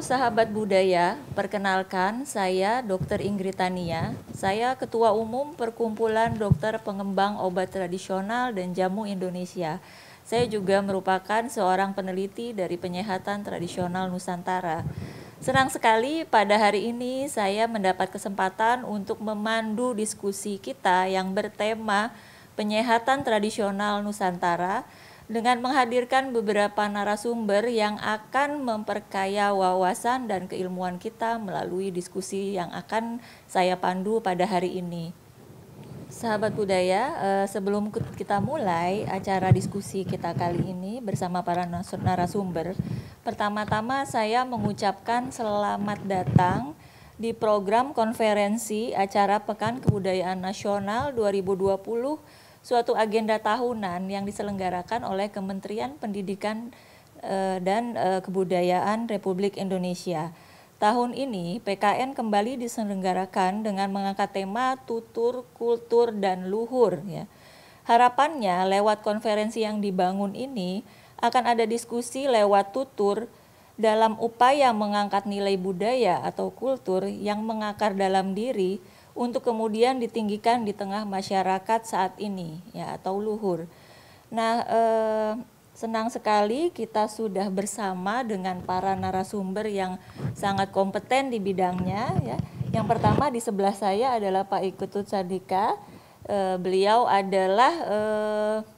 sahabat budaya, perkenalkan saya Dr. Ingrid Tania. Saya Ketua Umum Perkumpulan Dokter Pengembang Obat Tradisional dan Jamu Indonesia. Saya juga merupakan seorang peneliti dari penyehatan tradisional Nusantara. Senang sekali pada hari ini saya mendapat kesempatan untuk memandu diskusi kita yang bertema penyehatan tradisional Nusantara dengan menghadirkan beberapa narasumber yang akan memperkaya wawasan dan keilmuan kita melalui diskusi yang akan saya pandu pada hari ini. Sahabat budaya, sebelum kita mulai acara diskusi kita kali ini bersama para narasumber, pertama-tama saya mengucapkan selamat datang di program konferensi acara Pekan Kebudayaan Nasional 2020, suatu agenda tahunan yang diselenggarakan oleh Kementerian Pendidikan dan Kebudayaan Republik Indonesia. Tahun ini PKN kembali diselenggarakan dengan mengangkat tema tutur, kultur, dan luhur. Ya. Harapannya lewat konferensi yang dibangun ini akan ada diskusi lewat tutur dalam upaya mengangkat nilai budaya atau kultur yang mengakar dalam diri untuk kemudian ditinggikan di tengah masyarakat saat ini, ya, atau luhur. Nah, senang sekali kita sudah bersama dengan para narasumber yang sangat kompeten di bidangnya. Ya. Yang pertama di sebelah saya adalah Pak Iketut Sardika. Beliau adalah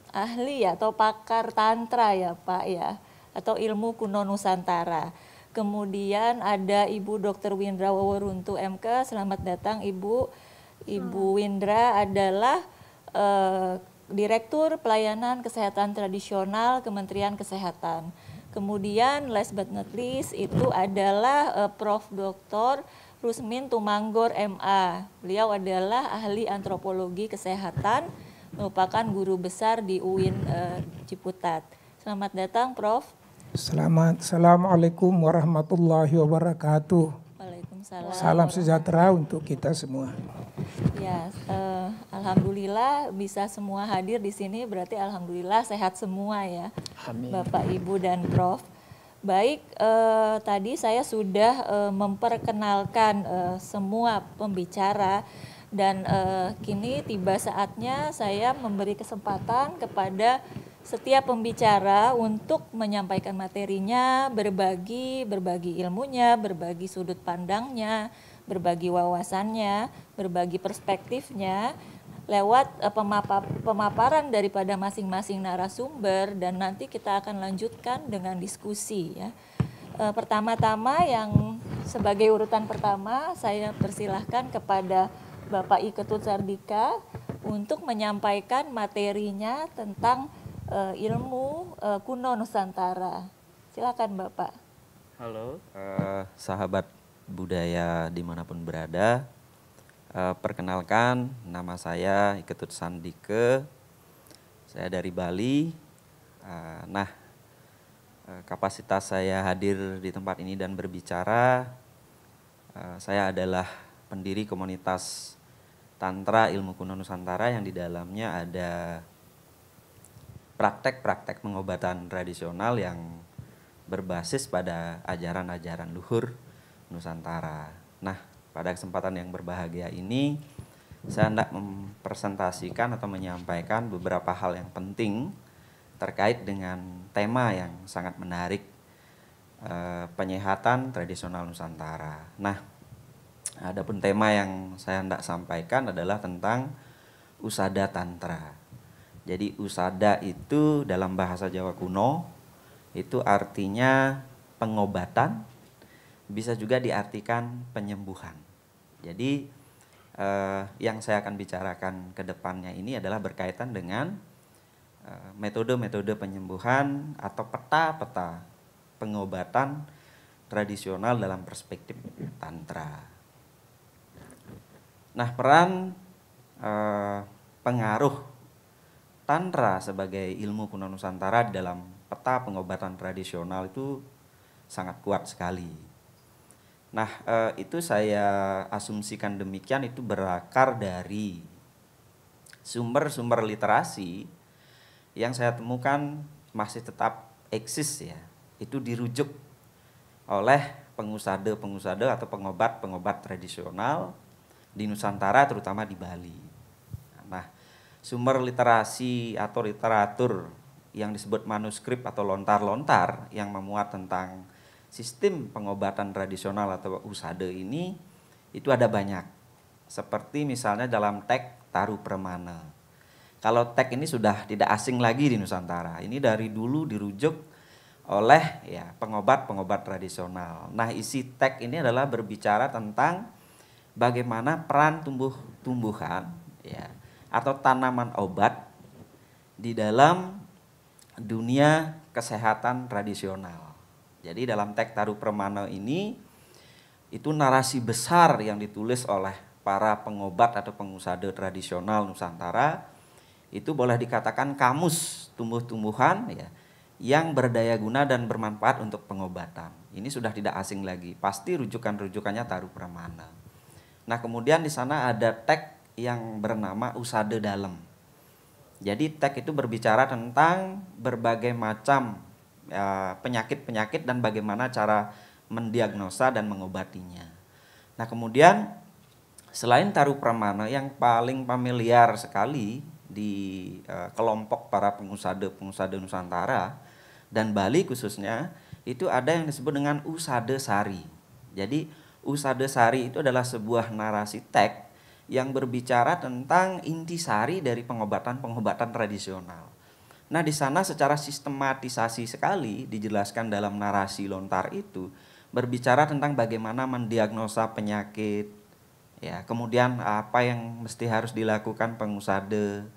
ahli atau pakar tantra ya Pak ya, atau ilmu kuno Nusantara. Kemudian ada Ibu Dr. Windra Waworuntu MK. Selamat datang Ibu. Ibu Windra adalah Direktur Pelayanan Kesehatan Tradisional Kementerian Kesehatan. Kemudian last but not least itu adalah Prof. Dr. Rusmin Tumanggor MA. Beliau adalah ahli antropologi kesehatan, merupakan guru besar di UIN Ciputat. Selamat datang Prof. Assalamualaikum warahmatullahi wabarakatuh. Waalaikumsalam. Salam sejahtera untuk kita semua. Ya, alhamdulillah bisa semua hadir di sini, berarti alhamdulillah sehat semua ya. Amin. Bapak, Ibu, dan Prof. Baik, tadi saya sudah memperkenalkan semua pembicara dan kini tiba saatnya saya memberi kesempatan kepada setiap pembicara untuk menyampaikan materinya, berbagi ilmunya, berbagi sudut pandangnya, berbagi wawasannya, berbagi perspektifnya lewat pemaparan daripada masing-masing narasumber, dan nanti kita akan lanjutkan dengan diskusi ya. Pertama-tama yang sebagai urutan pertama saya persilahkan kepada Bapak Iketut Sardika untuk menyampaikan materinya tentang ilmu kuno Nusantara. Silakan Bapak. Halo sahabat budaya dimanapun berada, perkenalkan nama saya Iketut Sandike, saya dari Bali. Kapasitas saya hadir di tempat ini dan berbicara, saya adalah pendiri komunitas Tantra Ilmu Kuno Nusantara yang di dalamnya ada praktek-praktek pengobatan tradisional yang berbasis pada ajaran-ajaran luhur Nusantara. Nah, pada kesempatan yang berbahagia ini, saya hendak mempresentasikan atau menyampaikan beberapa hal yang penting terkait dengan tema yang sangat menarik, penyehatan tradisional Nusantara. Nah, adapun tema yang saya hendak sampaikan adalah tentang usada tantra. Jadi usada itu dalam bahasa Jawa kuno itu artinya pengobatan, bisa juga diartikan penyembuhan. Jadi yang saya akan bicarakan ke depannya ini adalah berkaitan dengan metode-metode penyembuhan atau peta-peta pengobatan tradisional dalam perspektif tantra. Nah, peran pengaruh tantra sebagai ilmu kuno Nusantara dalam peta pengobatan tradisional itu sangat kuat sekali. Nah, itu saya asumsikan demikian, itu berakar dari sumber-sumber literasi yang saya temukan masih tetap eksis ya. Itu dirujuk oleh pengusaha atau pengobat tradisional di Nusantara, terutama di Bali. Nah, sumber literasi atau literatur yang disebut manuskrip atau lontar-lontar yang memuat tentang sistem pengobatan tradisional atau usade ini itu ada banyak. Seperti misalnya dalam teks Taru Pramana. Kalau teks ini sudah tidak asing lagi di Nusantara. Ini dari dulu dirujuk oleh ya pengobat-pengobat tradisional. Nah, isi teks ini adalah berbicara tentang bagaimana peran tumbuh-tumbuhan ya atau tanaman obat di dalam dunia kesehatan tradisional. Jadi dalam teks Taru Pramana ini itu narasi besar yang ditulis oleh para pengobat atau pengusade tradisional Nusantara. Itu boleh dikatakan kamus tumbuh-tumbuhan ya yang berdaya guna dan bermanfaat untuk pengobatan. Ini sudah tidak asing lagi. Pasti rujukan-rujukannya Taru Pramana. Nah, kemudian di sana ada teks yang bernama Usade Dalem. Jadi teks itu berbicara tentang berbagai macam penyakit-penyakit dan bagaimana cara mendiagnosa dan mengobatinya. Nah, kemudian selain Taru Pramana yang paling familiar sekali di kelompok para pengusaha Nusantara dan Bali khususnya, itu ada yang disebut dengan Usade Sari. Jadi Usade Sari itu adalah sebuah narasi teks yang berbicara tentang intisari dari pengobatan tradisional. Nah, di sana secara sistematisasi sekali dijelaskan dalam narasi lontar itu berbicara tentang bagaimana mendiagnosa penyakit, ya, kemudian apa yang mesti harus dilakukan pengusade,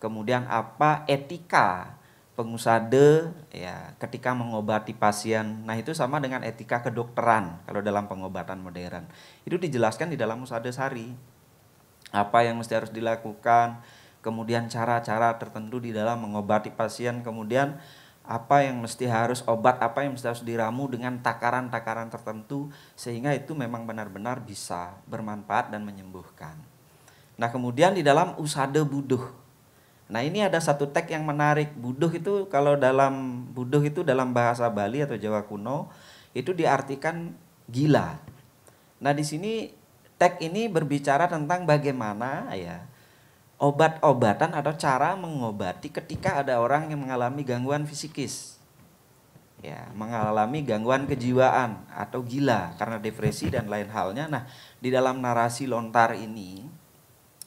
kemudian apa etika pengusade ya ketika mengobati pasien. Nah, itu sama dengan etika kedokteran kalau dalam pengobatan modern. Itu dijelaskan di dalam Usade Sari. Apa yang mesti harus dilakukan, kemudian cara-cara tertentu di dalam mengobati pasien, kemudian apa yang mesti harus obat, apa yang mesti harus diramu dengan takaran-takaran tertentu sehingga itu memang benar-benar bisa bermanfaat dan menyembuhkan. Nah, kemudian di dalam Usade Buduh. Nah, ini ada satu teks yang menarik. Buduh itu kalau dalam buduh itu dalam bahasa Bali atau Jawa kuno itu diartikan gila. Nah, di sini teks ini berbicara tentang bagaimana ya obat-obatan atau cara mengobati ketika ada orang yang mengalami gangguan fisikis. Ya, mengalami gangguan kejiwaan atau gila karena depresi dan lain halnya. Nah, di dalam narasi lontar ini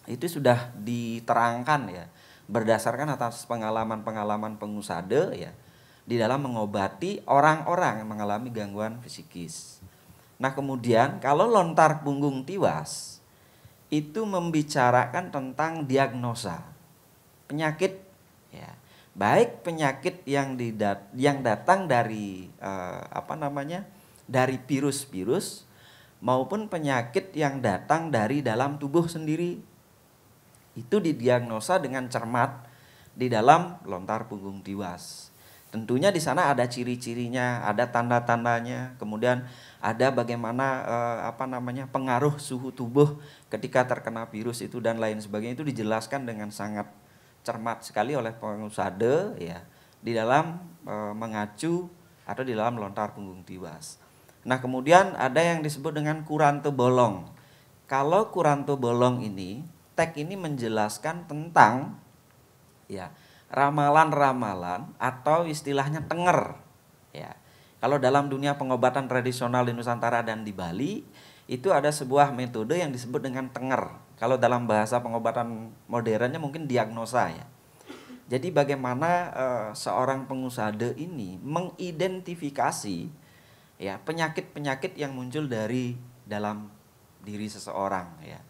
itu sudah diterangkan ya berdasarkan atas pengalaman-pengalaman pengusade ya di dalam mengobati orang-orang yang mengalami gangguan fisikis. Nah, kemudian kalau lontar punggung tiwas itu membicarakan tentang diagnosa penyakit ya, baik penyakit yang datang dari dari virus-virus maupun penyakit yang datang dari dalam tubuh sendiri. Itu didiagnosa dengan cermat di dalam lontar punggung tiwas. Tentunya di sana ada ciri-cirinya, ada tanda-tandanya, kemudian ada bagaimana pengaruh suhu tubuh ketika terkena virus itu dan lain sebagainya. Itu dijelaskan dengan sangat cermat sekali oleh pengusade ya di dalam mengacu atau di dalam lontar punggung tiwas. Nah, kemudian ada yang disebut dengan Kuranto Bolong. Kalau Kuranto Bolong ini teks ini menjelaskan tentang ya ramalan-ramalan atau istilahnya tenger ya. Kalau dalam dunia pengobatan tradisional di Nusantara dan di Bali itu ada sebuah metode yang disebut dengan tenger. Kalau dalam bahasa pengobatan modernnya mungkin diagnosa ya. Jadi bagaimana seorang pengusade ini mengidentifikasi ya penyakit-penyakit yang muncul dari dalam diri seseorang ya.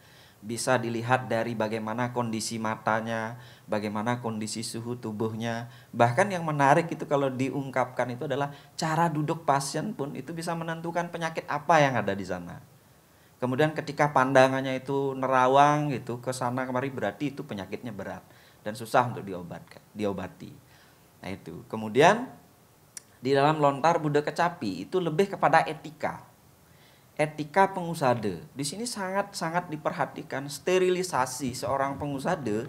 Bisa dilihat dari bagaimana kondisi matanya, bagaimana kondisi suhu tubuhnya. Bahkan yang menarik itu kalau diungkapkan itu adalah cara duduk pasien pun itu bisa menentukan penyakit apa yang ada di sana. Kemudian ketika pandangannya itu nerawang gitu ke sana kemari berarti itu penyakitnya berat dan susah untuk diobati. Nah, itu. Kemudian di dalam lontar Buddha Kecapi itu lebih kepada etika pengusade. Di sini sangat-sangat diperhatikan sterilisasi seorang pengusade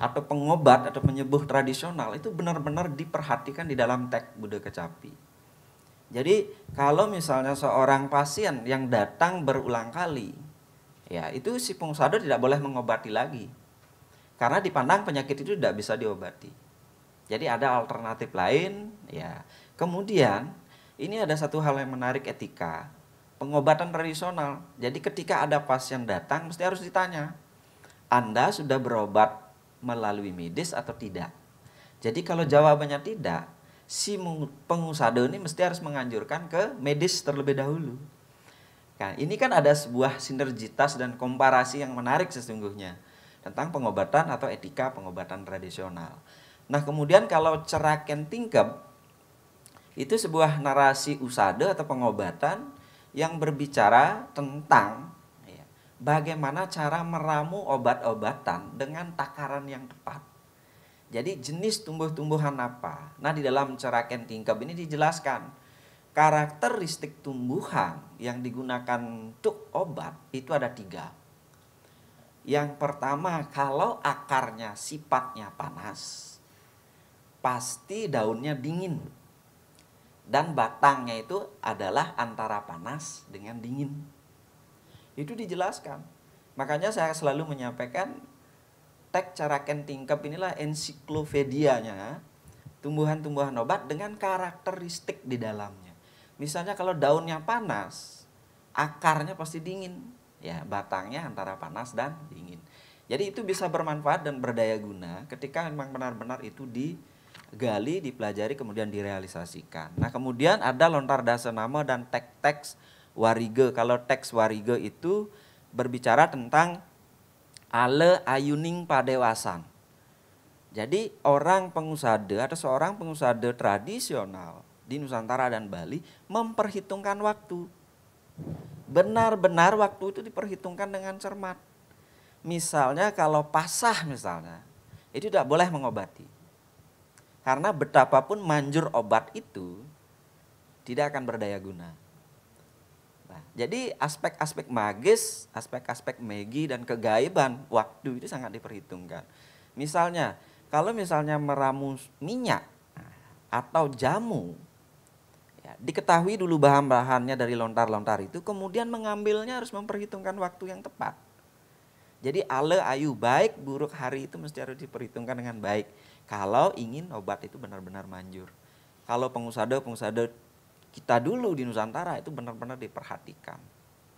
atau pengobat atau penyembuh tradisional itu benar-benar diperhatikan di dalam teks Buddha Kecapi. Jadi kalau misalnya seorang pasien yang datang berulang kali, ya itu si pengusaha tidak boleh mengobati lagi. Karena dipandang penyakit itu tidak bisa diobati. Jadi ada alternatif lain, ya. Kemudian ini ada satu hal yang menarik etika, pengobatan tradisional. Jadi ketika ada pasien datang mesti harus ditanya, Anda sudah berobat melalui medis atau tidak? Jadi kalau jawabannya tidak, si pengusaha ini mesti harus menganjurkan ke medis terlebih dahulu. Nah, ini kan ada sebuah sinergitas dan komparasi yang menarik sesungguhnya tentang pengobatan atau etika pengobatan tradisional. Nah, kemudian kalau Ceraken Tingkep itu sebuah narasi usada atau pengobatan yang berbicara tentang ya, bagaimana cara meramu obat-obatan dengan takaran yang tepat. Jadi jenis tumbuh-tumbuhan apa? Nah, di dalam Ceraken Tingkep ini dijelaskan karakteristik tumbuhan yang digunakan untuk obat itu ada 3. Yang pertama, kalau akarnya sifatnya panas, pasti daunnya dingin. Dan batangnya itu adalah antara panas dengan dingin. Itu dijelaskan. Makanya saya selalu menyampaikan teks Ceraken Tingkep inilah ensiklopedianya tumbuhan-tumbuhan obat dengan karakteristik di dalamnya. Misalnya kalau daunnya panas, akarnya pasti dingin, ya batangnya antara panas dan dingin. Jadi itu bisa bermanfaat dan berdaya guna ketika memang benar-benar itu digali, dipelajari, kemudian direalisasikan. Nah, kemudian ada lontar dasanama dan teks warige. Kalau teks warige itu berbicara tentang ale ayuning padewasan. Jadi orang pengusada atau seorang pengusada tradisional di Nusantara dan Bali memperhitungkan waktu. Benar-benar waktu itu diperhitungkan dengan cermat. Misalnya kalau pasah misalnya, itu tidak boleh mengobati. Karena betapapun manjur obat itu tidak akan berdaya guna. Nah, jadi aspek-aspek magis, aspek-aspek megi dan kegaiban waktu itu sangat diperhitungkan. Misalnya, kalau misalnya meramu minyak atau jamu, ya, diketahui dulu bahan-bahannya dari lontar-lontar itu, kemudian mengambilnya harus memperhitungkan waktu yang tepat. Jadi ale ayu baik buruk hari itu mesti harus diperhitungkan dengan baik. Kalau ingin obat itu benar-benar manjur. Kalau pengusaha kita dulu di Nusantara itu benar-benar diperhatikan.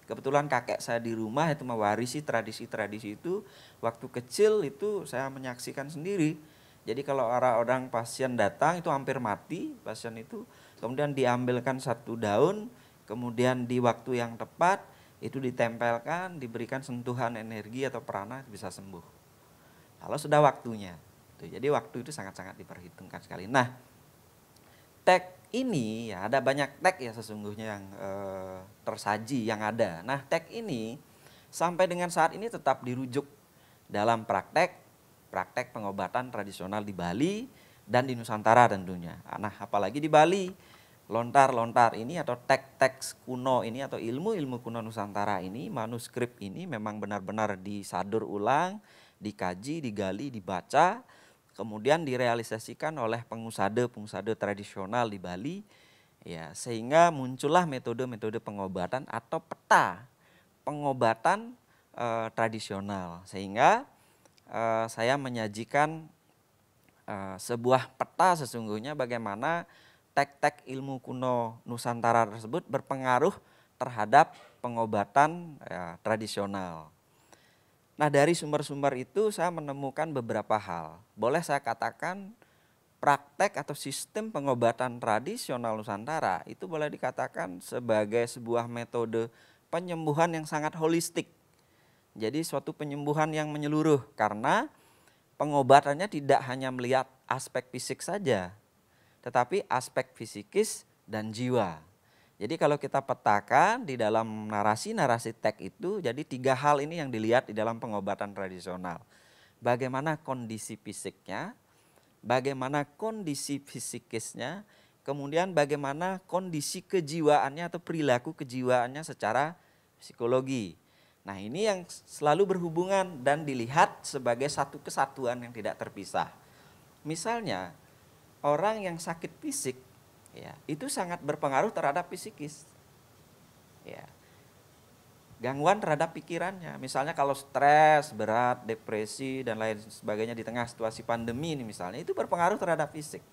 Kebetulan kakek saya di rumah itu mewarisi tradisi-tradisi itu. Waktu kecil itu saya menyaksikan sendiri. Jadi kalau orang pasien datang itu hampir mati pasien itu, kemudian diambilkan 1 daun, kemudian di waktu yang tepat itu ditempelkan, diberikan sentuhan energi atau prana bisa sembuh. Kalau sudah waktunya. Jadi waktu itu sangat-sangat diperhitungkan sekali. Nah, teks ini ya ada banyak teks ya sesungguhnya yang tersaji yang ada. Nah, teks ini sampai dengan saat ini tetap dirujuk dalam praktek pengobatan tradisional di Bali dan di Nusantara tentunya. Nah, apalagi di Bali, lontar-lontar ini atau teks kuno ini atau ilmu-ilmu kuno Nusantara ini, manuskrip ini memang benar-benar disadur ulang, dikaji, digali, dibaca, kemudian direalisasikan oleh pengusaha tradisional di Bali, ya, sehingga muncullah metode-metode pengobatan atau peta pengobatan tradisional. Sehingga saya menyajikan sebuah peta sesungguhnya bagaimana teks ilmu kuno Nusantara tersebut berpengaruh terhadap pengobatan tradisional. Nah, dari sumber-sumber itu saya menemukan beberapa hal. Boleh saya katakan praktek atau sistem pengobatan tradisional Nusantara itu boleh dikatakan sebagai sebuah metode penyembuhan yang sangat holistik. Jadi suatu penyembuhan yang menyeluruh karena pengobatannya tidak hanya melihat aspek fisik saja, tetapi aspek fisikis dan jiwa. Jadi kalau kita petakan di dalam narasi-narasi teks itu, jadi 3 hal ini yang dilihat di dalam pengobatan tradisional. Bagaimana kondisi fisiknya, bagaimana kondisi fisikisnya, kemudian bagaimana kondisi kejiwaannya atau perilaku kejiwaannya secara psikologi. Nah, ini yang selalu berhubungan dan dilihat sebagai satu kesatuan yang tidak terpisah. Misalnya, orang yang sakit fisik ya, itu sangat berpengaruh terhadap psikis. Ya. Gangguan terhadap pikirannya. Misalnya kalau stres, berat, depresi dan lain sebagainya di tengah situasi pandemi ini misalnya, itu berpengaruh terhadap fisik.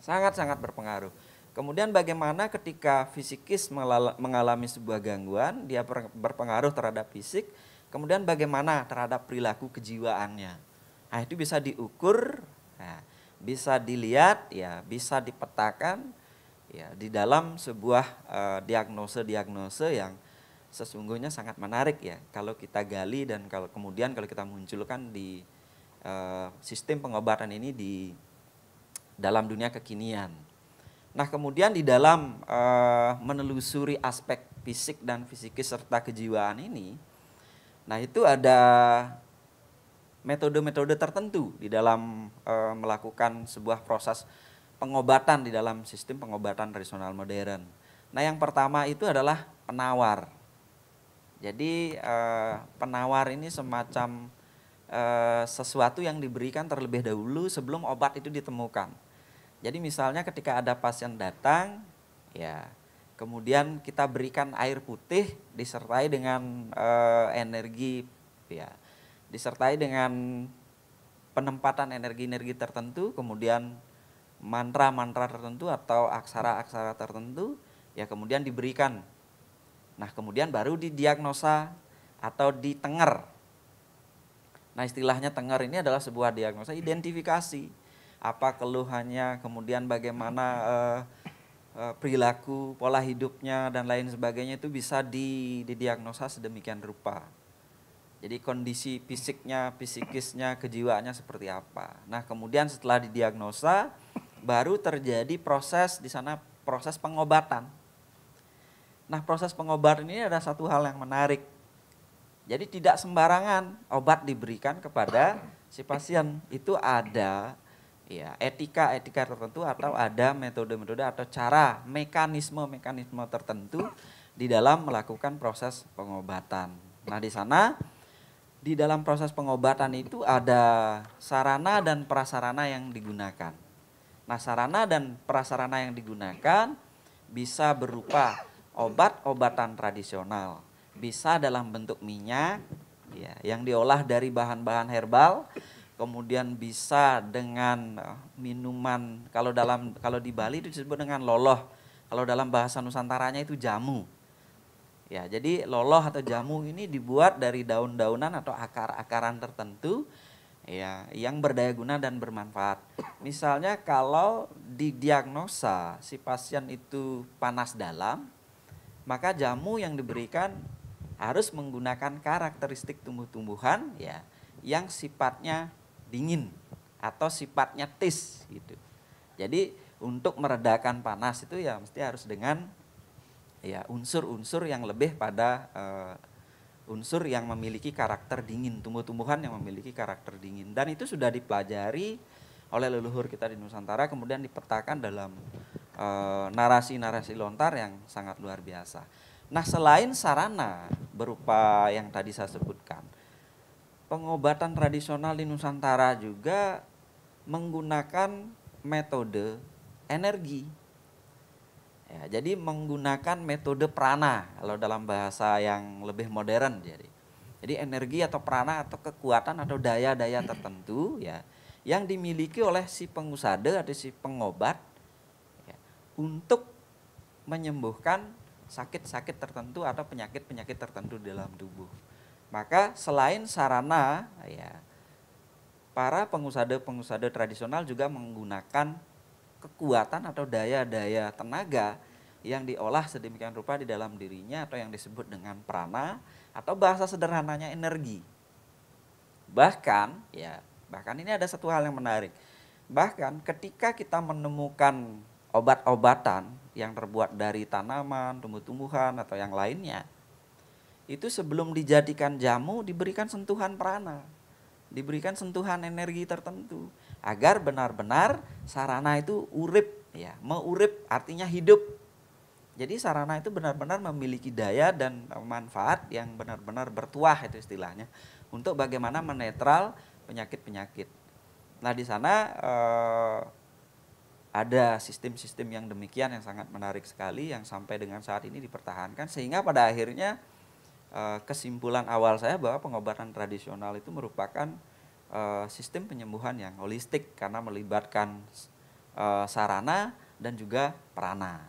Sangat-sangat berpengaruh. Kemudian bagaimana ketika fisikis mengalami sebuah gangguan, dia berpengaruh terhadap fisik, kemudian bagaimana terhadap perilaku kejiwaannya. Nah, itu bisa diukur, nah, bisa dilihat, ya, bisa dipetakan, ya, di dalam sebuah diagnose-diagnose yang sesungguhnya sangat menarik, ya, kalau kita gali dan kalau kita munculkan di sistem pengobatan ini di dalam dunia kekinian. Nah, kemudian di dalam menelusuri aspek fisik dan fisikis serta kejiwaan ini, nah itu ada metode-metode tertentu di dalam melakukan sebuah proses pengobatan di dalam sistem pengobatan tradisional modern. Nah, yang pertama itu adalah penawar. Jadi penawar ini semacam sesuatu yang diberikan terlebih dahulu sebelum obat itu ditemukan. Jadi misalnya ketika ada pasien datang, ya, kemudian kita berikan air putih disertai dengan energi, ya, disertai dengan penempatan energi-energi tertentu, kemudian mantra-mantra tertentu atau aksara-aksara tertentu, ya, kemudian diberikan. Nah, kemudian baru didiagnosa atau ditenger. Nah, istilahnya tenger ini adalah sebuah diagnosa identifikasi. Apa keluhannya, kemudian bagaimana perilaku, pola hidupnya dan lain sebagainya itu bisa didiagnosa sedemikian rupa. Jadi kondisi fisiknya, psikisnya, kejiwaannya seperti apa. Nah, kemudian setelah didiagnosa baru terjadi proses di sana, proses pengobatan. Nah, proses pengobatan ini ada satu hal yang menarik. Jadi tidak sembarangan obat diberikan kepada si pasien, itu ada, ya, etika tertentu atau ada metode-metode atau cara, mekanisme tertentu di dalam melakukan proses pengobatan. Nah, di sana di dalam proses pengobatan itu ada sarana dan prasarana yang digunakan. Nah, sarana dan prasarana yang digunakan bisa berupa obat-obatan tradisional, bisa dalam bentuk minyak, ya, yang diolah dari bahan-bahan herbal. Kemudian bisa dengan minuman, kalau di Bali itu disebut dengan loloh. Kalau dalam bahasa Nusantaranya itu jamu. Ya, jadi loloh atau jamu ini dibuat dari daun-daunan atau akar-akaran tertentu, ya, yang berdaya guna dan bermanfaat. Misalnya kalau didiagnosa si pasien itu panas dalam, maka jamu yang diberikan harus menggunakan karakteristik tumbuh-tumbuhan, ya, yang sifatnya dingin atau sifatnya tis gitu. Jadi untuk meredakan panas itu ya mesti harus dengan, ya, unsur-unsur yang lebih pada unsur yang memiliki karakter dingin, tumbuh-tumbuhan yang memiliki karakter dingin, dan itu sudah dipelajari oleh leluhur kita di Nusantara, kemudian dipetakan dalam narasi-narasi lontar yang sangat luar biasa. Nah, selain sarana berupa yang tadi saya sebutkan, pengobatan tradisional di Nusantara juga menggunakan metode energi. Ya, jadi menggunakan metode prana kalau dalam bahasa yang lebih modern. Jadi energi atau prana atau kekuatan atau daya-daya tertentu, ya, yang dimiliki oleh si pengusada atau si pengobat, ya, untuk menyembuhkan sakit-sakit tertentu atau penyakit-penyakit tertentu dalam tubuh. Maka selain sarana, ya, para pengusada tradisional juga menggunakan kekuatan atau daya-daya tenaga yang diolah sedemikian rupa di dalam dirinya atau yang disebut dengan prana atau bahasa sederhananya energi. Bahkan ini ada satu hal yang menarik. Bahkan ketika kita menemukan obat-obatan yang terbuat dari tanaman, tumbuh-tumbuhan atau yang lainnya, itu sebelum dijadikan jamu diberikan sentuhan prana, diberikan sentuhan energi tertentu agar benar-benar sarana itu urip, ya, meurip artinya hidup. Jadi sarana itu benar-benar memiliki daya dan manfaat yang benar-benar bertuah, itu istilahnya, untuk bagaimana menetral penyakit-penyakit. Nah, di sana ada sistem-sistem yang demikian yang sangat menarik sekali yang sampai dengan saat ini dipertahankan, sehingga pada akhirnya kesimpulan awal saya bahwa pengobatan tradisional itu merupakan sistem penyembuhan yang holistik karena melibatkan sarana dan juga prana.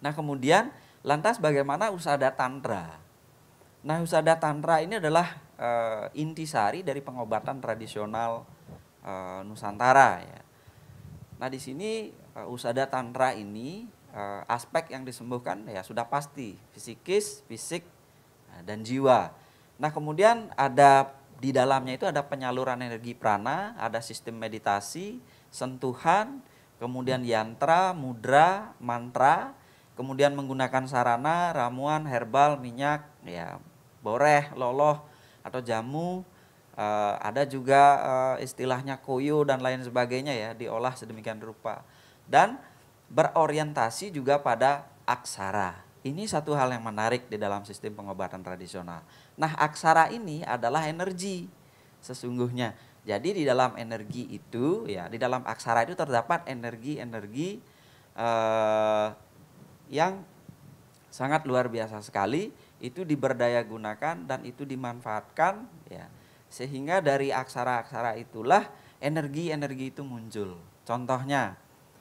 Nah kemudian lantas bagaimana Usada Tantra? Nah Usada Tantra ini adalah intisari dari pengobatan tradisional Nusantara ya. Nah di sini Usada Tantra ini aspek yang disembuhkan ya sudah pasti fisikis, fisik dan jiwa. Nah kemudian ada di dalamnya itu ada penyaluran energi prana, ada sistem meditasi, sentuhan, kemudian yantra, mudra, mantra, kemudian menggunakan sarana, ramuan, herbal, minyak, ya boreh, loloh atau jamu. Ada juga istilahnya koyo dan lain sebagainya ya, diolah sedemikian rupa. Dan berorientasi juga pada aksara. Ini satu hal yang menarik di dalam sistem pengobatan tradisional. Nah, aksara ini adalah energi sesungguhnya. Jadi di dalam energi itu ya, di dalam aksara itu terdapat energi-energi yang sangat luar biasa sekali, itu diberdaya gunakan dan itu dimanfaatkan ya. Sehingga dari aksara-aksara itulah energi-energi itu muncul. Contohnya,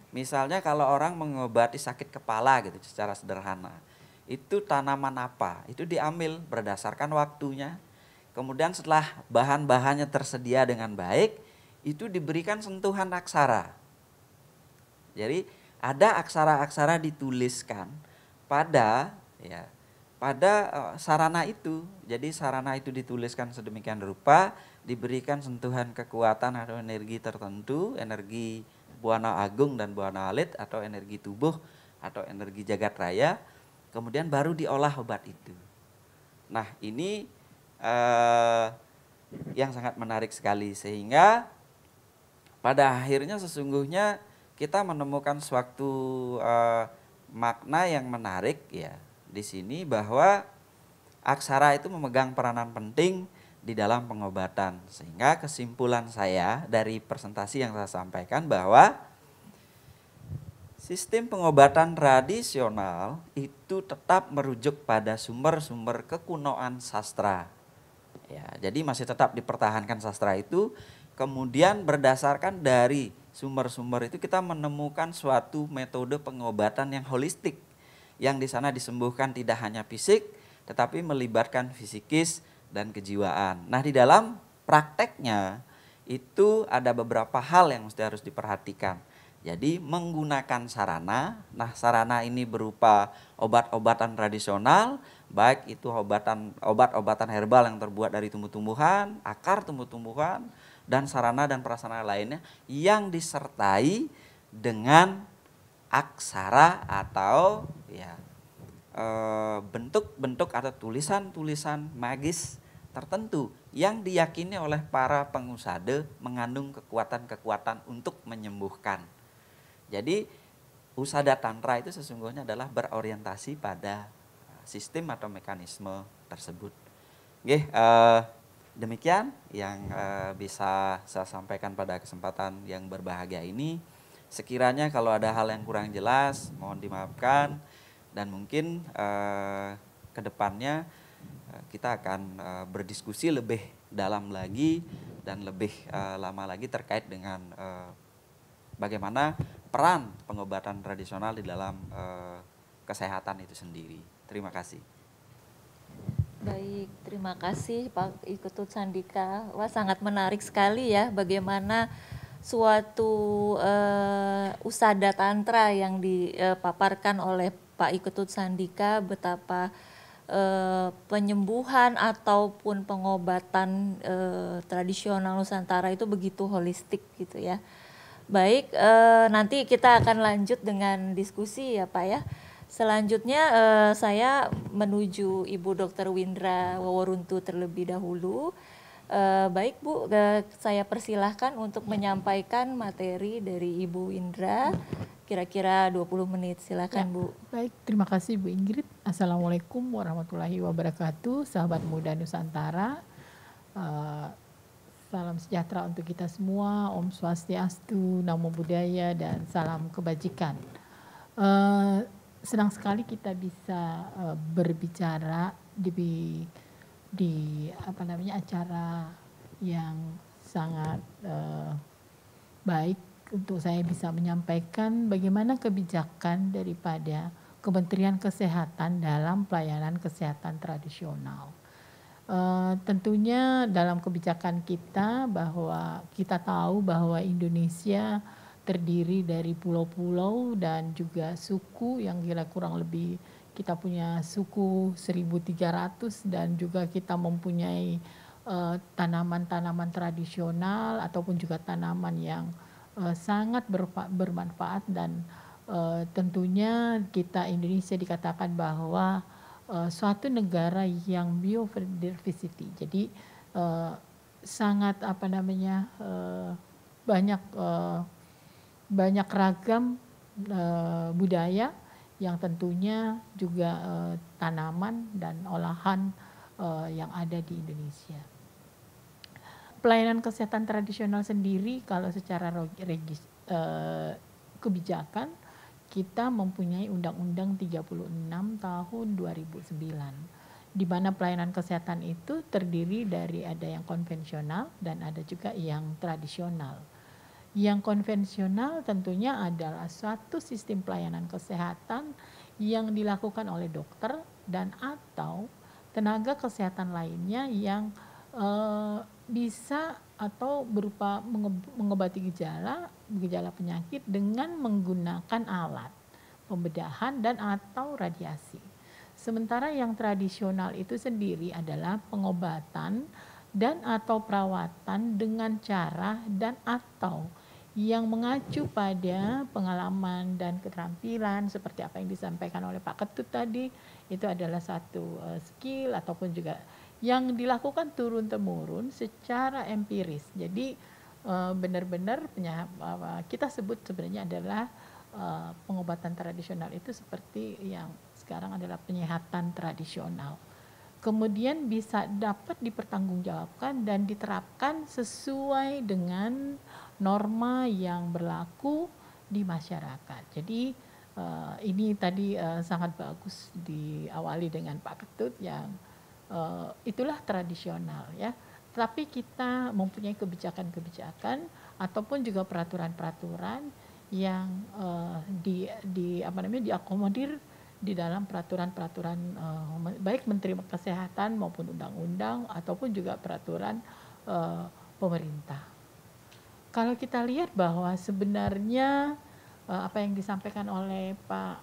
misalnya kalau orang mengobati sakit kepala gitu secara sederhana, itu tanaman apa? Itu diambil berdasarkan waktunya. Kemudian setelah bahan-bahannya tersedia dengan baik, itu diberikan sentuhan aksara. Jadi ada aksara-aksara dituliskan pada ya, sarana itu. Jadi sarana itu dituliskan sedemikian rupa, diberikan sentuhan kekuatan atau energi tertentu, energi buana agung dan buana alit atau energi tubuh atau energi jagat raya, kemudian baru diolah obat itu. Nah ini yang sangat menarik sekali, sehingga pada akhirnya sesungguhnya kita menemukan suatu makna yang menarik ya di sini, bahwa aksara itu memegang peranan penting di dalam pengobatan. Sehingga kesimpulan saya dari presentasi yang saya sampaikan bahwa sistem pengobatan tradisional itu tetap merujuk pada sumber-sumber kekunoan sastra. Ya, jadi masih tetap dipertahankan sastra itu, kemudian berdasarkan dari sumber-sumber itu kita menemukan suatu metode pengobatan yang holistik, yang di sana disembuhkan tidak hanya fisik, tetapi melibatkan fisikis dan kejiwaan. Nah di dalam prakteknya itu ada beberapa hal yang mesti harus diperhatikan. Jadi menggunakan sarana, nah sarana ini berupa obat-obatan tradisional, baik itu obat-obatan herbal yang terbuat dari tumbuh-tumbuhan, akar tumbuh-tumbuhan, dan sarana dan prasarana lainnya yang disertai dengan aksara atau ya bentuk-bentuk atau tulisan-tulisan magis tertentu yang diyakini oleh para pengusada mengandung kekuatan-kekuatan untuk menyembuhkan. Jadi usada tantra itu sesungguhnya adalah berorientasi pada sistem atau mekanisme tersebut. Oke, demikian yang bisa saya sampaikan pada kesempatan yang berbahagia ini. Sekiranya kalau ada hal yang kurang jelas, mohon dimaafkan, dan mungkin ke depannya kita akan berdiskusi lebih dalam lagi dan lebih lama lagi terkait dengan bagaimana peran pengobatan tradisional di dalam kesehatan itu sendiri. Terima kasih. Baik, terima kasih Pak Iketut Sandika. Wah, sangat menarik sekali ya bagaimana suatu usada tantra yang dipaparkan oleh Pak Iketut Sandika, betapa penyembuhan ataupun pengobatan tradisional Nusantara itu begitu holistik gitu ya. Baik, nanti kita akan lanjut dengan diskusi ya Pak ya. Selanjutnya saya menuju Ibu Dr. Windra Waworuntu terlebih dahulu. Baik Bu, saya persilahkan untuk menyampaikan materi dari Ibu Windra, kira-kira 20 menit. Silakan ya, Bu. Baik, terima kasih Bu Ingrid. Assalamualaikum warahmatullahi wabarakatuh, sahabat muda Nusantara. Salam sejahtera untuk kita semua. Om Swastiastu, Namo Buddhaya, dan salam kebajikan. Senang sekali kita bisa berbicara di acara yang sangat baik untuk saya bisa menyampaikan bagaimana kebijakan daripada Kementerian Kesehatan dalam pelayanan kesehatan tradisional. Tentunya dalam kebijakan kita bahwa kita tahu bahwa Indonesia terdiri dari pulau-pulau dan juga suku yang kira kurang lebih kita punya suku 1.300 dan juga kita mempunyai tanaman-tanaman tradisional ataupun juga tanaman yang sangat bermanfaat dan tentunya kita Indonesia dikatakan bahwa suatu negara yang biodiversity, jadi sangat banyak ragam budaya yang tentunya juga tanaman dan olahan yang ada di Indonesia. Pelayanan kesehatan tradisional sendiri kalau secara kebijakan kita mempunyai Undang-Undang 36 tahun 2009, di mana pelayanan kesehatan itu terdiri dari ada yang konvensional dan ada juga yang tradisional. Yang konvensional tentunya adalah suatu sistem pelayanan kesehatan yang dilakukan oleh dokter dan atau tenaga kesehatan lainnya yang bisa atau berupa mengobati gejala penyakit dengan menggunakan alat pembedahan dan atau radiasi. Sementara yang tradisional itu sendiri adalah pengobatan dan atau perawatan dengan cara dan atau yang mengacu pada pengalaman dan keterampilan seperti apa yang disampaikan oleh Pak Ketut tadi, itu adalah satu skill ataupun juga yang dilakukan turun-temurun secara empiris. Jadi benar-benar kita sebut sebenarnya adalah pengobatan tradisional itu seperti yang sekarang adalah penyehatan tradisional. Kemudian bisa dapat dipertanggungjawabkan dan diterapkan sesuai dengan norma yang berlaku di masyarakat. Jadi ini tadi sangat bagus diawali dengan Pak Ketut yang itulah tradisional ya. Tapi kita mempunyai kebijakan-kebijakan ataupun juga peraturan-peraturan yang diakomodir di dalam peraturan-peraturan baik Menteri Kesehatan maupun undang-undang ataupun juga peraturan pemerintah. Kalau kita lihat bahwa sebenarnya apa yang disampaikan oleh Pak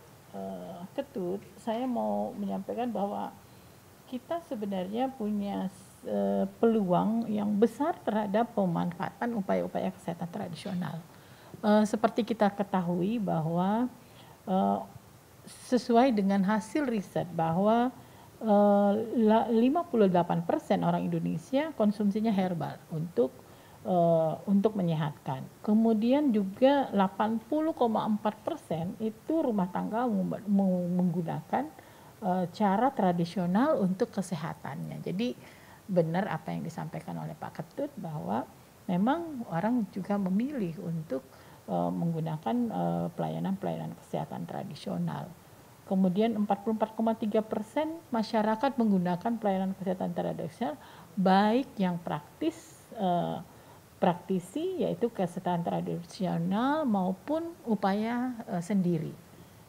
Ketut, saya mau menyampaikan bahwa kita sebenarnya punya peluang yang besar terhadap pemanfaatan upaya-upaya kesehatan tradisional. Seperti kita ketahui bahwa sesuai dengan hasil riset bahwa 58% orang Indonesia konsumsinya herbal untuk menyehatkan. Kemudian juga 80,4% itu rumah tangga menggunakan cara tradisional untuk kesehatannya. Jadi benar apa yang disampaikan oleh Pak Ketut bahwa memang orang juga memilih untuk menggunakan pelayanan kesehatan tradisional. Kemudian 44,3% masyarakat menggunakan pelayanan kesehatan tradisional baik yang praktisi yaitu kesehatan tradisional maupun upaya sendiri.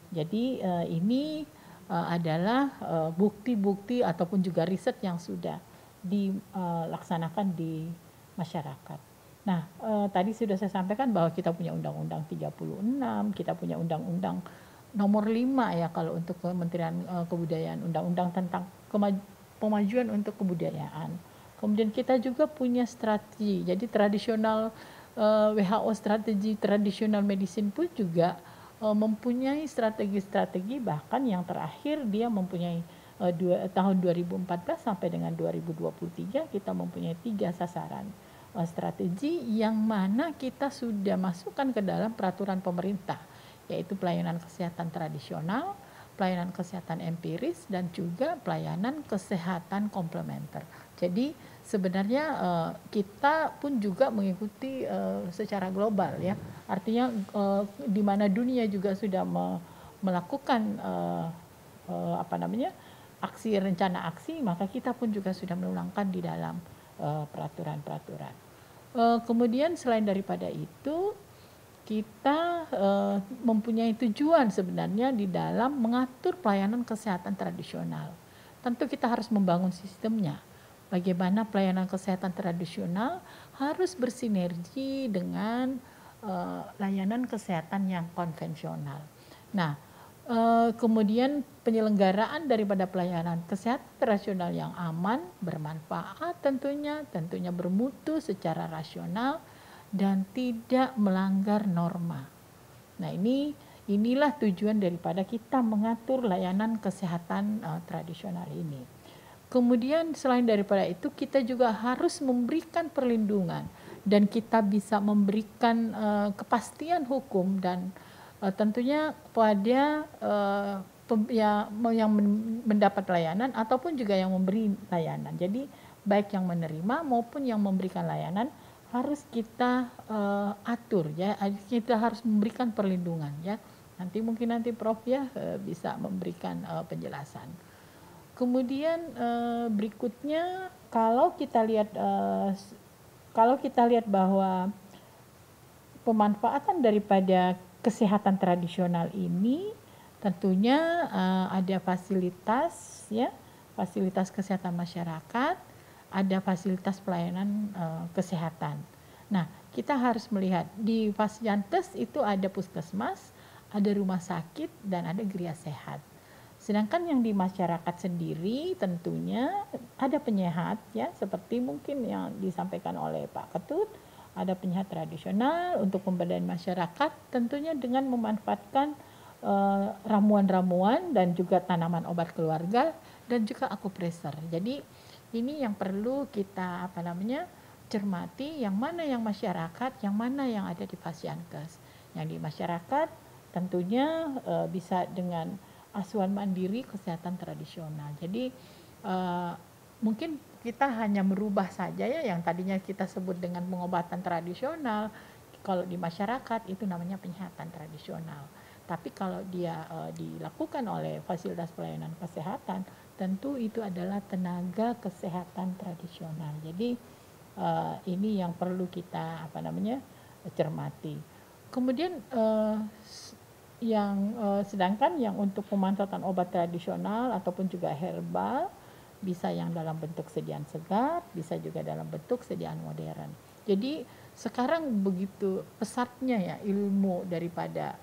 Jadi ini adalah bukti-bukti ataupun juga riset yang sudah dilaksanakan di masyarakat. Nah, tadi sudah saya sampaikan bahwa kita punya Undang-Undang 36, kita punya Undang-Undang nomor 5 ya kalau untuk Kementerian Kebudayaan, Undang-Undang tentang pemajuan untuk kebudayaan. Kemudian kita juga punya strategi, jadi tradisional WHO strategi tradisional medicine pun juga mempunyai strategi-strategi, bahkan yang terakhir dia mempunyai tahun 2014 sampai dengan 2023 kita mempunyai 3 sasaran strategi yang mana kita sudah masukkan ke dalam peraturan pemerintah, yaitu pelayanan kesehatan tradisional, pelayanan kesehatan empiris, dan juga pelayanan kesehatan komplementer. Jadi sebenarnya kita pun juga mengikuti secara global ya. Artinya di mana dunia juga sudah melakukan aksi rencana aksi, maka kita pun juga sudah menuangkan di dalam peraturan-peraturan. Kemudian selain daripada itu, kita mempunyai tujuan sebenarnya di dalam mengatur pelayanan kesehatan tradisional. Tentu kita harus membangun sistemnya. Bagaimana pelayanan kesehatan tradisional harus bersinergi dengan layanan kesehatan yang konvensional. Nah, kemudian penyelenggaraan daripada pelayanan kesehatan tradisional yang aman, bermanfaat tentunya bermutu secara rasional dan tidak melanggar norma. Nah, inilah tujuan daripada kita mengatur layanan kesehatan tradisional ini. Kemudian selain daripada itu, kita juga harus memberikan perlindungan dan kita bisa memberikan kepastian hukum dan tentunya pada yang mendapat layanan ataupun juga yang memberi layanan. Jadi baik yang menerima maupun yang memberikan layanan harus kita atur ya. Kita harus memberikan perlindungan ya. Nanti Prof ya bisa memberikan penjelasan. Kemudian berikutnya kalau kita lihat bahwa pemanfaatan daripada kesehatan tradisional ini tentunya ada fasilitas ya, fasilitas kesehatan masyarakat, ada fasilitas pelayanan kesehatan. Nah, kita harus melihat di Fasiankes itu ada puskesmas, ada rumah sakit dan ada geria sehat. Sedangkan yang di masyarakat sendiri tentunya ada penyehat ya, seperti mungkin yang disampaikan oleh Pak Ketut, ada penyehat tradisional untuk pemberdayaan masyarakat tentunya dengan memanfaatkan ramuan-ramuan dan juga tanaman obat keluarga dan juga akupresur. Jadi ini yang perlu kita cermati, yang mana yang masyarakat, yang mana yang ada di Fasiankes. Yang di masyarakat tentunya bisa dengan asuhan mandiri kesehatan tradisional. Jadi mungkin kita hanya merubah saja ya yang tadinya kita sebut dengan pengobatan tradisional, kalau di masyarakat itu namanya penyehatan tradisional. Tapi kalau dia dilakukan oleh fasilitas pelayanan kesehatan, tentu itu adalah tenaga kesehatan tradisional. Jadi ini yang perlu kita cermati. Kemudian sedangkan yang untuk pemanfaatan obat tradisional ataupun juga herbal bisa yang dalam bentuk sediaan segar, bisa juga dalam bentuk sediaan modern. Jadi sekarang begitu pesatnya ya ilmu daripada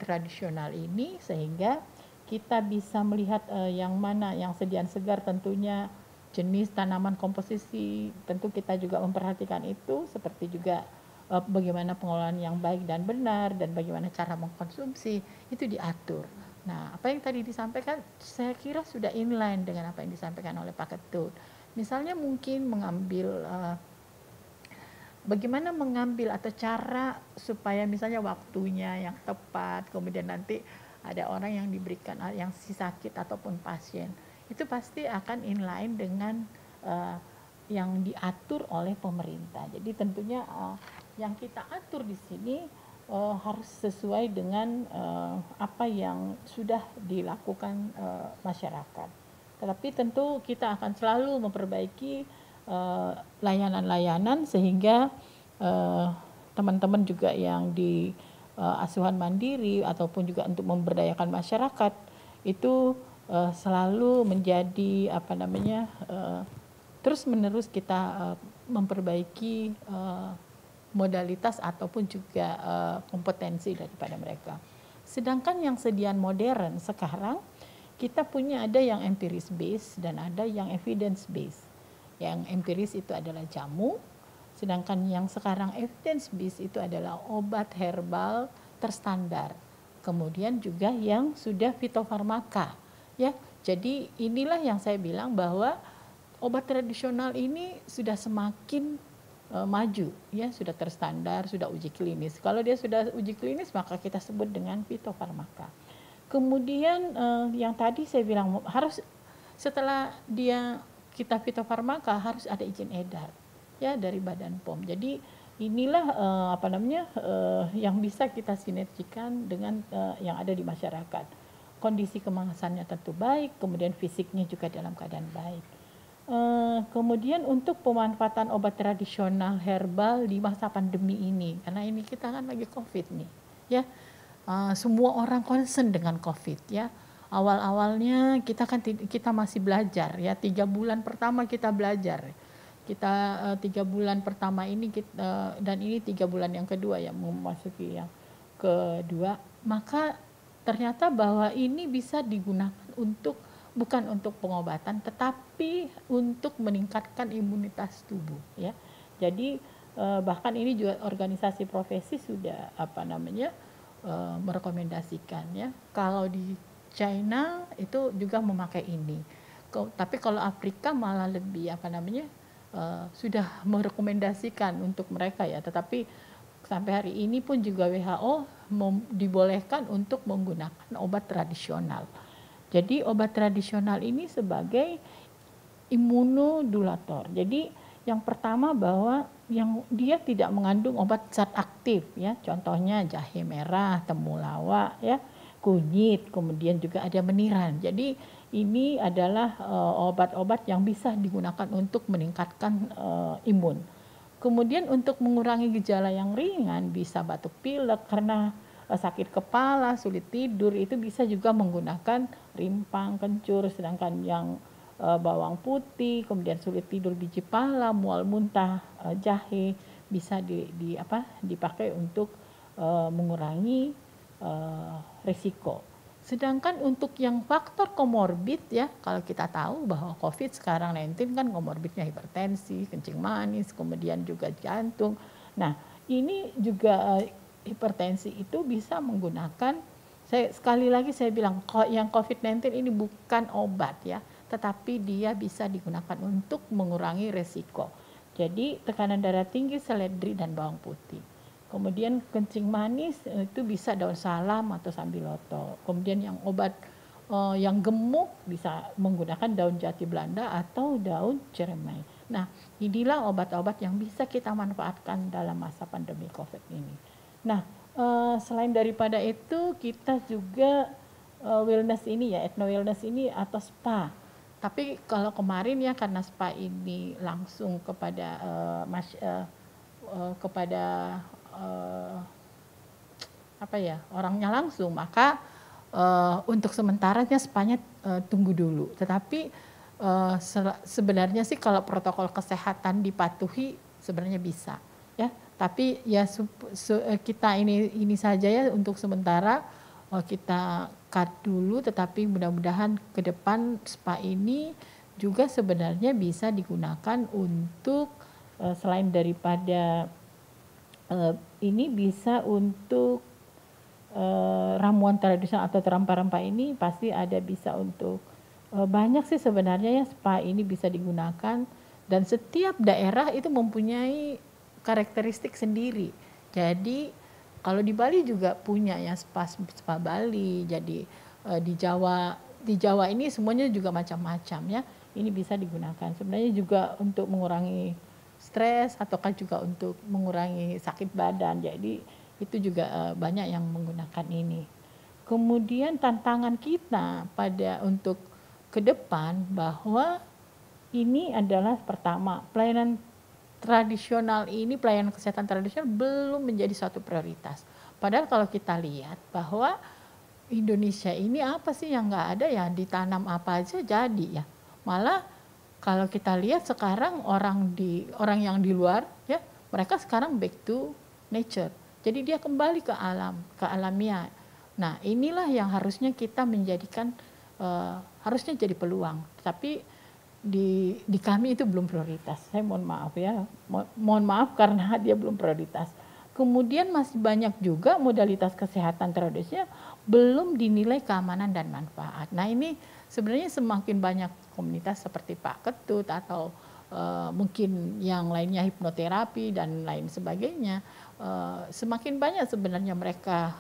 tradisional ini sehingga kita bisa melihat yang mana yang sediaan segar, tentunya jenis tanaman komposisi, tentu kita juga memperhatikan itu, seperti juga bagaimana pengelolaan yang baik dan benar dan bagaimana cara mengkonsumsi itu diatur. Nah, apa yang tadi disampaikan saya kira sudah inline dengan apa yang disampaikan oleh Pak Ketut. Misalnya mungkin bagaimana mengambil atau cara supaya misalnya waktunya yang tepat, kemudian nanti ada orang yang diberikan yang si sakit ataupun pasien, itu pasti akan inline dengan yang diatur oleh pemerintah. Jadi tentunya yang kita atur di sini harus sesuai dengan apa yang sudah dilakukan masyarakat. Tetapi tentu kita akan selalu memperbaiki layanan-layanan sehingga teman-teman juga yang di asuhan mandiri ataupun juga untuk memberdayakan masyarakat itu selalu menjadi terus-menerus kita memperbaiki modalitas ataupun juga kompetensi daripada mereka. Sedangkan yang sediaan modern sekarang kita punya ada yang empiris base dan ada yang evidence base. Yang empiris itu adalah jamu, sedangkan yang sekarang evidence base itu adalah obat herbal terstandar. Kemudian juga yang sudah fitofarmaka, ya. Jadi inilah yang saya bilang bahwa obat tradisional ini sudah semakin maju, ya, sudah terstandar, sudah uji klinis. Kalau dia sudah uji klinis maka kita sebut dengan fitofarmaka. Kemudian yang tadi saya bilang harus setelah dia kita fitofarmaka harus ada izin edar ya dari Badan POM. Jadi inilah yang bisa kita sinergikan dengan yang ada di masyarakat. Kondisi kemasannya tentu baik, kemudian fisiknya juga dalam keadaan baik. Kemudian untuk pemanfaatan obat tradisional herbal di masa pandemi ini, karena ini kita kan lagi COVID nih, ya. Semua orang concern dengan COVID ya. Awal-awalnya kita masih belajar ya, 3 bulan pertama kita belajar. Kita 3 bulan pertama ini dan ini 3 bulan yang kedua ya, memasuki yang kedua, maka ternyata bahwa ini bisa digunakan bukan untuk pengobatan, tetapi untuk meningkatkan imunitas tubuh ya. Jadi bahkan ini juga organisasi profesi sudah merekomendasikan ya. Kalau di China itu juga memakai ini. Tapi kalau Afrika malah lebih sudah merekomendasikan untuk mereka ya. Tetapi sampai hari ini pun juga WHO dibolehkan untuk menggunakan obat tradisional. Jadi obat tradisional ini sebagai imunodulator. Jadi yang pertama bahwa dia tidak mengandung obat zat aktif ya, contohnya jahe merah, temulawak ya, kunyit, kemudian juga ada meniran. Jadi ini adalah obat-obat yang bisa digunakan untuk meningkatkan imun. Kemudian untuk mengurangi gejala yang ringan, bisa batuk pilek karena sakit kepala, sulit tidur, itu bisa juga menggunakan rimpang, kencur. Sedangkan yang bawang putih, kemudian sulit tidur, biji pala, mual muntah, jahe bisa dipakai untuk mengurangi risiko. Sedangkan untuk yang faktor komorbid ya, kalau kita tahu bahwa COVID sekarang 19 kan komorbidnya hipertensi, kencing manis, kemudian juga jantung. Nah, ini juga hipertensi itu bisa menggunakan, sekali lagi saya bilang, yang COVID-19 ini bukan obat ya, tetapi dia bisa digunakan untuk mengurangi resiko. Jadi tekanan darah tinggi, seledri dan bawang putih. Kemudian kencing manis itu bisa daun salam atau sambiloto. Kemudian yang obat yang gemuk bisa menggunakan daun jati Belanda atau daun ceremai. Nah, inilah obat-obat yang bisa kita manfaatkan dalam masa pandemi COVID ini. Nah, selain daripada itu kita juga wellness ini ya, ethno wellness ini atau spa. Tapi kalau kemarin ya karena spa ini langsung kepada orangnya langsung, maka untuk sementaranya spanya tunggu dulu. Tetapi sebenarnya sih kalau protokol kesehatan dipatuhi sebenarnya bisa ya. Tapi ya kita ini saja ya untuk sementara kita cut dulu, tetapi mudah-mudahan ke depan spa ini juga sebenarnya bisa digunakan untuk selain daripada ini bisa untuk ramuan tradisional atau rempah-rempah ini pasti ada bisa untuk banyak sih sebenarnya ya spa ini bisa digunakan, dan setiap daerah itu mempunyai karakteristik sendiri. Jadi kalau di Bali juga punya ya spa Bali. Jadi di Jawa ini semuanya juga macam-macam ya. Ini bisa digunakan sebenarnya juga untuk mengurangi stres ataukah juga untuk mengurangi sakit badan. Jadi itu juga banyak yang menggunakan ini. Kemudian tantangan kita untuk ke depan bahwa ini adalah pertama, pelayanan kesehatan tradisional belum menjadi suatu prioritas. Padahal kalau kita lihat bahwa Indonesia ini apa sih yang nggak ada ya, ditanam apa aja jadi ya. Malah kalau kita lihat sekarang orang yang di luar ya, mereka sekarang back to nature. Jadi dia kembali ke alamiah. Nah, inilah yang harusnya kita menjadikan harusnya jadi peluang. Tapi di kami itu belum prioritas. Saya mohon maaf ya. Mohon maaf karena dia belum prioritas. Kemudian masih banyak juga modalitas kesehatan tradisional belum dinilai keamanan dan manfaat. Nah, ini sebenarnya semakin banyak komunitas seperti Pak Ketut atau mungkin yang lainnya hipnoterapi dan lain sebagainya, semakin banyak sebenarnya mereka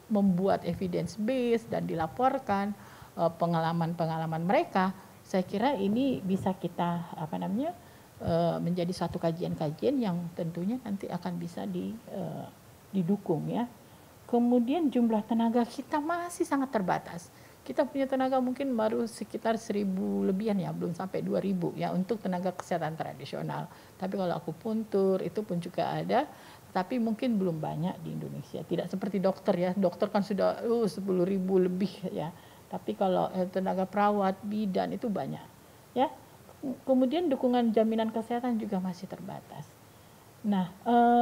membuat evidence base dan dilaporkan pengalaman-pengalaman mereka. saya kira ini bisa kita menjadi suatu kajian-kajian yang tentunya nanti akan bisa didukung ya. Kemudian jumlah tenaga kita masih sangat terbatas. Kita punya tenaga mungkin baru sekitar 1.000 lebihan ya, belum sampai 2.000 ya untuk tenaga kesehatan tradisional. Tapi kalau akupuntur itu pun juga ada, tapi mungkin belum banyak di Indonesia. Tidak seperti dokter ya, dokter kan sudah 10.000 lebih ya. Tapi kalau tenaga perawat, bidan itu banyak ya. Kemudian dukungan jaminan kesehatan juga masih terbatas. Nah,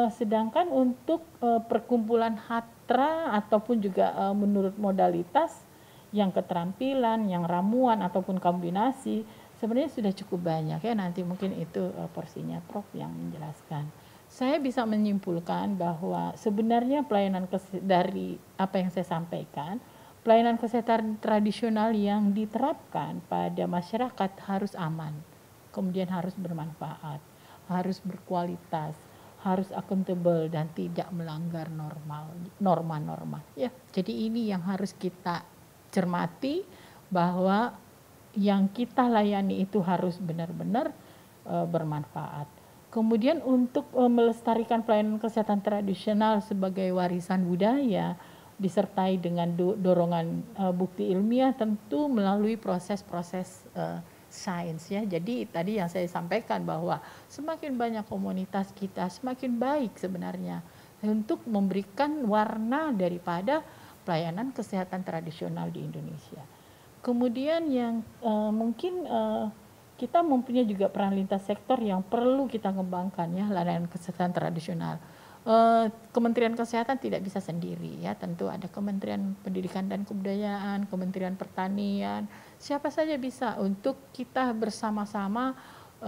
sedangkan untuk perkumpulan hatra ataupun juga menurut modalitas yang keterampilan, yang ramuan ataupun kombinasi sebenarnya sudah cukup banyak ya. Nanti mungkin itu porsinya Prof yang menjelaskan. Saya bisa menyimpulkan bahwa sebenarnya pelayanan dari apa yang saya sampaikan, pelayanan kesehatan tradisional yang diterapkan pada masyarakat harus aman, kemudian harus bermanfaat, harus berkualitas, harus akuntabel dan tidak melanggar norma-norma ya. Jadi ini yang harus kita cermati, bahwa yang kita layani itu harus benar-benar bermanfaat. Kemudian untuk melestarikan pelayanan kesehatan tradisional sebagai warisan budaya disertai dengan dorongan bukti ilmiah tentu melalui proses-proses sains ya. Jadi tadi yang saya sampaikan bahwa semakin banyak komunitas kita semakin baik sebenarnya untuk memberikan warna daripada pelayanan kesehatan tradisional di Indonesia. Kemudian yang mungkin kita mempunyai juga peran lintas sektor yang perlu kita kembangkan ya, layanan kesehatan tradisional. Kementerian Kesehatan tidak bisa sendiri ya, tentu ada Kementerian Pendidikan dan Kebudayaan, Kementerian Pertanian, siapa saja bisa untuk kita bersama-sama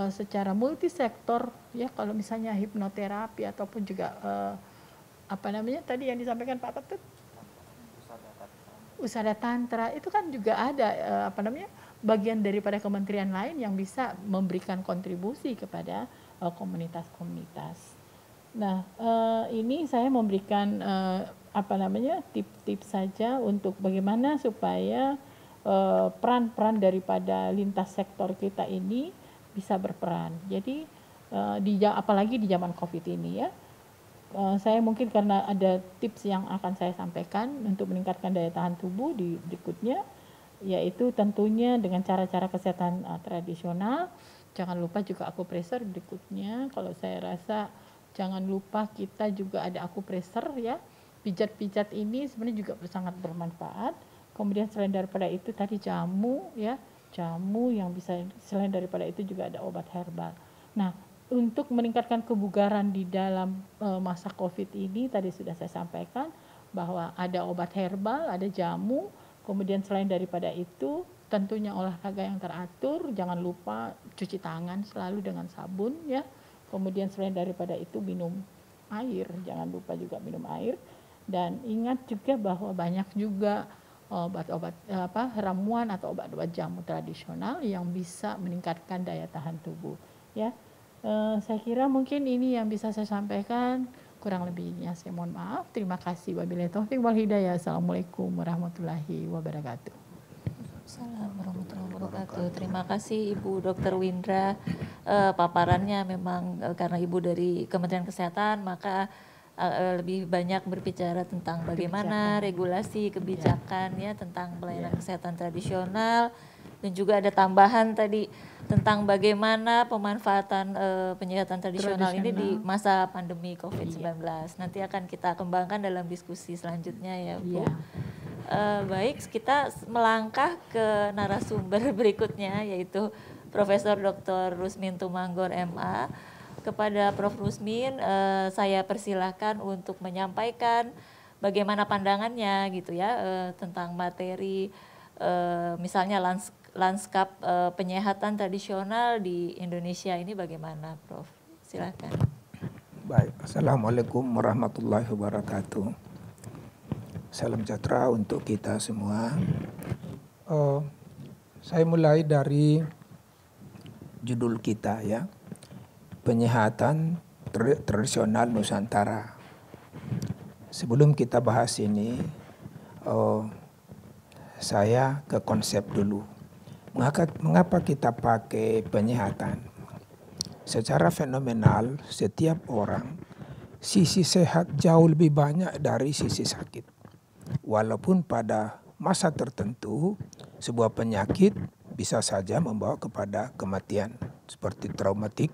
secara multisektor ya. Kalau misalnya hipnoterapi ataupun juga tadi yang disampaikan Pak Patut, Usada Tantra itu kan juga ada bagian daripada kementerian lain yang bisa memberikan kontribusi kepada komunitas-komunitas. Nah, ini saya memberikan tips-tips saja untuk bagaimana supaya peran-peran daripada lintas sektor kita ini bisa berperan. Jadi apalagi di zaman COVID ini ya, saya mungkin karena ada tips yang akan saya sampaikan untuk meningkatkan daya tahan tubuh di berikutnya, yaitu tentunya dengan cara-cara kesehatan tradisional. Jangan lupa juga akupresur berikutnya. Kalau saya rasa jangan lupa kita juga ada akupresur ya. Pijat-pijat ini sebenarnya juga sangat bermanfaat. Kemudian selain daripada itu tadi jamu ya. Jamu yang bisa selain daripada itu juga ada obat herbal. Nah, untuk meningkatkan kebugaran di dalam masa COVID ini tadi sudah saya sampaikan bahwa ada obat herbal, ada jamu. Kemudian selain daripada itu tentunya olahraga yang teratur, jangan lupa cuci tangan selalu dengan sabun ya. Kemudian selain daripada itu minum air, jangan lupa juga minum air. Dan ingat juga bahwa banyak juga obat-obat ramuan atau obat-obat jamu tradisional yang bisa meningkatkan daya tahan tubuh ya. Saya kira mungkin ini yang bisa saya sampaikan, kurang lebihnya saya mohon maaf. Terima kasih. Wabillahi taufiq wal hidayah. Assalamualaikum warahmatullahi wabarakatuh. Assalamualaikum warahmatullahi wabarakatuh. Terima kasih Ibu Dr. Windra. Paparannya memang karena Ibu dari Kementerian Kesehatan, maka lebih banyak berbicara tentang bagaimana regulasi kebijakan ya tentang pelayanan kesehatan tradisional, dan juga ada tambahan tadi tentang bagaimana pemanfaatan penyehatan tradisional ini di masa pandemi COVID-19. Nanti akan kita kembangkan dalam diskusi selanjutnya ya Bu. Baik, kita melangkah ke narasumber berikutnya, yaitu Profesor Dr. Rusmin Tumanggor MA. Kepada Prof. Rusmin, saya persilahkan untuk menyampaikan bagaimana pandangannya gitu ya tentang materi misalnya lanskap penyehatan tradisional di Indonesia ini bagaimana, Prof? Silakan. Baik, Assalamualaikum warahmatullahi wabarakatuh. Salam sejahtera untuk kita semua. Saya mulai dari judul kita ya, penyehatan tradisional Nusantara. Sebelum kita bahas ini, saya ke konsep dulu. Mengapa kita pakai penyehatan? Secara fenomenal, setiap orang sisi sehat jauh lebih banyak dari sisi sakit. Walaupun pada masa tertentu sebuah penyakit bisa saja membawa kepada kematian, seperti traumatik,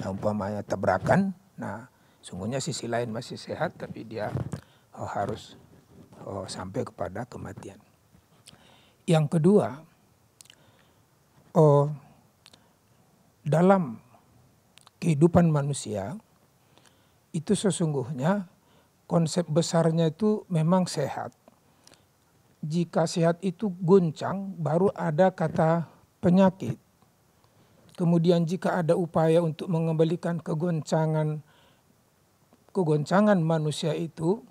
yang umpamanya tabrakan. Nah, sungguhnya sisi lain masih sehat, tapi dia harus sampai kepada kematian. Yang kedua, dalam kehidupan manusia itu sesungguhnya konsep besarnya itu memang sehat. Jika sehat itu goncang, baru ada kata penyakit. Kemudian jika ada upaya untuk mengembalikan kegoncangan manusia itu,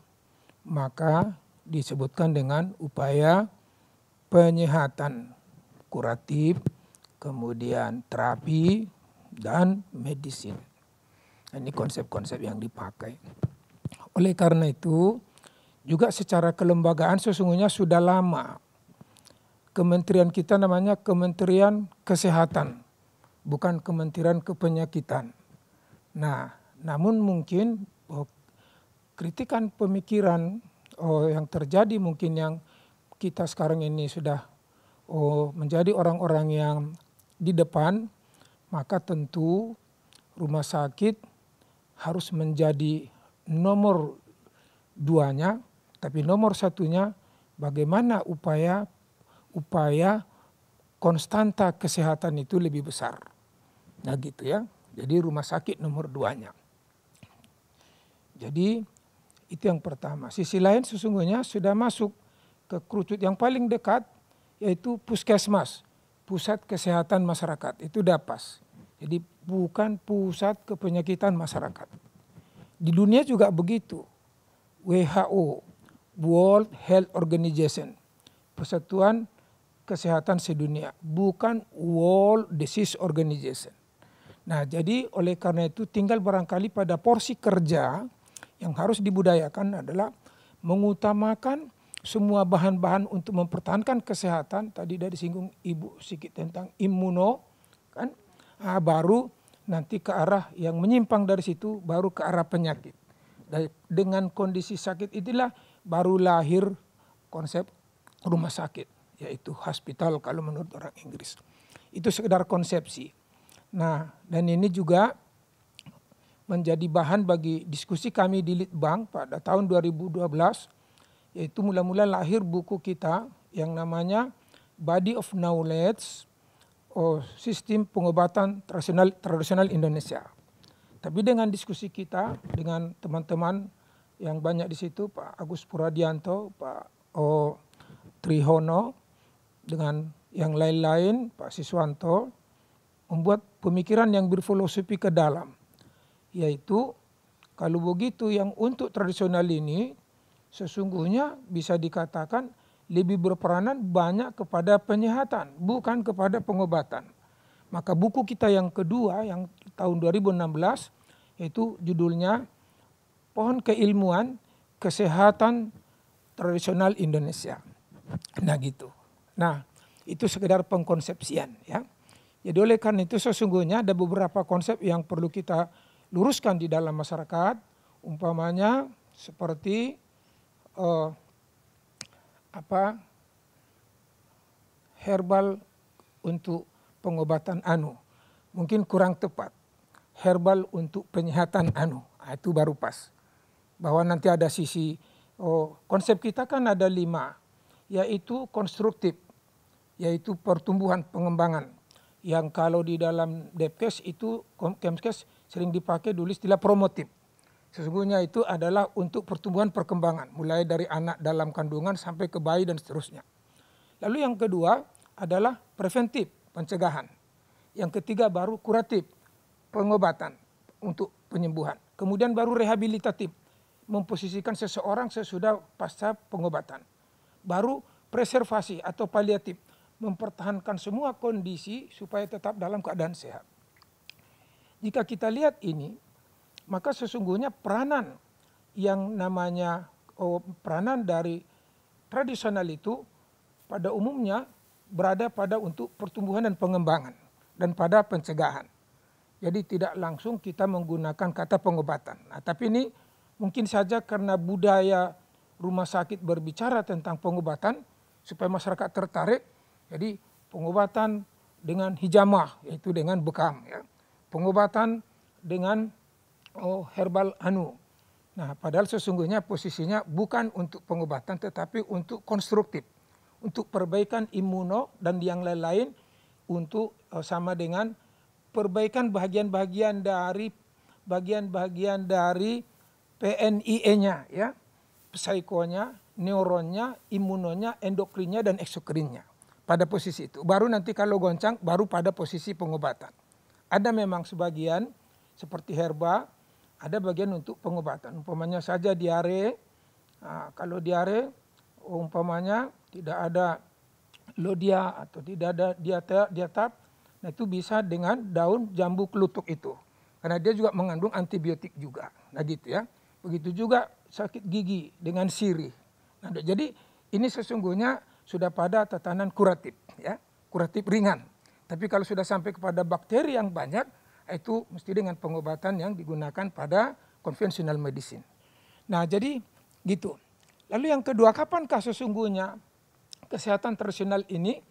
maka disebutkan dengan upaya penyehatan kuratif, kemudian terapi, dan medicine. Ini konsep-konsep yang dipakai. Oleh karena itu, juga secara kelembagaan sesungguhnya sudah lama kementerian kita namanya Kementerian Kesehatan, bukan Kementerian Kepenyakitan. Nah, namun mungkin kritikan pemikiran yang terjadi mungkin yang kita sekarang ini sudah menjadi orang-orang yang di depan, maka tentu rumah sakit harus menjadi nomor 2-nya, tapi nomor 1-nya bagaimana upaya konstanta kesehatan itu lebih besar. Nah gitu ya, jadi rumah sakit nomor 2-nya. Jadi itu yang pertama. Sisi lain sesungguhnya sudah masuk ke kerucut yang paling dekat, yaitu puskesmas, pusat kesehatan masyarakat, itu DAPAS. Jadi bukan pusat kepenyakitan masyarakat. Di dunia juga begitu. WHO, World Health Organization, Persatuan Kesehatan Sedunia, bukan World Disease Organization. Nah, jadi oleh karena itu tinggal barangkali pada porsi kerja yang harus dibudayakan adalah mengutamakan semua bahan-bahan untuk mempertahankan kesehatan. Tadi dari singgung Ibu sedikit tentang imuno, kan? Baru nanti ke arah yang menyimpang dari situ, baru ke arah penyakit. Dengan kondisi sakit itulah baru lahir konsep rumah sakit, yaitu hospital kalau menurut orang Inggris. Itu sekedar konsepsi. Nah, dan ini juga menjadi bahan bagi diskusi kami di Litbang pada tahun 2012, yaitu mula-mula lahir buku kita yang namanya Body of Knowledge, Sistem Pengobatan Tradisional Indonesia. Tapi dengan diskusi kita dengan teman-teman yang banyak di situ, Pak Agus Puradianto, Pak Trihono, dengan yang lain-lain, Pak Siswanto, membuat pemikiran yang berfilosofi ke dalam. Yaitu kalau begitu yang untuk tradisional ini sesungguhnya bisa dikatakan lebih berperanan banyak kepada penyehatan, bukan kepada pengobatan. Maka buku kita yang kedua yang tahun 2016 yaitu judulnya Pohon Keilmuan Kesehatan Tradisional Indonesia. Nah gitu. Nah itu sekedar pengkonsepsian ya. Jadi oleh karena itu sesungguhnya ada beberapa konsep yang perlu kita luruskan di dalam masyarakat. Umpamanya seperti herbal untuk pengobatan mungkin kurang tepat. Herbal untuk penyehatan itu baru pas. Bahwa nanti ada sisi konsep kita kan ada 5, yaitu konstruktif, yaitu pertumbuhan pengembangan. Yang kalau di dalam Depkes itu Kemkes sering dipakai dulu istilah promotif. Sesungguhnya itu adalah untuk pertumbuhan perkembangan, mulai dari anak dalam kandungan sampai ke bayi dan seterusnya. Lalu yang kedua adalah preventif, pencegahan. Yang ketiga baru kuratif, pengobatan untuk penyembuhan. Kemudian baru rehabilitatif, memposisikan seseorang sesudah pasca pengobatan. Baru preservasi atau paliatif, mempertahankan semua kondisi supaya tetap dalam keadaan sehat. Jika kita lihat ini, maka sesungguhnya peranan yang namanya peranan dari tradisional itu pada umumnya berada pada untuk pertumbuhan dan pengembangan dan pada pencegahan. Jadi tidak langsung kita menggunakan kata pengobatan. Nah, tapi ini mungkin saja karena budaya rumah sakit berbicara tentang pengobatan supaya masyarakat tertarik. Jadi pengobatan dengan hijamah, yaitu dengan bekam, ya. Pengobatan dengan herbal anu. Nah, padahal sesungguhnya posisinya bukan untuk pengobatan tetapi untuk konstruktif, untuk perbaikan imuno dan yang lain-lain, untuk sama dengan perbaikan bagian-bagian dari PNIE-nya, ya, psikonya, neuronnya, imunonya, endokrinnya dan eksokrinnya. Pada posisi itu, baru nanti kalau goncang, baru pada posisi pengobatan. Ada memang sebagian seperti herba, ada bagian untuk pengobatan. Umpamanya saja diare, kalau diare umpamanya tidak ada lodia atau tidak ada diatap, nah itu bisa dengan daun jambu kelutuk itu. Karena dia juga mengandung antibiotik juga. Nah gitu ya. Begitu juga sakit gigi dengan sirih. Nah, jadi ini sesungguhnya sudah pada tatanan kuratif, ya, kuratif ringan. Tapi kalau sudah sampai kepada bakteri yang banyak, itu mesti dengan pengobatan yang digunakan pada konvensional medicine. Nah, jadi gitu. Lalu yang kedua, kapankah sesungguhnya kesehatan tradisional ini?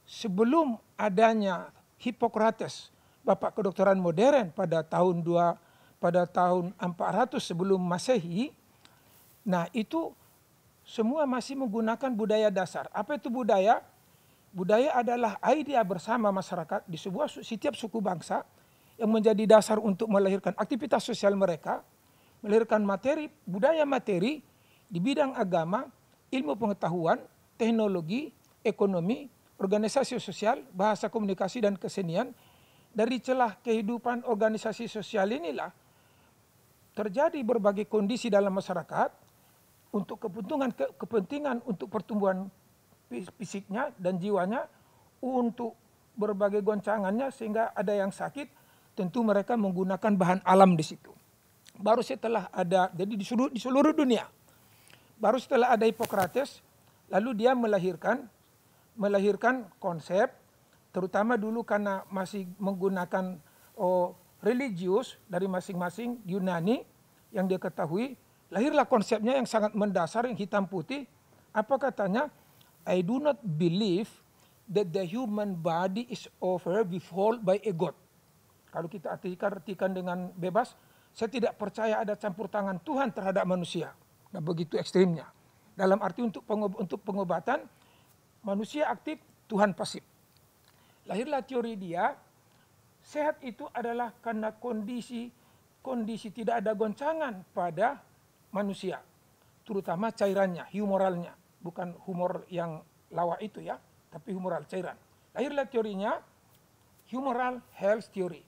Sebelum adanya Hippocrates, Bapak Kedokteran Modern pada tahun 400 sebelum Masehi, nah itu semua masih menggunakan budaya dasar. Apa itu budaya? Budaya adalah idea bersama masyarakat di setiap suku bangsa yang menjadi dasar untuk melahirkan aktivitas sosial mereka, melahirkan budaya materi di bidang agama, ilmu pengetahuan, teknologi, ekonomi, organisasi sosial, bahasa komunikasi dan kesenian. Dari celah kehidupan organisasi sosial inilah terjadi berbagai kondisi dalam masyarakat untuk kepentingan untuk pertumbuhan fisiknya dan jiwanya, untuk berbagai goncangannya sehingga ada yang sakit, tentu mereka menggunakan bahan alam di situ. Baru setelah ada, jadi di seluruh dunia, baru setelah ada Hippocrates, lalu dia melahirkan konsep, terutama dulu karena masih menggunakan religius dari masing-masing Yunani yang dia ketahui, lahirlah konsepnya yang sangat mendasar, yang hitam putih. Apa katanya? I do not believe that the human body is overbehold by a god. Kalau kita artikan dengan bebas, saya tidak percaya ada campur tangan Tuhan terhadap manusia. Nah, begitu ekstrimnya. Dalam arti untuk pengobatan, manusia aktif, Tuhan pasif. Lahirlah teori dia, sehat itu adalah karena kondisi tidak ada goncangan pada manusia, terutama cairannya, humoralnya, bukan humor yang lawak itu ya, tapi humoral cairan. Lahirlah teorinya, humoral health theory.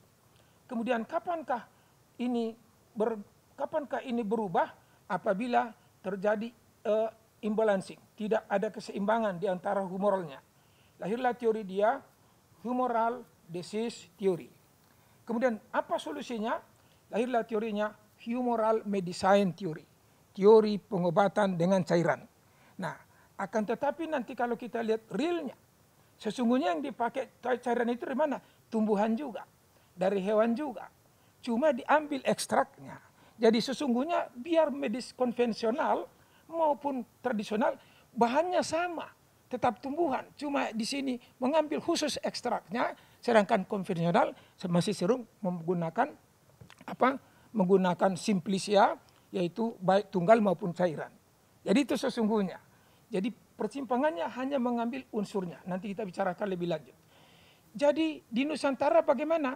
Kemudian kapankah ini berubah? Apabila terjadi imbalancing, tidak ada keseimbangan di antara humoralnya. Lahirlah teori dia, humoral disease theory. Kemudian apa solusinya? Lahirlah teorinya humoral medicine theory, teori pengobatan dengan cairan. Nah, akan tetapi nanti kalau kita lihat realnya, sesungguhnya yang dipakai cairan itu dari mana? Tumbuhan juga, dari hewan juga, cuma diambil ekstraknya. Jadi sesungguhnya biar medis konvensional maupun tradisional bahannya sama, tetap tumbuhan, cuma di sini mengambil khusus ekstraknya, sedangkan konvensional masih sering menggunakan simplicia, yaitu baik tunggal maupun cairan. Jadi itu sesungguhnya. Jadi persimpangannya hanya mengambil unsurnya. Nanti kita bicarakan lebih lanjut. Jadi di Nusantara bagaimana?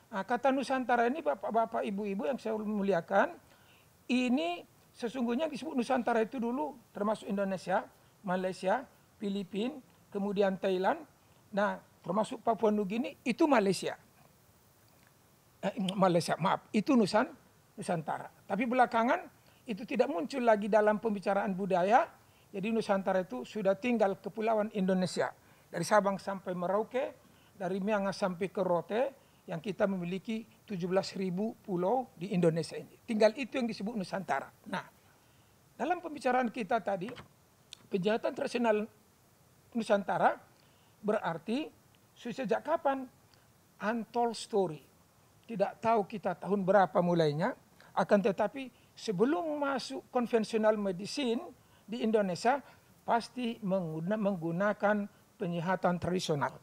Nah, kata Nusantara ini bapak-bapak, ibu-ibu yang saya muliakan, ini sesungguhnya disebut Nusantara itu dulu termasuk Indonesia, Malaysia, Filipina, kemudian Thailand. Nah, termasuk Papua Nugini itu Malaysia. Itu Nusantara. Tapi belakangan itu tidak muncul lagi dalam pembicaraan budaya. Jadi Nusantara itu sudah tinggal kepulauan Indonesia. Dari Sabang sampai Merauke, dari Miangas sampai ke Rote, yang kita memiliki 17.000 pulau di Indonesia ini. Tinggal itu yang disebut Nusantara. Nah, dalam pembicaraan kita tadi, kejahatan tradisional Nusantara berarti sejak kapan? Untold story. Tidak tahu kita tahun berapa mulainya, akan tetapi sebelum masuk konvensional medicine di Indonesia pasti menggunakan penyihatan tradisional.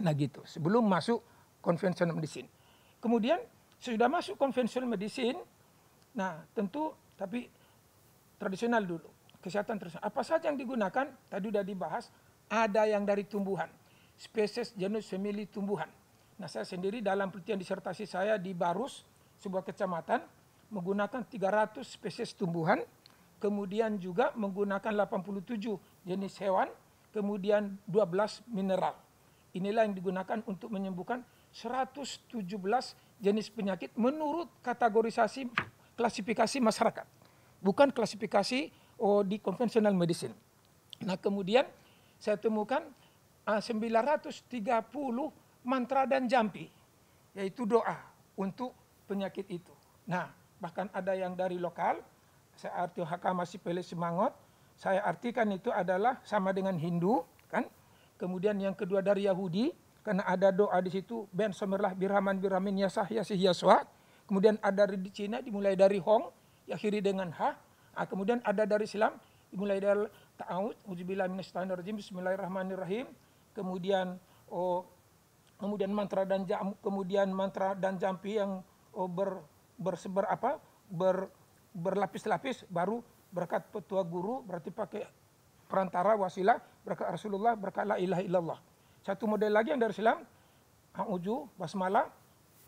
Nah gitu, sebelum masuk konvensional medicine. Kemudian sudah masuk konvensional medicine, nah tentu tapi tradisional dulu, kesehatan tradisional. Apa saja yang digunakan? Tadi sudah dibahas, ada yang dari tumbuhan, spesies, genus, famili tumbuhan. Nah saya sendiri dalam penelitian disertasi saya di Barus, sebuah kecamatan, menggunakan 300 spesies tumbuhan, kemudian juga menggunakan 87 jenis hewan, kemudian 12 mineral. Inilah yang digunakan untuk menyembuhkan 117 jenis penyakit menurut kategorisasi klasifikasi masyarakat. Bukan klasifikasi di conventional medicine. Nah kemudian saya temukan 930 mantra dan jampi, yaitu doa untuk penyakit itu. Nah bahkan ada yang dari lokal, saya arti Hakama Sipele Semangot, saya artikan itu adalah sama dengan Hindu, kan? Kemudian yang kedua dari Yahudi, karena ada doa di situ, Ben Somerlah Birhaman Birhamin Yasah Yasih Yaswa. Kemudian ada di Cina dimulai dari Hong, diakhiri dengan Ha. Kemudian ada dari Islam dimulai dari Ta'awud, Uzubillah minasyaitonirrajim, Bismillahirrahmanirrahim. Kemudian mantra dan jampi yang berlapis-lapis, baru berkat petua guru, berarti pakai perantara wasilah, berkat Rasulullah, berkat la ilaha illallah. Satu model lagi yang dari Islam, A'udzu, basmalah,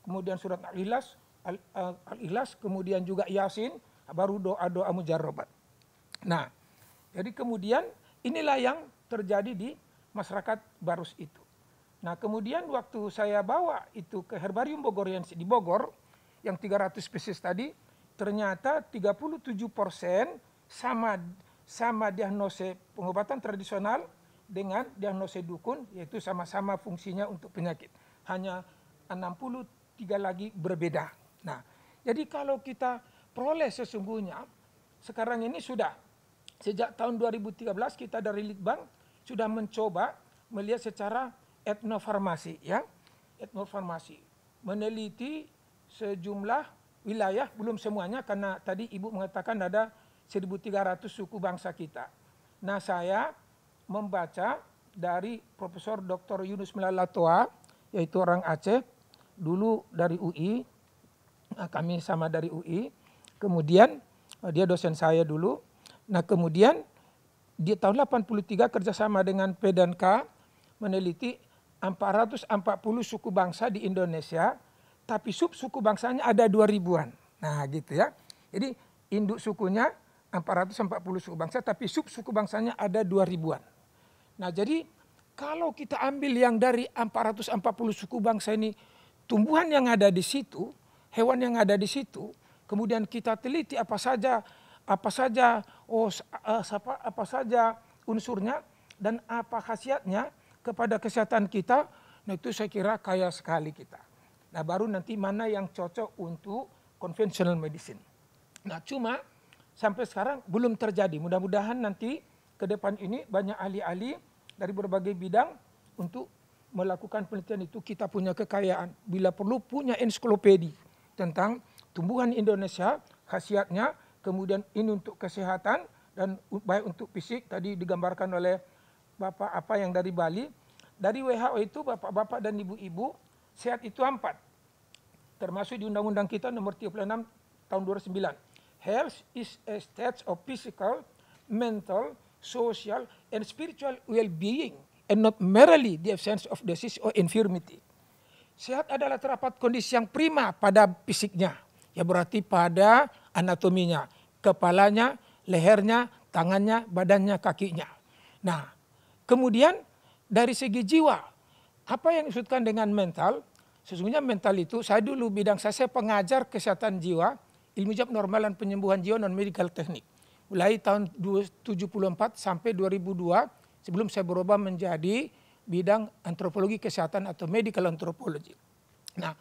kemudian surat Al-Ikhlas, kemudian juga Yasin, baru doa-doa mujarrabat. Nah, jadi kemudian inilah yang terjadi di masyarakat Barus itu. Nah, kemudian waktu saya bawa itu ke Herbarium Bogoriensis di Bogor, yang 300 spesies tadi, ternyata 37% sama diagnosis pengobatan tradisional dengan diagnosis dukun, yaitu sama-sama fungsinya untuk penyakit. Hanya 63 lagi berbeda. Nah, jadi kalau kita peroleh sesungguhnya, sekarang ini sudah, sejak tahun 2013 kita dari Litbang sudah mencoba melihat secara etnofarmasi, ya, etnofarmasi, meneliti sejumlah wilayah, belum semuanya karena tadi Ibu mengatakan ada 1.300 suku bangsa kita. Nah saya membaca dari Profesor Dr. Yunus Melalatoa, yaitu orang Aceh, dulu dari UI, kami sama dari UI, kemudian dia dosen saya dulu. Nah kemudian di tahun 83 kerjasama dengan P dan K meneliti 440 suku bangsa di Indonesia, tapi sub-suku bangsanya ada 2000-an. Nah gitu ya. Jadi induk sukunya 440 suku bangsa, tapi sub-suku bangsanya ada 2000-an. Nah jadi kalau kita ambil yang dari 440 suku bangsa ini, tumbuhan yang ada di situ, hewan yang ada di situ, kemudian kita teliti apa saja unsurnya dan apa khasiatnya kepada kesehatan kita, nah itu saya kira kaya sekali kita. Nah baru nanti mana yang cocok untuk conventional medicine. Nah cuma sampai sekarang belum terjadi. Mudah-mudahan nanti ke depan ini banyak ahli-ahli dari berbagai bidang untuk melakukan penelitian itu. Kita punya kekayaan, bila perlu punya ensiklopedi tentang tumbuhan Indonesia, khasiatnya, kemudian ini untuk kesehatan dan baik untuk fisik. Tadi digambarkan oleh Bapak apa yang dari Bali. Dari WHO itu Bapak-bapak dan Ibu-ibu, sehat itu 4. Termasuk di Undang-Undang kita nomor 36 tahun 2009. Health is a state of physical, mental, social, and spiritual well-being, and not merely the absence of disease or infirmity. Sehat adalah terdapat kondisi yang prima pada fisiknya, ya berarti pada anatominya, kepalanya, lehernya, tangannya, badannya, kakinya. Nah, kemudian dari segi jiwa, apa yang dimaksudkan dengan mental? Sesungguhnya mental itu, saya dulu bidang saya pengajar kesehatan jiwa, ilmu jawab normal dan penyembuhan jiwa non medical teknik. Mulai tahun 1974 sampai 2002 sebelum saya berubah menjadi bidang antropologi kesehatan atau medical anthropology. Nah,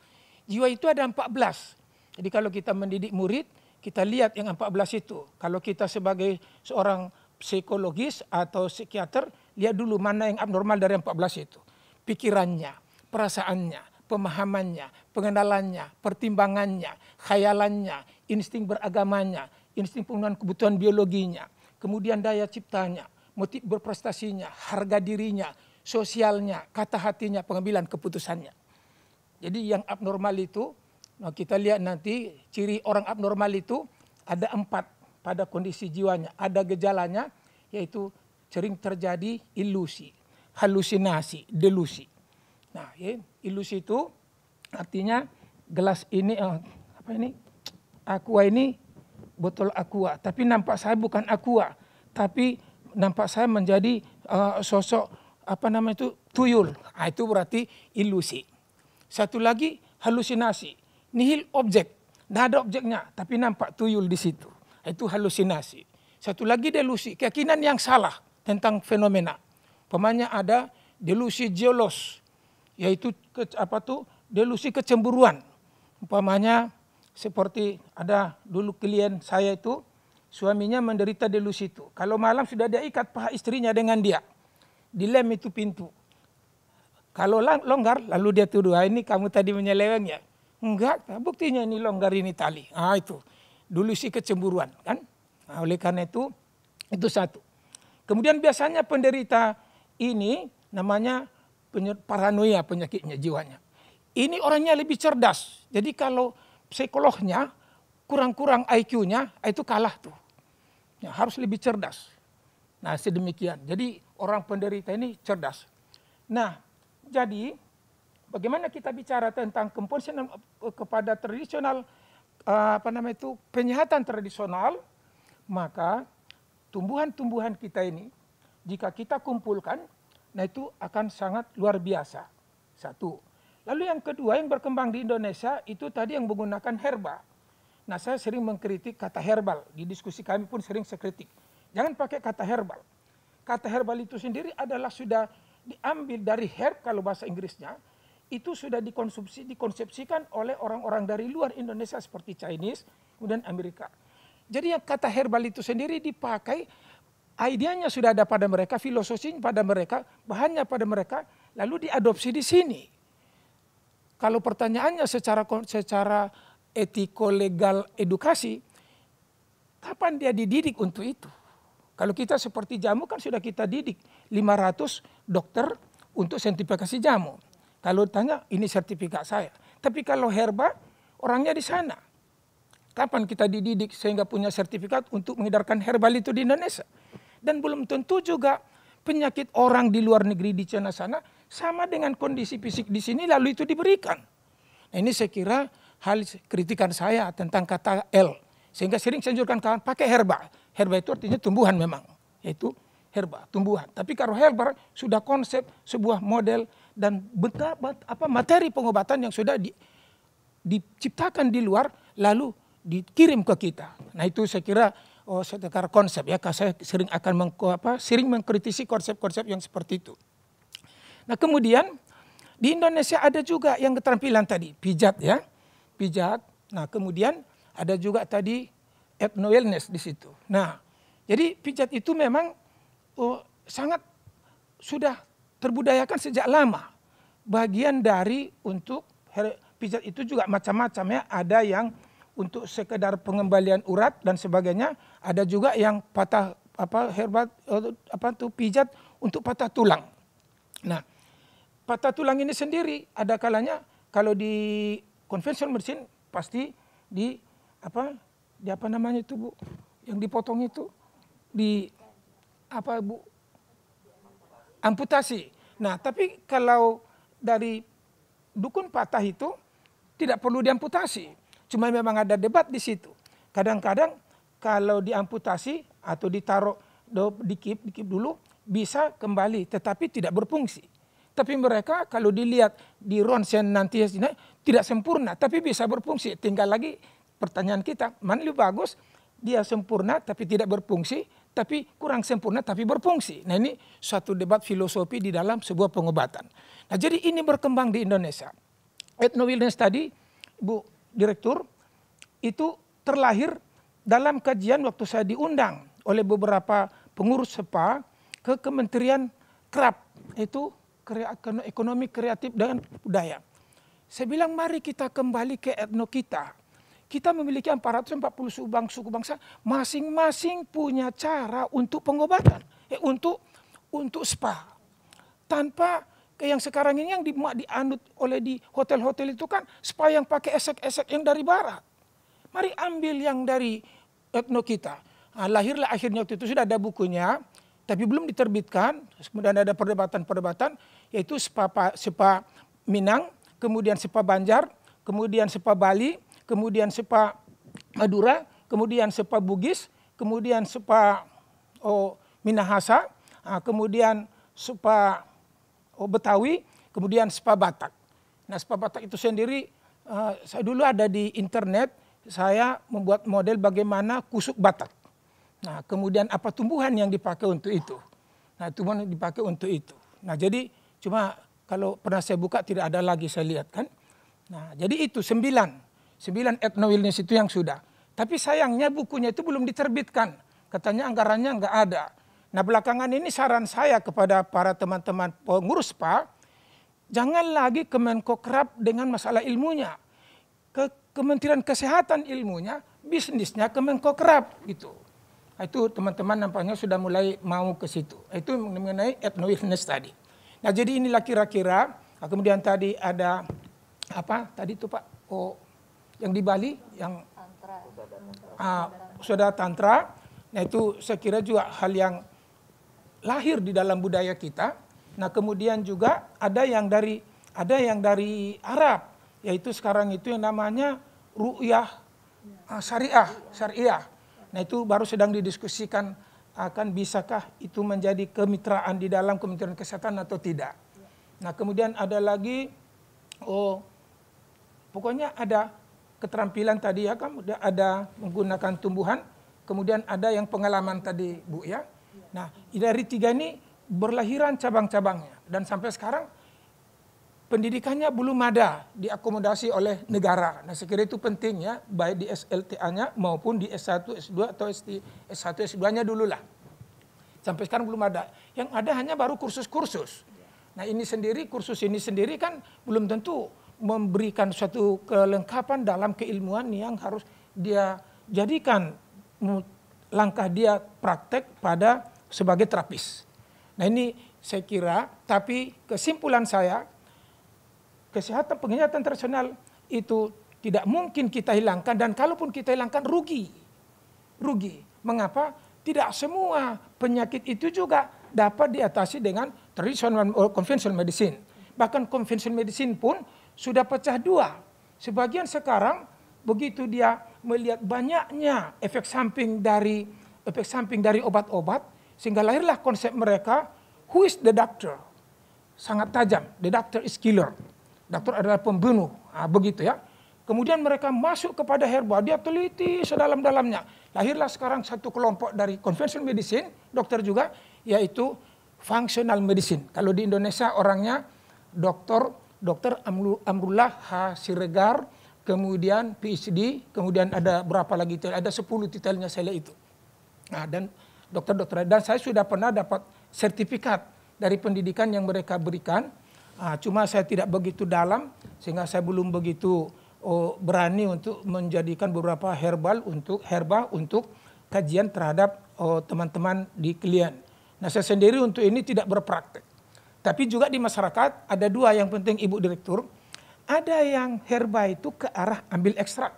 jiwa itu ada 14. Jadi kalau kita mendidik murid, kita lihat yang 14 itu. Kalau kita sebagai seorang psikologis atau psikiater, lihat dulu mana yang abnormal dari 14 itu. Pikirannya, perasaannya, pemahamannya, pengenalannya, pertimbangannya, khayalannya, insting beragamanya, insting pemenuhan kebutuhan biologinya, kemudian daya ciptanya, motif berprestasinya, harga dirinya, sosialnya, kata hatinya, pengambilan keputusannya. Jadi yang abnormal itu, nah kita lihat nanti ciri orang abnormal itu ada 4 pada kondisi jiwanya. Ada gejalanya yaitu sering terjadi ilusi, halusinasi, delusi. Nah, ya, ilusi itu artinya gelas ini, aqua ini botol aqua, tapi nampak saya bukan aqua, tapi nampak saya menjadi sosok tuyul. Nah, itu berarti ilusi. Satu lagi halusinasi, nihil objek, tidak ada objeknya, tapi nampak tuyul di situ. Itu halusinasi. Satu lagi delusi, keyakinan yang salah tentang fenomena. Umpamanya ada delusi jealous, yaitu delusi kecemburuan. Umpamanya seperti ada dulu klien saya itu, suaminya menderita delusi itu. Kalau malam sudah dia ikat paha istrinya dengan dia, dilem itu pintu. Kalau longgar, lalu dia tuduh, ini kamu tadi menyeleweng ya? Enggak, buktinya ini longgar ini tali. Itu delusi kecemburuan kan. Nah, oleh karena itu satu. Kemudian biasanya penderita ini namanya paranoia, penyakitnya jiwanya. Ini orangnya lebih cerdas. Jadi kalau psikolognya kurang-kurang IQ-nya, itu kalah tuh. Ya, harus lebih cerdas. Nah, sedemikian. Jadi orang penderita ini cerdas. Nah, jadi bagaimana kita bicara tentang komponen kepada tradisional penyehatan tradisional, maka tumbuhan-tumbuhan kita ini jika kita kumpulkan, nah itu akan sangat luar biasa. Satu. Lalu yang kedua yang berkembang di Indonesia itu tadi yang menggunakan herba. Nah, saya sering mengkritik kata herbal, di diskusi kami pun sering saya kritik. Jangan pakai kata herbal. Kata herbal itu sendiri adalah sudah diambil dari herb, kalau bahasa Inggrisnya, itu sudah dikonsepsikan oleh orang-orang dari luar Indonesia seperti Chinese, kemudian Amerika. Jadi yang kata herbal itu sendiri dipakai, idenya sudah ada pada mereka, filosofinya pada mereka, bahannya pada mereka, lalu diadopsi di sini. Kalau pertanyaannya secara etiko-legal edukasi, kapan dia dididik untuk itu? Kalau kita seperti jamu kan sudah kita didik 500 dokter untuk sertifikasi jamu. Kalau tanya ini sertifikat saya. Tapi kalau herba orangnya di sana. Kapan kita dididik sehingga punya sertifikat untuk mengedarkan herbal itu di Indonesia? Dan belum tentu juga penyakit orang di luar negeri di China sana sama dengan kondisi fisik di sini lalu itu diberikan. Nah, ini saya kira hal kritikan saya tentang kata L. Sehingga sering saya anjurkan kawan pakai herba. Herba itu artinya tumbuhan memang, yaitu herba, tumbuhan. Tapi kalau herba sudah konsep sebuah model dan materi pengobatan yang sudah diciptakan di luar lalu dikirim ke kita. Nah, itu saya kira sekedar konsep ya. Saya sering akan sering mengkritisi konsep-konsep yang seperti itu. Nah, kemudian di Indonesia ada juga yang keterampilan tadi, pijat ya. Pijat. Nah, kemudian ada juga tadi ethno wellness di situ. Nah, jadi pijat itu memang sangat sudah terbudayakan sejak lama. Bagian dari untuk pijat itu juga macam-macam ya. Ada yang untuk sekedar pengembalian urat dan sebagainya. Ada juga yang pijat untuk patah tulang. Nah, patah tulang ini sendiri ada kalanya kalau di konvensional medicine pasti di Bu, yang dipotong itu Bu? Amputasi. Nah, tapi kalau dari dukun patah itu tidak perlu diamputasi. Cuma memang ada debat di situ. Kadang-kadang kalau diamputasi atau ditaruh dikip dulu bisa kembali tetapi tidak berfungsi. Tapi mereka kalau dilihat di ronsen nanti tidak sempurna tapi bisa berfungsi. Tinggal lagi pertanyaan kita, mana lebih bagus dia sempurna tapi tidak berfungsi, tapi kurang sempurna tapi berfungsi. Nah, ini suatu debat filosofi di dalam sebuah pengobatan. Nah, jadi ini berkembang di Indonesia. Ethno wellness tadi, Bu Direktur, itu terlahir dalam kajian waktu saya diundang oleh beberapa pengurus SEPA ke Kementerian KRAP, itu ekonomi kreatif dan budaya. Saya bilang mari kita kembali ke etno kita. Kita memiliki 440 suku bangsa, masing-masing punya cara untuk pengobatan, untuk spa. Tanpa yang sekarang ini yang dianut oleh di hotel-hotel itu kan spa yang pakai esek-esek yang dari barat. Mari ambil yang dari etno kita. Nah, lahirlah akhirnya waktu itu sudah ada bukunya, tapi belum diterbitkan. Kemudian ada perdebatan-perdebatan, yaitu spa Minang, kemudian spa Banjar, kemudian spa Bali, kemudian spa Madura, kemudian spa Bugis, kemudian spa Minahasa, kemudian spa Betawi, kemudian spa Batak. Nah, spa Batak itu sendiri, saya dulu ada di internet, saya membuat model bagaimana kusuk Batak. Nah, kemudian apa tumbuhan yang dipakai untuk itu. Nah, tumbuhan yang dipakai untuk itu. Nah, jadi cuma kalau pernah saya buka tidak ada lagi saya lihat kan. Nah, jadi itu 9 ethno wellness itu yang sudah. Tapi sayangnya bukunya itu belum diterbitkan. Katanya anggarannya nggak ada. Nah, belakangan ini saran saya kepada para teman-teman pengurus SPA, jangan lagi Kemenkokrab dengan masalah ilmunya. Kementerian Kesehatan ilmunya, bisnisnya Kemenkokrab gitu. Nah, itu teman-teman nampaknya sudah mulai mau ke situ. Itu mengenai ethno wellness tadi. Nah, jadi inilah kira-kira. Nah, kemudian tadi ada apa tadi itu Pak? Yang di Bali yang Saudara Tantra. Nah, itu saya kira juga hal yang lahir di dalam budaya kita. Nah, kemudian juga ada yang dari Arab, yaitu sekarang itu yang namanya ru'yah syariah. Nah, itu baru sedang didiskusikan akan bisakah itu menjadi kemitraan di dalam Kementerian Kesehatan atau tidak. Nah, kemudian ada lagi pokoknya ada keterampilan tadi ya, ada menggunakan tumbuhan, kemudian ada yang pengalaman tadi Bu ya. Nah, dari 3 ini berlahiran cabang-cabangnya dan sampai sekarang pendidikannya belum ada diakomodasi oleh negara. Nah, saya kira itu penting ya, baik di SLTA-nya maupun di S1, S2 atau S1, S2-nya dulu lah. Sampai sekarang belum ada. Yang ada hanya baru kursus-kursus. Nah, kursus ini sendiri kan belum tentu memberikan suatu kelengkapan dalam keilmuan yang harus dia jadikan langkah dia praktek pada sebagai terapis. Nah, ini saya kira, tapi kesimpulan saya, penghijauan tradisional itu tidak mungkin kita hilangkan, dan kalaupun kita hilangkan rugi. Mengapa? Tidak semua penyakit itu juga dapat diatasi dengan tradisional conventional medicine. Bahkan conventional medicine pun sudah pecah 2. Sebagian sekarang begitu dia melihat banyaknya efek samping dari obat-obat, sehingga lahirlah konsep mereka, who is the doctor? Sangat tajam, the doctor is killer. Dokter adalah pembunuh, begitu ya. Kemudian mereka masuk kepada herba, dia teliti sedalam-dalamnya. Lahirlah sekarang satu kelompok dari conventional medicine, dokter juga, yaitu functional medicine. Kalau di Indonesia orangnya Dr. Amrullah H. Siregar, kemudian PhD, kemudian ada berapa lagi, ada 10 titelnya saya lihat itu. Nah, dan dokter-dokter, dan saya sudah pernah dapat sertifikat dari pendidikan yang mereka berikan. Cuma saya tidak begitu dalam, sehingga saya belum begitu berani untuk menjadikan beberapa herba untuk kajian terhadap teman-teman di klien. Nah, saya sendiri untuk ini tidak berpraktek. Tapi juga di masyarakat ada 2 yang penting Ibu Direktur. Ada yang herba itu ke arah ambil ekstrak.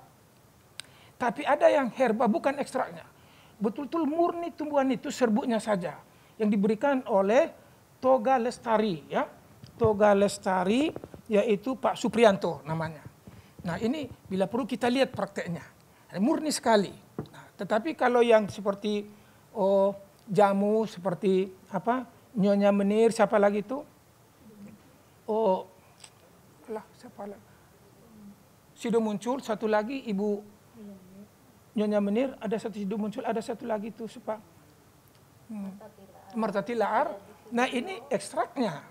Tapi ada yang herba bukan ekstraknya. Betul-betul murni tumbuhan itu serbuknya saja. Yang diberikan oleh Toga Lestari ya. Toga Lestari yaitu Pak Supriyanto namanya. Nah, ini bila perlu kita lihat prakteknya. Murni sekali. Nah, tetapi kalau yang seperti jamu seperti Nyonya Menir, siapa lagi itu? Siapa lagi? Sido Muncul, satu lagi Ibu Nyonya Menir, ada satu Sido Muncul, ada satu lagi itu Marta Tilaar. Nah, ini ekstraknya.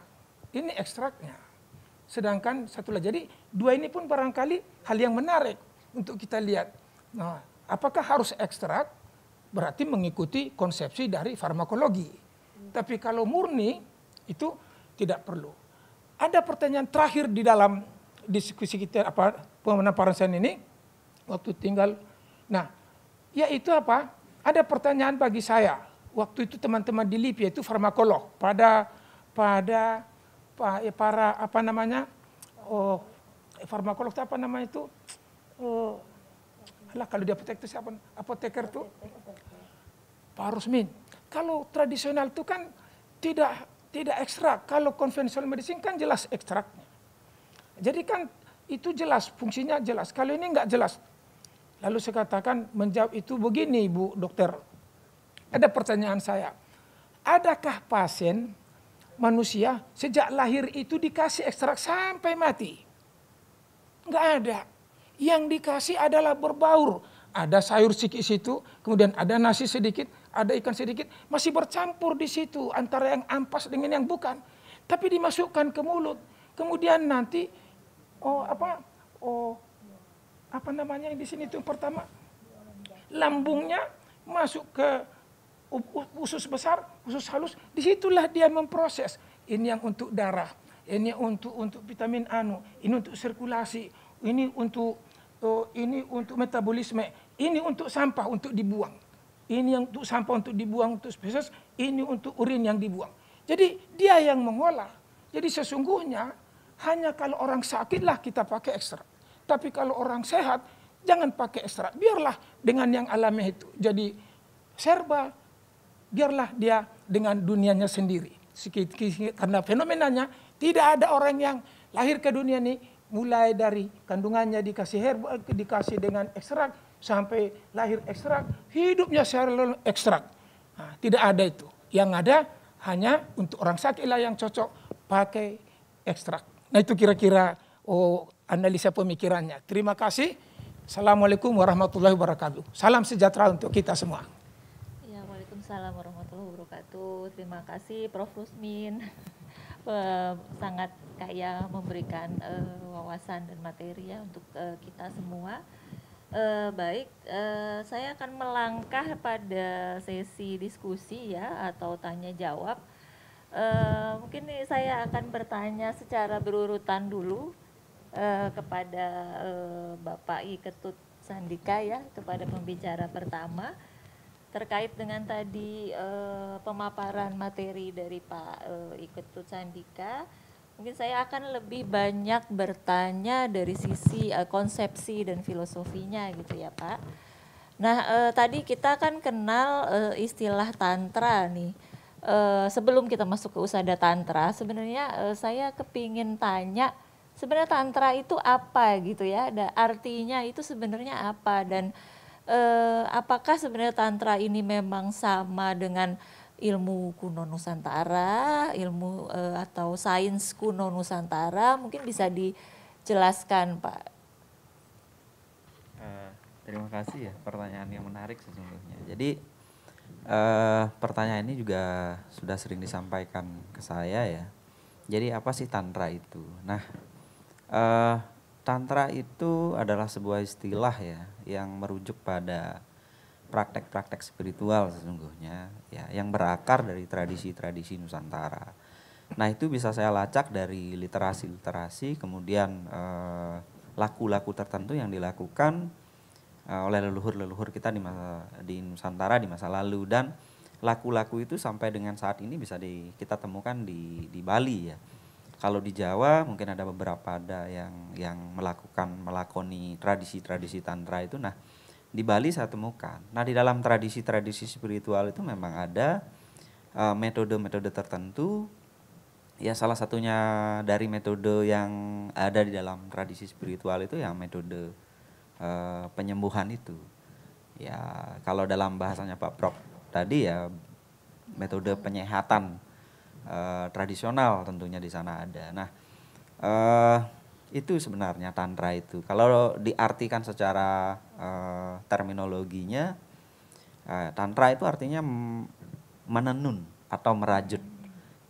Sedangkan satu lagi. Jadi 2 ini pun barangkali hal yang menarik untuk kita lihat. Nah, apakah harus ekstrak? Berarti mengikuti konsepsi dari farmakologi. Tapi kalau murni Itu tidak perlu. Ada pertanyaan terakhir di dalam diskusi kita pemaparan saya ini waktu tinggal. Nah, yaitu apa? Ada pertanyaan bagi saya. Waktu itu teman-teman di LIPI yaitu farmakolog pada para apa namanya? Farmakolog itu apa namanya itu? Kalau di apotek itu siapa? Apoteker itu? Pak Rusmin. Kalau tradisional itu kan tidak ekstrak. Kalau konvensional medicine kan jelas ekstraknya. Jadi kan itu jelas, fungsinya jelas. Kalau ini enggak jelas. Lalu saya katakan menjawab itu begini Bu Dokter. Ada pertanyaan saya. Adakah pasien manusia sejak lahir itu dikasih ekstrak sampai mati? Enggak ada. Yang dikasih adalah berbaur. Ada sayur sedikit situ, kemudian ada nasi sedikit, ada ikan sedikit, masih bercampur di situ antara yang ampas dengan yang bukan. Tapi dimasukkan ke mulut. Kemudian nanti apa namanya di sini itu yang pertama? Lambungnya masuk ke usus besar, usus halus, disitulah dia memproses. Ini yang untuk darah, ini untuk vitamin ini untuk sirkulasi, ini untuk metabolisme, ini untuk sampah untuk dibuang. Ini yang untuk sampah untuk dibuang untuk spesies, ini untuk urin yang dibuang. Jadi dia yang mengolah. Jadi sesungguhnya hanya kalau orang sakitlah kita pakai ekstrak. Tapi kalau orang sehat jangan pakai ekstrak. Biarlah dengan yang alami itu. Jadi serba biarlah dia dengan dunianya sendiri. Karena fenomenanya tidak ada orang yang lahir ke dunia ini mulai dari kandungannya dikasih herbal, dikasih dengan ekstrak sampai lahir ekstrak, hidupnya selalu ekstrak. Nah, tidak ada itu. Yang ada hanya untuk orang sakit lah yang cocok pakai ekstrak. Nah itu kira-kira analisa pemikirannya. Terima kasih. Assalamualaikum warahmatullahi wabarakatuh. Salam sejahtera untuk kita semua. Ya, waalaikumsalam warahmatullahi wabarakatuh. Terima kasih Prof. Rusmin. Sangat kaya memberikan wawasan dan materi ya untuk kita semua. Baik, saya akan melangkah pada sesi diskusi ya atau tanya jawab. Mungkin saya akan bertanya secara berurutan dulu kepada Bapak I Ketut Sandika ya, kepada pembicara pertama terkait dengan tadi pemaparan materi dari Pak I Ketut Sandika. Mungkin saya akan lebih banyak bertanya dari sisi konsepsi dan filosofinya gitu ya Pak. Nah tadi kita kan kenal istilah tantra nih. Sebelum kita masuk ke usada tantra, sebenarnya saya kepingin tanya sebenarnya tantra itu apa gitu ya, ada artinya itu sebenarnya apa dan apakah sebenarnya tantra ini memang sama dengan ilmu kuno Nusantara, ilmu atau sains kuno Nusantara, mungkin bisa dijelaskan Pak. Terima kasih ya, pertanyaan yang menarik sesungguhnya. Jadi pertanyaan ini juga sudah sering disampaikan ke saya ya. Jadi apa sih tantra itu? Nah, tantra itu adalah sebuah istilah ya yang merujuk pada praktek-praktek spiritual sesungguhnya ya yang berakar dari tradisi-tradisi Nusantara. Nah, itu bisa saya lacak dari literasi-literasi, kemudian laku-laku tertentu yang dilakukan oleh leluhur-leluhur kita di Nusantara di masa lalu, dan laku-laku itu sampai dengan saat ini bisa kita temukan di Bali ya. Kalau di Jawa mungkin ada beberapa yang melakoni tradisi-tradisi tantra itu. Nah, di Bali saya temukan. Nah, di dalam tradisi-tradisi spiritual itu memang ada metode-metode tertentu. Ya, salah satunya dari metode yang ada di dalam tradisi spiritual itu yang metode penyembuhan itu. Ya, kalau dalam bahasanya Pak Prof tadi ya metode penyehatan tradisional tentunya di sana ada. Nah, itu sebenarnya tantra itu. Kalau diartikan secara terminologinya, tantra itu artinya menenun atau merajut.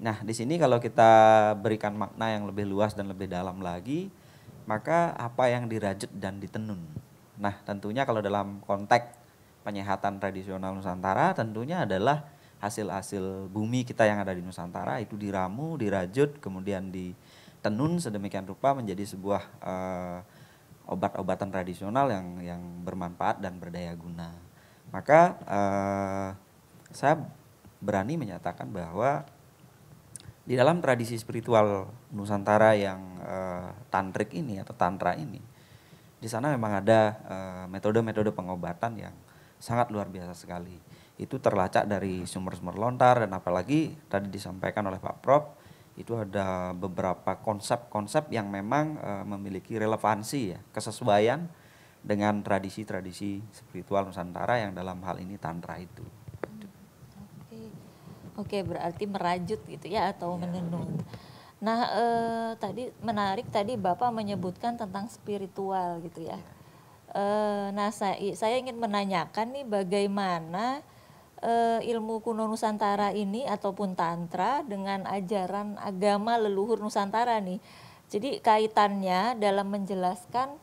Nah, di sini kalau kita berikan makna yang lebih luas dan lebih dalam lagi, maka apa yang dirajut dan ditenun. Nah, tentunya kalau dalam konteks penyehatan tradisional Nusantara tentunya adalah hasil-hasil bumi kita yang ada di Nusantara itu diramu, dirajut, kemudian ditenun sedemikian rupa menjadi sebuah obat-obatan tradisional yang bermanfaat dan berdaya guna. Maka saya berani menyatakan bahwa di dalam tradisi spiritual Nusantara yang tantrik ini atau tantra ini, di sana memang ada metode-metode pengobatan yang sangat luar biasa sekali. Itu terlacak dari sumber-sumber lontar, dan apalagi tadi disampaikan oleh Pak Prof, itu ada beberapa konsep-konsep yang memang memiliki relevansi ya, kesesuaian dengan tradisi-tradisi spiritual Nusantara yang dalam hal ini tantra itu. Oke, berarti merajut gitu ya atau menenun. Nah, tadi menarik tadi Bapak menyebutkan tentang spiritual gitu ya. Nah, saya ingin menanyakan nih bagaimana ilmu kuno Nusantara ini ataupun tantra dengan ajaran agama leluhur Nusantara nih. Jadi kaitannya dalam menjelaskan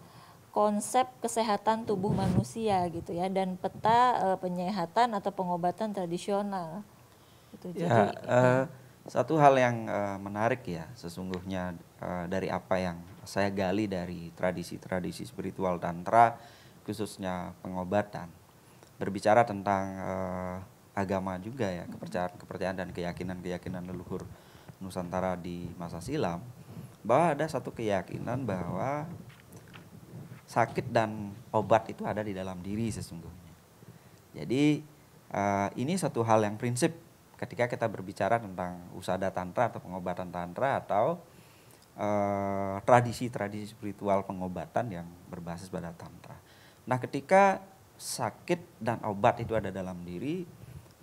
konsep kesehatan tubuh manusia gitu ya, dan peta penyehatan atau pengobatan tradisional. Gitu. Jadi satu hal yang menarik ya sesungguhnya dari apa yang saya gali dari tradisi-tradisi spiritual tantra, khususnya pengobatan, berbicara tentang agama juga ya, kepercayaan dan keyakinan leluhur Nusantara di masa silam, bahwa ada satu keyakinan bahwa sakit dan obat itu ada di dalam diri sesungguhnya. Jadi ini satu hal yang prinsip ketika kita berbicara tentang usada tantra atau pengobatan tantra atau tradisi-tradisi spiritual pengobatan yang berbasis pada tantra. Nah, ketika sakit dan obat itu ada dalam diri,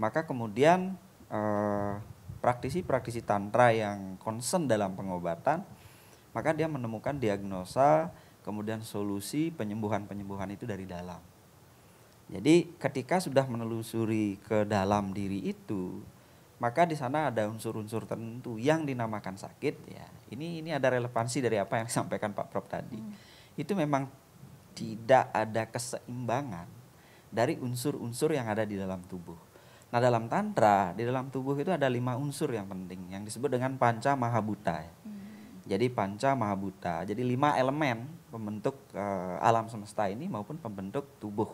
maka kemudian praktisi-praktisi tantra yang concern dalam pengobatan, maka dia menemukan diagnosa, kemudian solusi penyembuhan-penyembuhan itu dari dalam. Jadi ketika sudah menelusuri ke dalam diri itu, maka di sana ada unsur-unsur tertentu yang dinamakan sakit ya. Ini ada relevansi dari apa yang disampaikan Pak Prof tadi. Itu memang tidak ada keseimbangan dari unsur-unsur yang ada di dalam tubuh. Nah, dalam tantra, di dalam tubuh itu ada 5 unsur yang penting yang disebut dengan panca mahabhuta ya. Jadi panca mahabhuta, jadi 5 elemen pembentuk alam semesta ini maupun pembentuk tubuh.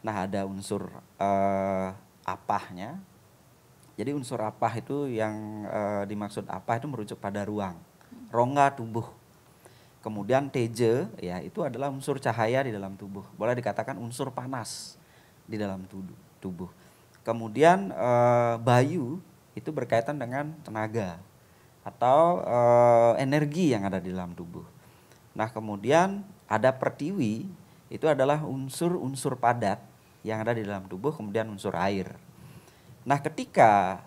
Nah, ada unsur apahnya. Jadi unsur apah itu yang dimaksud apah itu merujuk pada ruang, rongga tubuh. Kemudian teja ya itu adalah unsur cahaya di dalam tubuh. Boleh dikatakan unsur panas di dalam tubuh. Kemudian bayu itu berkaitan dengan tenaga atau energi yang ada di dalam tubuh. Nah, kemudian ada pertiwi, itu adalah unsur-unsur padat yang ada di dalam tubuh, kemudian unsur air. Nah, ketika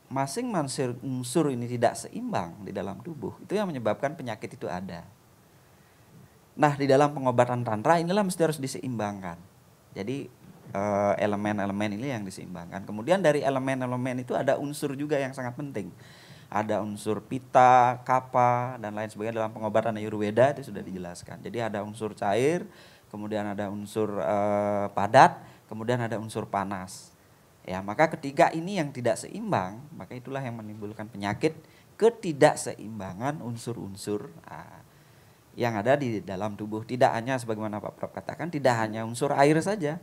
masing-masing unsur ini tidak seimbang di dalam tubuh, itu yang menyebabkan penyakit itu ada. Nah, di dalam pengobatan tantra inilah mesti harus diseimbangkan. Jadi elemen-elemen ini yang diseimbangkan. Kemudian dari elemen-elemen itu ada unsur juga yang sangat penting. Ada unsur pita, kapha, dan lain sebagainya dalam pengobatan Ayurveda itu sudah dijelaskan. Jadi ada unsur cair, kemudian ada unsur padat, kemudian ada unsur panas. Ya, maka ketiga ini yang tidak seimbang, maka itulah yang menimbulkan penyakit ketidakseimbangan unsur-unsur yang ada di dalam tubuh. Tidak hanya sebagaimana Pak Prof katakan, tidak hanya unsur air saja.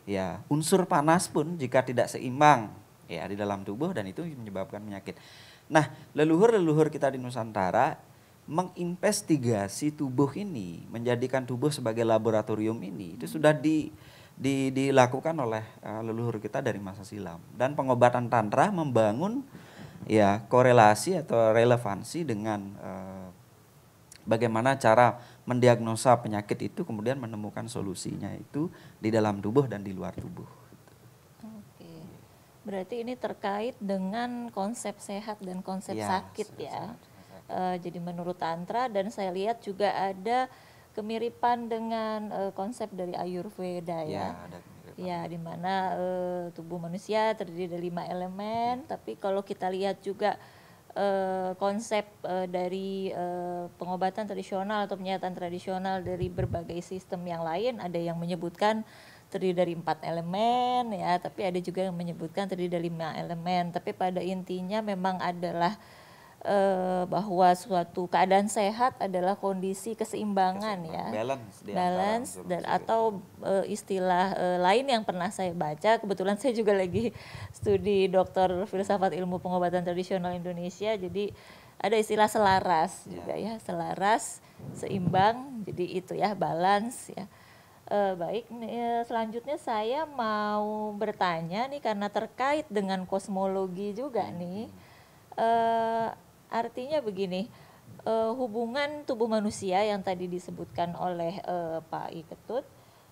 Ya, unsur panas pun jika tidak seimbang ya di dalam tubuh, dan itu menyebabkan penyakit. Nah, leluhur-leluhur kita di Nusantara menginvestigasi tubuh ini, menjadikan tubuh sebagai laboratorium ini, itu sudah dilakukan oleh leluhur kita dari masa silam. Dan pengobatan tantra membangun ya korelasi atau relevansi dengan bagaimana cara mendiagnosa penyakit itu, kemudian menemukan solusinya itu di dalam tubuh dan di luar tubuh. Oke. Berarti ini terkait dengan konsep sehat dan konsep sakit ya. Jadi menurut tantra, dan saya lihat juga ada kemiripan dengan konsep dari Ayurveda ya. Ya, di mana tubuh manusia terdiri dari 5 elemen, tapi kalau kita lihat juga konsep dari pengobatan tradisional atau penyehatan tradisional dari berbagai sistem yang lain, ada yang menyebutkan terdiri dari 4 elemen ya, tapi ada juga yang menyebutkan terdiri dari 5 elemen. Tapi pada intinya memang adalah bahwa suatu keadaan sehat adalah kondisi keseimbangan ya, balance dan atau istilah lain yang pernah saya baca, kebetulan saya juga lagi studi doktor filsafat ilmu pengobatan tradisional Indonesia, jadi ada istilah selaras juga ya, selaras, seimbang, jadi itu ya, balance ya. Baik, selanjutnya saya mau bertanya nih karena terkait dengan kosmologi juga nih. Artinya begini, hubungan tubuh manusia yang tadi disebutkan oleh Pak Iketut,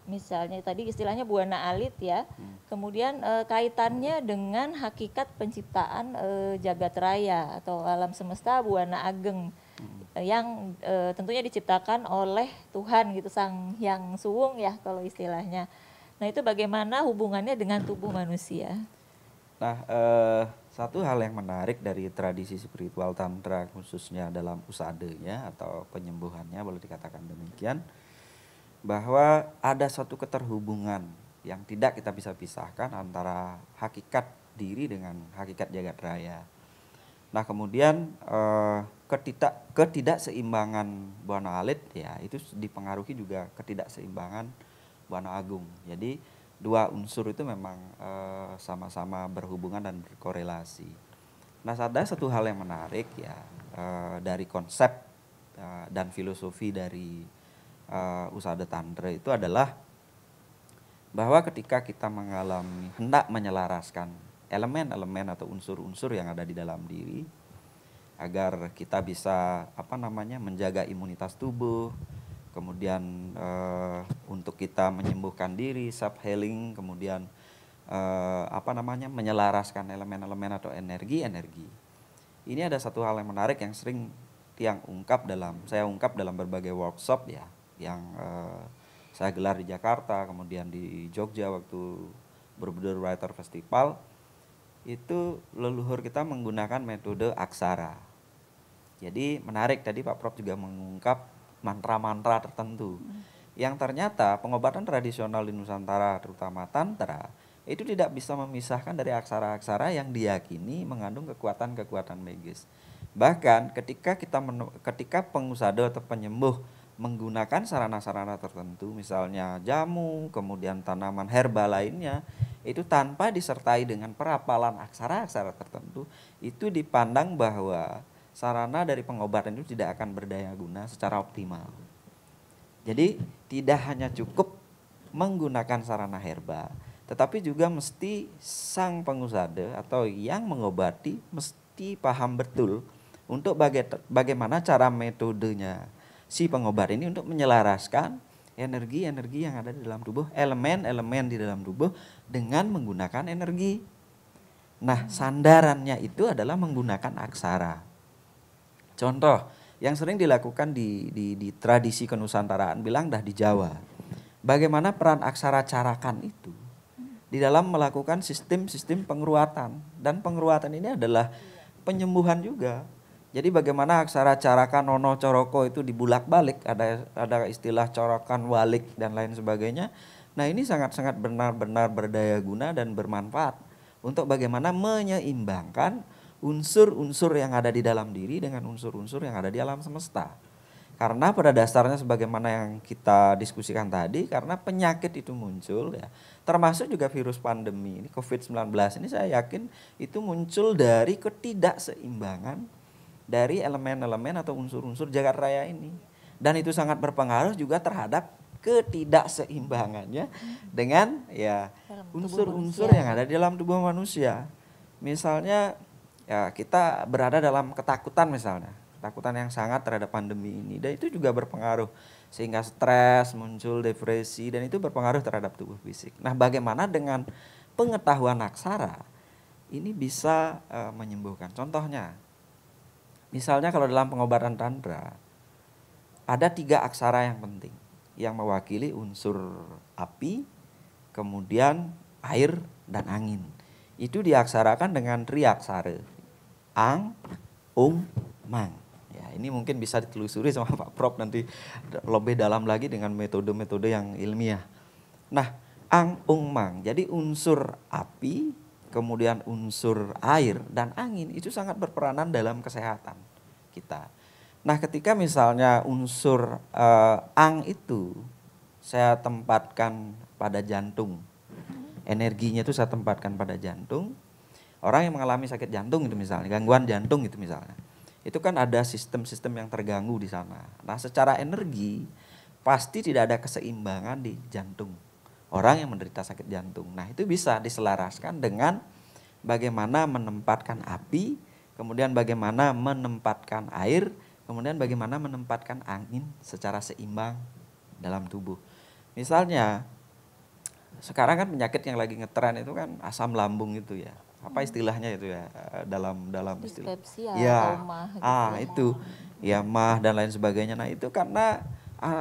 misalnya tadi istilahnya buana alit ya, kemudian kaitannya dengan hakikat penciptaan jagat raya atau alam semesta buana ageng yang tentunya diciptakan oleh Tuhan gitu, Sang Hyang Suwung ya kalau istilahnya. Nah itu bagaimana hubungannya dengan tubuh manusia? Nah, satu hal yang menarik dari tradisi spiritual Tantra khususnya dalam usadanya atau penyembuhannya, boleh dikatakan demikian, bahwa ada suatu keterhubungan yang tidak kita bisa pisahkan antara hakikat diri dengan hakikat jagat raya. Nah kemudian ketidakseimbangan Buana Alit ya itu dipengaruhi juga ketidakseimbangan Buana Agung. Jadi dua unsur itu memang sama-sama berhubungan dan berkorelasi. Nah ada satu hal yang menarik ya dari konsep dan filosofi dari Usada Tantra itu adalah bahwa ketika kita mengalami hendak menyelaraskan elemen-elemen atau unsur-unsur yang ada di dalam diri agar kita bisa menjaga imunitas tubuh, kemudian untuk kita menyembuhkan diri, self healing, kemudian menyelaraskan elemen-elemen atau energi-energi. Ini ada satu hal yang menarik yang sering saya ungkap dalam berbagai workshop ya, yang saya gelar di Jakarta, kemudian di Jogja waktu Borobudur Writer Festival. Itu leluhur kita menggunakan metode aksara. Jadi menarik tadi Pak Prof juga mengungkap mantra-mantra tertentu yang ternyata pengobatan tradisional di Nusantara terutama Tantra itu tidak bisa memisahkan dari aksara-aksara yang diyakini mengandung kekuatan-kekuatan magis. Bahkan ketika pengusada atau penyembuh menggunakan sarana-sarana tertentu misalnya jamu, kemudian tanaman herba lainnya, itu tanpa disertai dengan perapalan aksara-aksara tertentu, itu dipandang bahwa sarana dari pengobatan itu tidak akan berdaya guna secara optimal. Jadi tidak hanya cukup menggunakan sarana herba, tetapi juga mesti sang pengusada atau yang mengobati mesti paham betul untuk bagaimana cara metodenya si pengobat ini untuk menyelaraskan energi-energi yang ada di dalam tubuh, elemen-elemen di dalam tubuh dengan menggunakan energi. Nah, sandarannya itu adalah menggunakan aksara. Contoh yang sering dilakukan di tradisi kenusantaraan bilang dah di Jawa. Bagaimana peran aksara carakan itu di dalam melakukan sistem-sistem pengeruatan, dan pengeruatan ini adalah penyembuhan juga. Jadi bagaimana aksara carakan nono coroko itu dibulak-balik, ada istilah corokan walik dan lain sebagainya. Nah ini sangat-sangat benar-benar berdaya guna dan bermanfaat untuk bagaimana menyeimbangkan unsur-unsur yang ada di dalam diri dengan unsur-unsur yang ada di alam semesta. Karena pada dasarnya sebagaimana yang kita diskusikan tadi, karena penyakit itu muncul ya, termasuk juga virus pandemi ini COVID-19 ini saya yakin itu muncul dari ketidakseimbangan dari elemen-elemen atau unsur-unsur jagat raya ini. Dan itu sangat berpengaruh juga terhadap ketidakseimbangannya dengan ya unsur-unsur yang ada di dalam tubuh manusia. Misalnya ya kita berada dalam ketakutan misalnya, ketakutan yang sangat terhadap pandemi ini, dan itu juga berpengaruh sehingga stres, muncul depresi, dan itu berpengaruh terhadap tubuh fisik. Nah, bagaimana dengan pengetahuan aksara ini bisa menyembuhkan? Contohnya, misalnya kalau dalam pengobatan Tantra ada 3 aksara yang penting yang mewakili unsur api, kemudian air dan angin. Itu diaksarakan dengan triaksara, ang, mang. Ya, ini mungkin bisa ditelusuri sama Pak Prof nanti lebih dalam lagi dengan metode-metode yang ilmiah. Nah, ang, ung, mang. Jadi unsur api, kemudian unsur air dan angin itu sangat berperanan dalam kesehatan kita. Nah, ketika misalnya unsur ang itu saya tempatkan pada jantung, energinya itu saya tempatkan pada jantung, orang yang mengalami sakit jantung itu misalnya, gangguan jantung itu misalnya, itu kan ada sistem-sistem yang terganggu di sana. Nah, secara energi pasti tidak ada keseimbangan di jantung orang yang menderita sakit jantung. Nah, itu bisa diselaraskan dengan bagaimana menempatkan api, kemudian bagaimana menempatkan air, kemudian bagaimana menempatkan angin secara seimbang dalam tubuh. Misalnya, sekarang kan penyakit yang lagi ngetren itu kan asam lambung itu ya. Apa istilahnya itu ya, dalam istilah. Dispepsia Ya, atau mah gitu ya. itu ya mah dan lain sebagainya. Nah, itu karena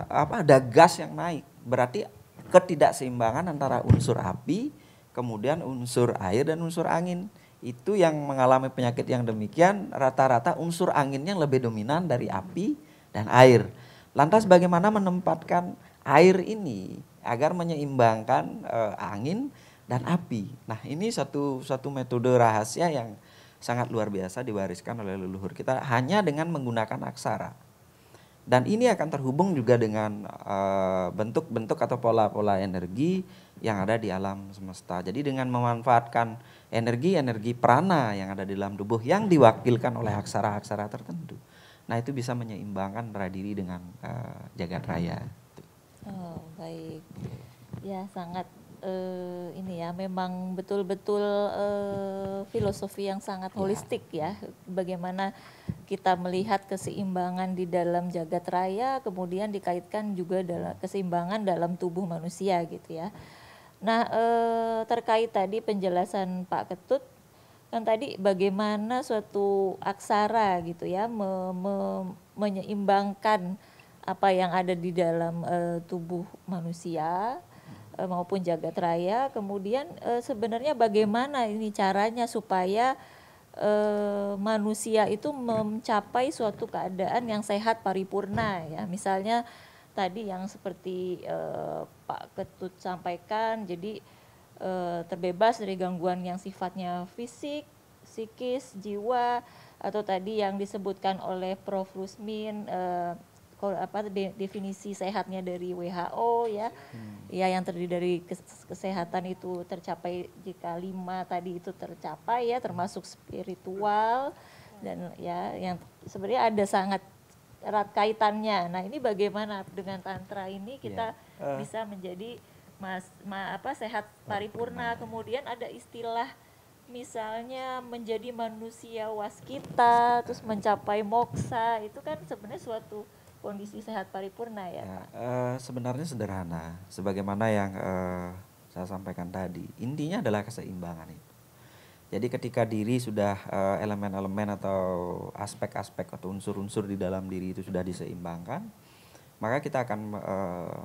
ada gas yang naik. Berarti ketidakseimbangan antara unsur api, kemudian unsur air dan unsur angin. Itu yang mengalami penyakit yang demikian, rata-rata unsur anginnya lebih dominan dari api dan air. Lantas bagaimana menempatkan air ini agar menyeimbangkan angin dan api. Nah, ini satu metode rahasia yang sangat luar biasa diwariskan oleh leluhur kita hanya dengan menggunakan aksara. Dan ini akan terhubung juga dengan bentuk-bentuk atau pola-pola energi yang ada di alam semesta. Jadi dengan memanfaatkan energi-energi prana yang ada di dalam tubuh yang diwakilkan oleh aksara-aksara tertentu. Nah, itu bisa menyeimbangkan antara diri dengan jagat raya. Oh, baik. Ya, sangat ini ya, memang betul-betul filosofi yang sangat holistik ya. Bagaimana kita melihat keseimbangan di dalam jagat raya, kemudian dikaitkan juga dalam keseimbangan dalam tubuh manusia gitu ya. Nah, terkait tadi penjelasan Pak Ketut, kan tadi bagaimana suatu aksara gitu ya menyeimbangkan apa yang ada di dalam tubuh manusia maupun jagat raya. Kemudian sebenarnya bagaimana ini caranya supaya manusia itu mencapai suatu keadaan yang sehat paripurna ya. Misalnya tadi yang seperti Pak Ketut sampaikan, jadi terbebas dari gangguan yang sifatnya fisik, psikis, jiwa, atau tadi yang disebutkan oleh Prof. Rusmin definisi sehatnya dari WHO ya, ya yang terdiri dari kesehatan itu tercapai jika 5 tadi itu tercapai ya, termasuk spiritual dan ya yang sebenarnya ada sangat erat kaitannya. Nah, ini bagaimana dengan tantra ini kita bisa menjadi sehat paripurna. Kemudian ada istilah misalnya menjadi manusia waskita, terus mencapai moksa, itu kan sebenarnya suatu kondisi sehat paripurna ya, Pak? Sebenarnya sederhana, sebagaimana yang saya sampaikan tadi. Intinya adalah keseimbangan itu. Jadi ketika diri sudah elemen-elemen atau aspek-aspek atau unsur-unsur di dalam diri itu sudah diseimbangkan, maka kita akan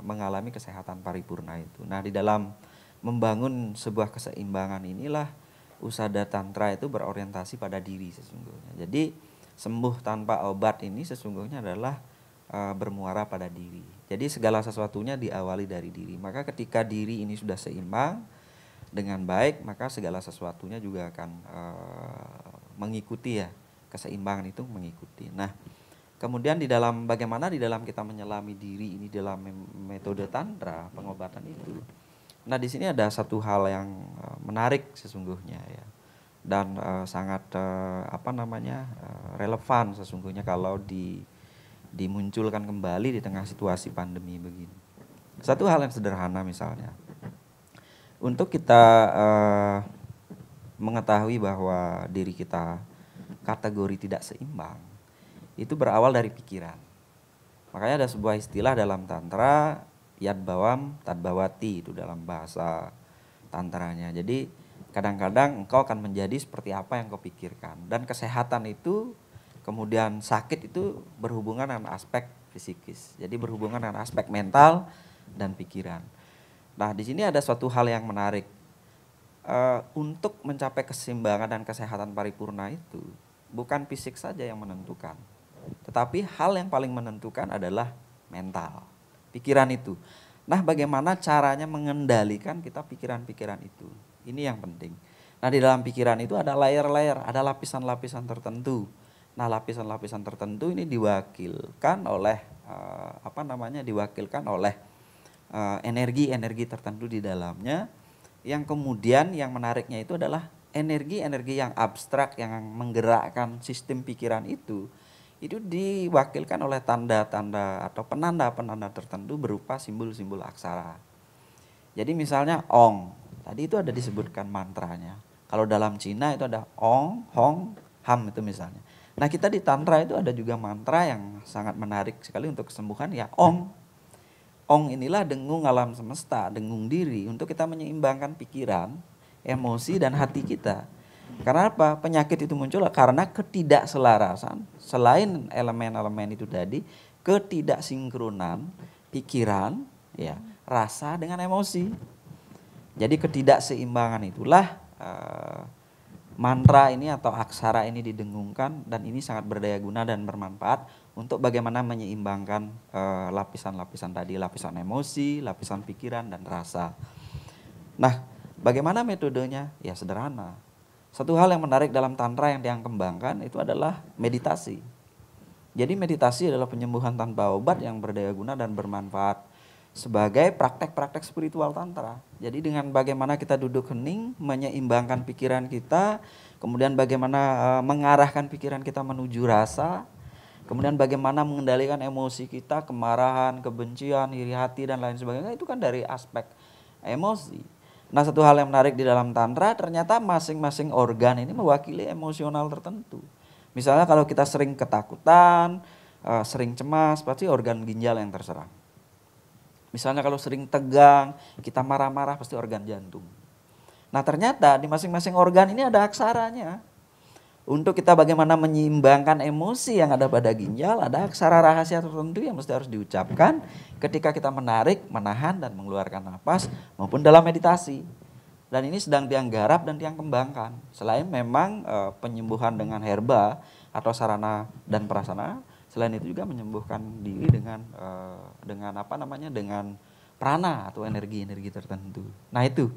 mengalami kesehatan paripurna itu. Nah, di dalam membangun sebuah keseimbangan inilah Usada Tantra itu berorientasi pada diri sesungguhnya. Jadi sembuh tanpa obat ini sesungguhnya adalah bermuara pada diri. Jadi segala sesuatunya diawali dari diri. Maka ketika diri ini sudah seimbang dengan baik, maka segala sesuatunya juga akan mengikuti ya, keseimbangan itu mengikuti. Nah, kemudian bagaimana di dalam kita menyelami diri ini dalam metode tantra pengobatan itu. Nah, di sini ada satu hal yang menarik sesungguhnya ya, dan sangat relevan sesungguhnya kalau dimunculkan kembali di tengah situasi pandemi begini. Satu hal yang sederhana misalnya, untuk kita mengetahui bahwa diri kita kategori tidak seimbang, itu berawal dari pikiran. Makanya ada sebuah istilah dalam tantra, yad bawam tad bawati, itu dalam bahasa tantranya. Jadi kadang-kadang engkau akan menjadi seperti apa yang kau pikirkan. Dan kesehatan itu, kemudian sakit itu berhubungan dengan aspek fisikis. Jadi berhubungan dengan aspek mental dan pikiran. Nah, di sini ada suatu hal yang menarik. Untuk mencapai keseimbangan dan kesehatan paripurna itu bukan fisik saja yang menentukan, tetapi hal yang paling menentukan adalah mental, pikiran itu. Nah, bagaimana caranya mengendalikan kita pikiran-pikiran itu? Ini yang penting. Nah, di dalam pikiran itu ada layer-layer, ada lapisan-lapisan tertentu. Nah, lapisan-lapisan tertentu ini diwakilkan oleh energi-energi tertentu di dalamnya, yang kemudian yang menariknya itu adalah energi-energi yang abstrak yang menggerakkan sistem pikiran itu diwakilkan oleh tanda-tanda atau penanda-penanda tertentu berupa simbol-simbol aksara. Jadi misalnya Ong, tadi itu ada disebutkan mantranya. Kalau dalam Cina itu ada Ong, Hong, Ham itu misalnya. Nah, kita di Tantra itu ada juga mantra yang sangat menarik sekali untuk kesembuhan, ya Ong. Ong inilah dengung alam semesta, dengung diri untuk kita menyeimbangkan pikiran, emosi, dan hati kita. Karena apa? Penyakit itu muncul karena ketidakselarasan. Selain elemen-elemen itu tadi, ketidaksinkronan pikiran, ya, rasa dengan emosi. Jadi ketidakseimbangan itulah mantra ini atau aksara ini didengungkan, dan ini sangat berdaya guna dan bermanfaat untuk bagaimana menyeimbangkan lapisan-lapisan tadi, lapisan emosi, lapisan pikiran, dan rasa. Nah, bagaimana metodenya? Ya sederhana. Satu hal yang menarik dalam Tantra yang kembangkan itu adalah meditasi. Jadi meditasi adalah penyembuhan tanpa obat yang berdaya guna dan bermanfaat sebagai praktek-praktek spiritual Tantra. Jadi dengan bagaimana kita duduk hening, menyeimbangkan pikiran kita, kemudian bagaimana mengarahkan pikiran kita menuju rasa, kemudian bagaimana mengendalikan emosi kita, kemarahan, kebencian, iri hati, dan lain sebagainya, itu kan dari aspek emosi. Nah, satu hal yang menarik di dalam Tantra, ternyata masing-masing organ ini mewakili emosional tertentu. Misalnya kalau kita sering ketakutan, sering cemas, pasti organ ginjal yang terserang. Misalnya kalau sering tegang, kita marah-marah, pasti organ jantung. Nah, ternyata di masing-masing organ ini ada aksaranya. Untuk kita bagaimana menyeimbangkan emosi yang ada pada ginjal, ada aksara rahasia tertentu yang mesti harus diucapkan ketika kita menarik, menahan, dan mengeluarkan napas maupun dalam meditasi. Dan ini sedang dianggarap dan diangkembangkan. Selain memang penyembuhan dengan herba atau sarana dan prasana, selain itu juga menyembuhkan diri dengan dengan prana atau energi-energi tertentu. Nah, itu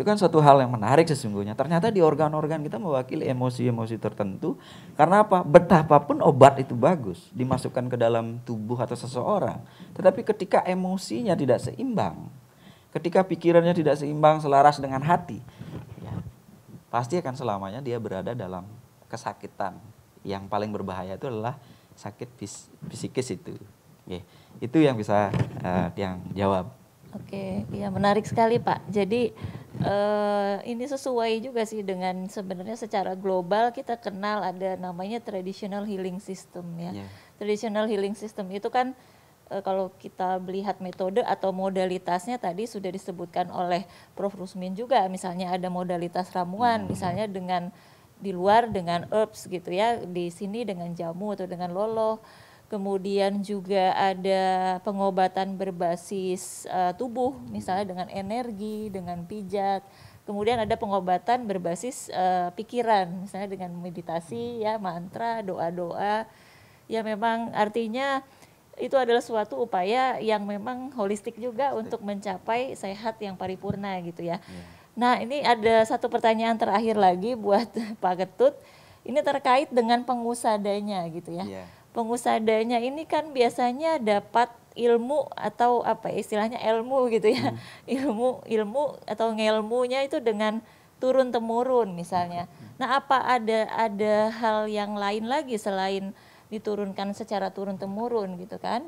kan suatu hal yang menarik sesungguhnya. Ternyata di organ-organ kita mewakili emosi-emosi tertentu. Karena apa? Betapapun obat itu bagus dimasukkan ke dalam tubuh atau seseorang, tetapi ketika emosinya tidak seimbang, ketika pikirannya tidak seimbang, selaras dengan hati, ya, pasti akan selamanya dia berada dalam kesakitan. Yang paling berbahaya itu adalah sakit psikis itu. Ya, itu yang bisa yang jawab. Oke, ya menarik sekali Pak. Jadi ini sesuai juga sih dengan sebenarnya secara global kita kenal ada namanya traditional healing system ya. Yeah. Traditional healing system itu kan kalau kita melihat metode atau modalitasnya tadi sudah disebutkan oleh Prof. Rusmin juga. Misalnya ada modalitas ramuan, misalnya dengan di luar dengan herbs gitu ya, di sini dengan jamu atau dengan loloh. Kemudian juga ada pengobatan berbasis tubuh, misalnya dengan energi, dengan pijat. Kemudian ada pengobatan berbasis pikiran, misalnya dengan meditasi, ya, mantra, doa-doa. Ya memang artinya itu adalah suatu upaya yang memang holistik juga untuk mencapai sehat yang paripurna gitu ya. Nah, ini ada satu pertanyaan terakhir lagi buat Pak Ketut. Ini terkait dengan pengusadanya gitu ya. Pengusadanya ini kan biasanya dapat ilmu atau apa istilahnya ilmu gitu ya. Ilmu atau ngelmunya itu dengan turun temurun misalnya. Nah, apa ada hal yang lain lagi selain diturunkan secara turun temurun gitu kan,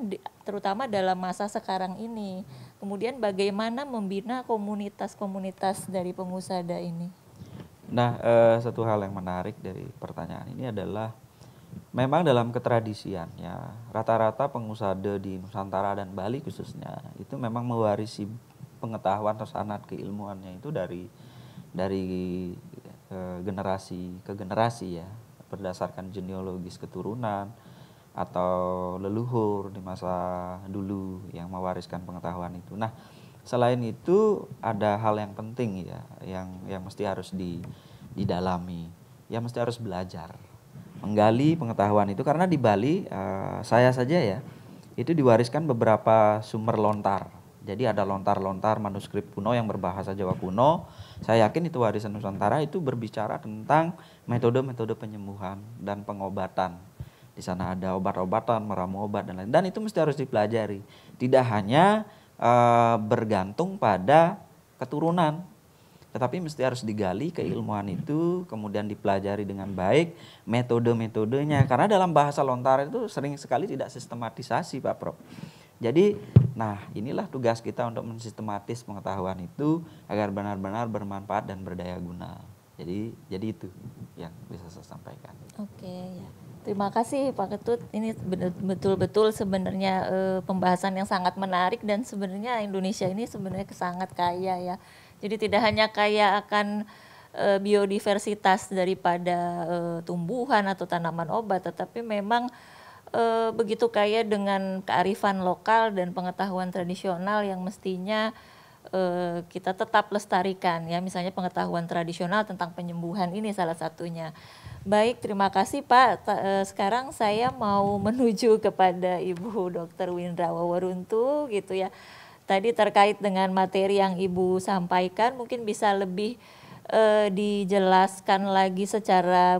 terutama dalam masa sekarang ini. Kemudian bagaimana membina komunitas-komunitas dari pengusada ini? Nah, satu hal yang menarik dari pertanyaan ini adalah memang dalam ketradisian ya, rata-rata pengusada di Nusantara dan Bali khususnya itu memang mewarisi pengetahuan atau sanad keilmuannya itu dari generasi ke generasi ya, berdasarkan genealogis keturunan atau leluhur di masa dulu yang mewariskan pengetahuan itu. Nah, selain itu ada hal yang penting ya, yang mesti harus didalami, yang mesti harus belajar, menggali pengetahuan itu, karena di Bali saya saja ya itu diwariskan beberapa sumber lontar Jadi ada lontar-lontar manuskrip kuno yang berbahasa Jawa kuno. Saya yakin itu warisan Nusantara, itu berbicara tentang metode-metode penyembuhan dan pengobatan. Di sana ada obat-obatan, meramu obat dan lain. Dan itu mesti harus dipelajari. Tidak hanya bergantung pada keturunan, tetapi mesti harus digali keilmuan itu, kemudian dipelajari dengan baik metode-metodenya. Karena dalam bahasa lontar itu sering sekali tidak sistematisasi, Pak Prof. Jadi, nah inilah tugas kita untuk mensistematis pengetahuan itu agar benar-benar bermanfaat dan berdaya guna. Jadi itu yang bisa saya sampaikan. Oke, ya. Terima kasih Pak Ketut. Ini betul-betul sebenarnya pembahasan yang sangat menarik, dan sebenarnya Indonesia ini sebenarnya sangat kaya ya. Jadi tidak hanya kaya akan biodiversitas daripada tumbuhan atau tanaman obat, tetapi memang begitu kaya dengan kearifan lokal dan pengetahuan tradisional yang mestinya kita tetap lestarikan ya. Misalnya pengetahuan tradisional tentang penyembuhan ini salah satunya. Baik, terima kasih Pak. Sekarang saya mau menuju kepada Ibu Dr. Windra Waworuntu gitu ya. Tadi terkait dengan materi yang Ibu sampaikan, mungkin bisa lebih dijelaskan lagi secara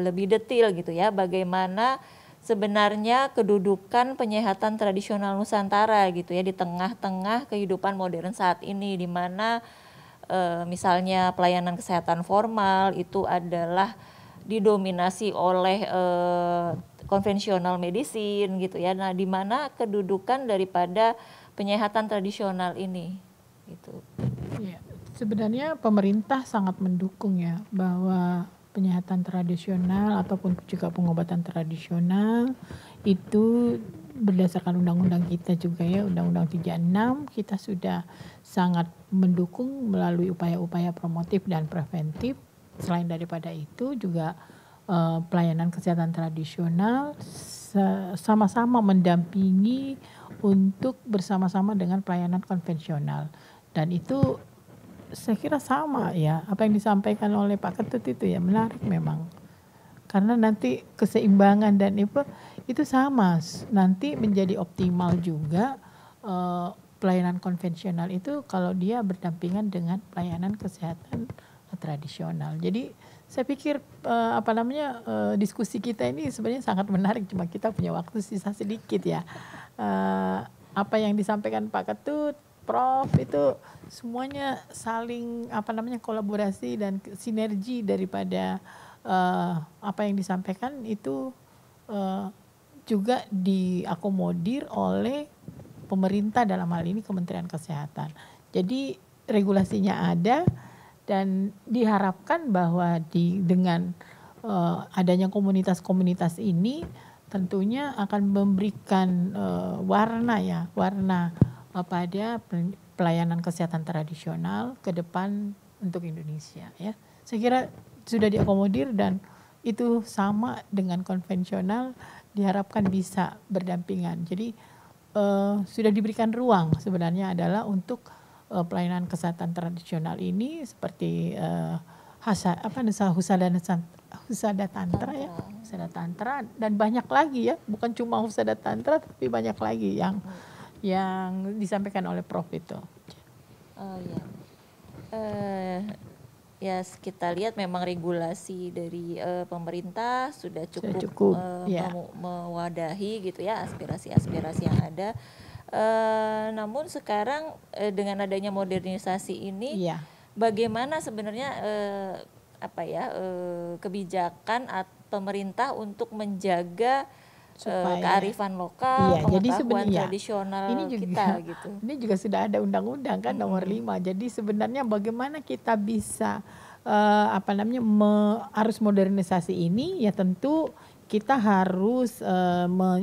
lebih detail gitu ya, bagaimana sebenarnya kedudukan penyehatan tradisional Nusantara gitu ya di tengah-tengah kehidupan modern saat ini, di mana misalnya pelayanan kesehatan formal itu adalah didominasi oleh konvensional medicine gitu ya. Nah, di mana kedudukan daripada penyehatan tradisional ini gitu. Ya, sebenarnya pemerintah sangat mendukung ya bahwa penyehatan tradisional ataupun juga pengobatan tradisional itu berdasarkan undang-undang kita juga ya, Undang-Undang 36 kita sudah sangat mendukung melalui upaya-upaya promotif dan preventif. Selain daripada itu juga pelayanan kesehatan tradisional sama-sama mendampingi untuk bersama-sama dengan pelayanan konvensional, dan itu saya kira sama ya apa yang disampaikan oleh Pak Ketut itu ya, menarik memang karena nanti keseimbangan dan itu sama nanti menjadi optimal juga pelayanan konvensional itu kalau dia berdampingan dengan pelayanan kesehatan tradisional. Jadi saya pikir diskusi kita ini sebenarnya sangat menarik, cuma kita punya waktu sisa sedikit ya. Apa yang disampaikan Pak Ketut, Prof itu semuanya saling kolaborasi dan sinergi daripada apa yang disampaikan itu juga diakomodir oleh pemerintah, dalam hal ini Kementerian Kesehatan. Jadi regulasinya ada dan diharapkan bahwa dengan adanya komunitas-komunitas ini tentunya akan memberikan warna pada pelayanan kesehatan tradisional ke depan untuk Indonesia ya. Saya kira sudah diakomodir dan itu sama dengan konvensional, diharapkan bisa berdampingan. Jadi sudah diberikan ruang sebenarnya adalah untuk pelayanan kesehatan tradisional ini seperti Husada Tantra ya, Husada Tantra dan banyak lagi ya, bukan cuma Husada Tantra tapi banyak lagi yang disampaikan oleh Prof itu. Oh ya, ya kita lihat memang regulasi dari pemerintah sudah cukup ya. mewadahi gitu ya aspirasi-aspirasi yang ada. Namun sekarang dengan adanya modernisasi ini, ya. Bagaimana sebenarnya kebijakan pemerintah untuk menjaga kearifan lokal, pengetahuan tradisional ini juga, kita gitu. Ini juga sudah ada undang-undang kan nomor 5. Jadi sebenarnya bagaimana kita bisa harus modernisasi ini ya, tentu kita harus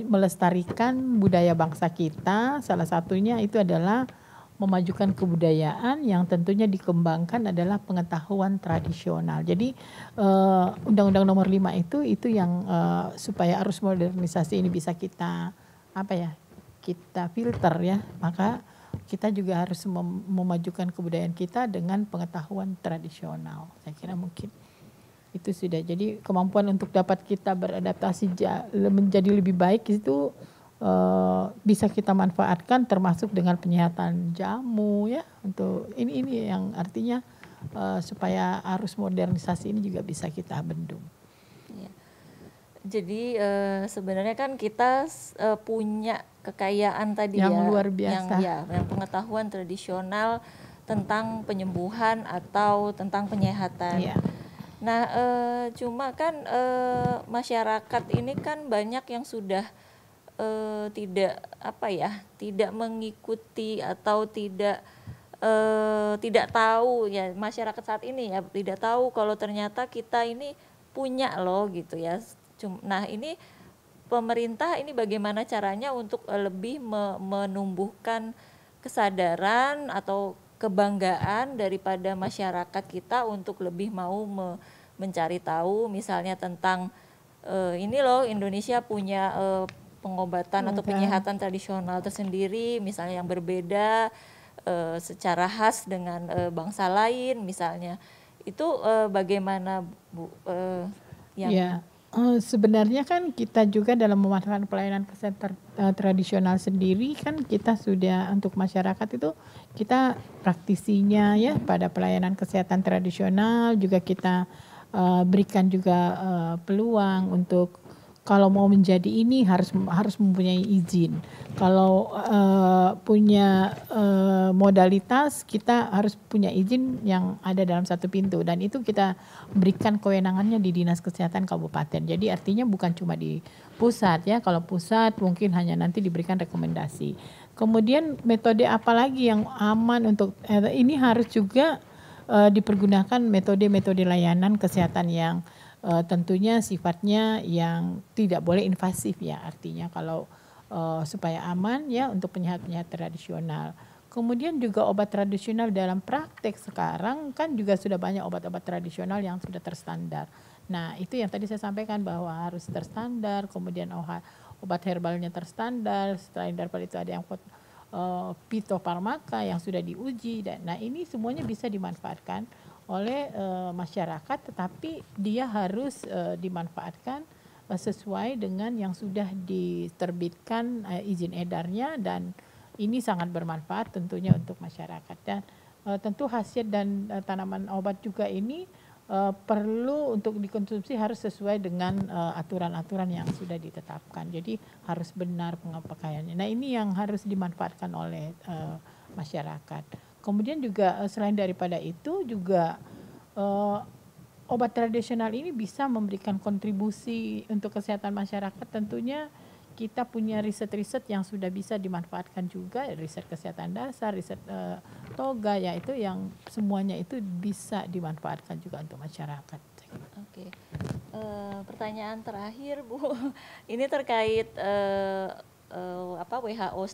melestarikan budaya bangsa kita. Salah satunya itu adalah memajukan kebudayaan yang tentunya dikembangkan adalah pengetahuan tradisional. Jadi Undang-Undang Nomor 5 itu yang supaya arus modernisasi ini bisa kita kita filter ya. Maka kita juga harus memajukan kebudayaan kita dengan pengetahuan tradisional. Saya kira mungkin itu sudah. Jadi kemampuan untuk dapat kita beradaptasi menjadi lebih baik itu bisa kita manfaatkan, termasuk dengan penyehatan jamu ya. Untuk ini yang artinya supaya arus modernisasi ini juga bisa kita bendung. Ya. Jadi sebenarnya kan kita punya kekayaan tadi yang ya, luar biasa, yang pengetahuan tradisional tentang penyembuhan atau tentang penyehatan. Iya. Nah, cuma kan masyarakat ini kan banyak yang sudah tidak mengikuti atau tidak tahu ya, masyarakat saat ini ya tidak tahu kalau ternyata kita ini punya loh gitu ya. Nah, ini pemerintah ini bagaimana caranya untuk lebih menumbuhkan kesadaran atau kebanggaan daripada masyarakat kita untuk lebih mau mencari tahu misalnya tentang ini loh, Indonesia punya pengobatan atau penyehatan tradisional tersendiri misalnya yang berbeda secara khas dengan bangsa lain misalnya. Itu bagaimana Bu? Sebenarnya kan kita juga dalam memanfaatkan pelayanan kesehatan tradisional sendiri kan kita sudah untuk masyarakat itu kita praktisinya ya pada pelayanan kesehatan tradisional juga kita berikan juga peluang untuk kalau mau menjadi ini harus mempunyai izin. Kalau punya modalitas kita harus punya izin yang ada dalam satu pintu dan itu kita berikan kewenangannya di Dinas Kesehatan Kabupaten. Jadi artinya bukan cuma di pusat ya. Kalau pusat mungkin hanya nanti diberikan rekomendasi. Kemudian metode apa lagi yang aman untuk ini harus juga dipergunakan metode-metode layanan kesehatan yang tentunya sifatnya yang tidak boleh invasif ya, artinya kalau supaya aman ya untuk penyehat-penyehat tradisional. Kemudian juga obat tradisional dalam praktek sekarang kan juga sudah banyak obat-obat tradisional yang sudah terstandar. Nah itu yang tadi saya sampaikan bahwa harus terstandar, kemudian obat herbalnya terstandar, selain daripada itu ada yang fitofarmaka yang sudah diuji. Nah ini semuanya bisa dimanfaatkan oleh masyarakat, tetapi dia harus dimanfaatkan sesuai dengan yang sudah diterbitkan izin edarnya dan ini sangat bermanfaat tentunya untuk masyarakat. Dan tentu khasiat dan tanaman obat juga ini perlu untuk dikonsumsi harus sesuai dengan aturan-aturan yang sudah ditetapkan. Jadi harus benar pemakaiannya. Nah ini yang harus dimanfaatkan oleh masyarakat. Kemudian juga selain daripada itu juga obat tradisional ini bisa memberikan kontribusi untuk kesehatan masyarakat. Tentunya kita punya riset-riset yang sudah bisa dimanfaatkan juga, riset kesehatan dasar, riset toga, yaitu yang semuanya itu bisa dimanfaatkan juga untuk masyarakat. Oke. Pertanyaan terakhir Bu, ini terkait WHO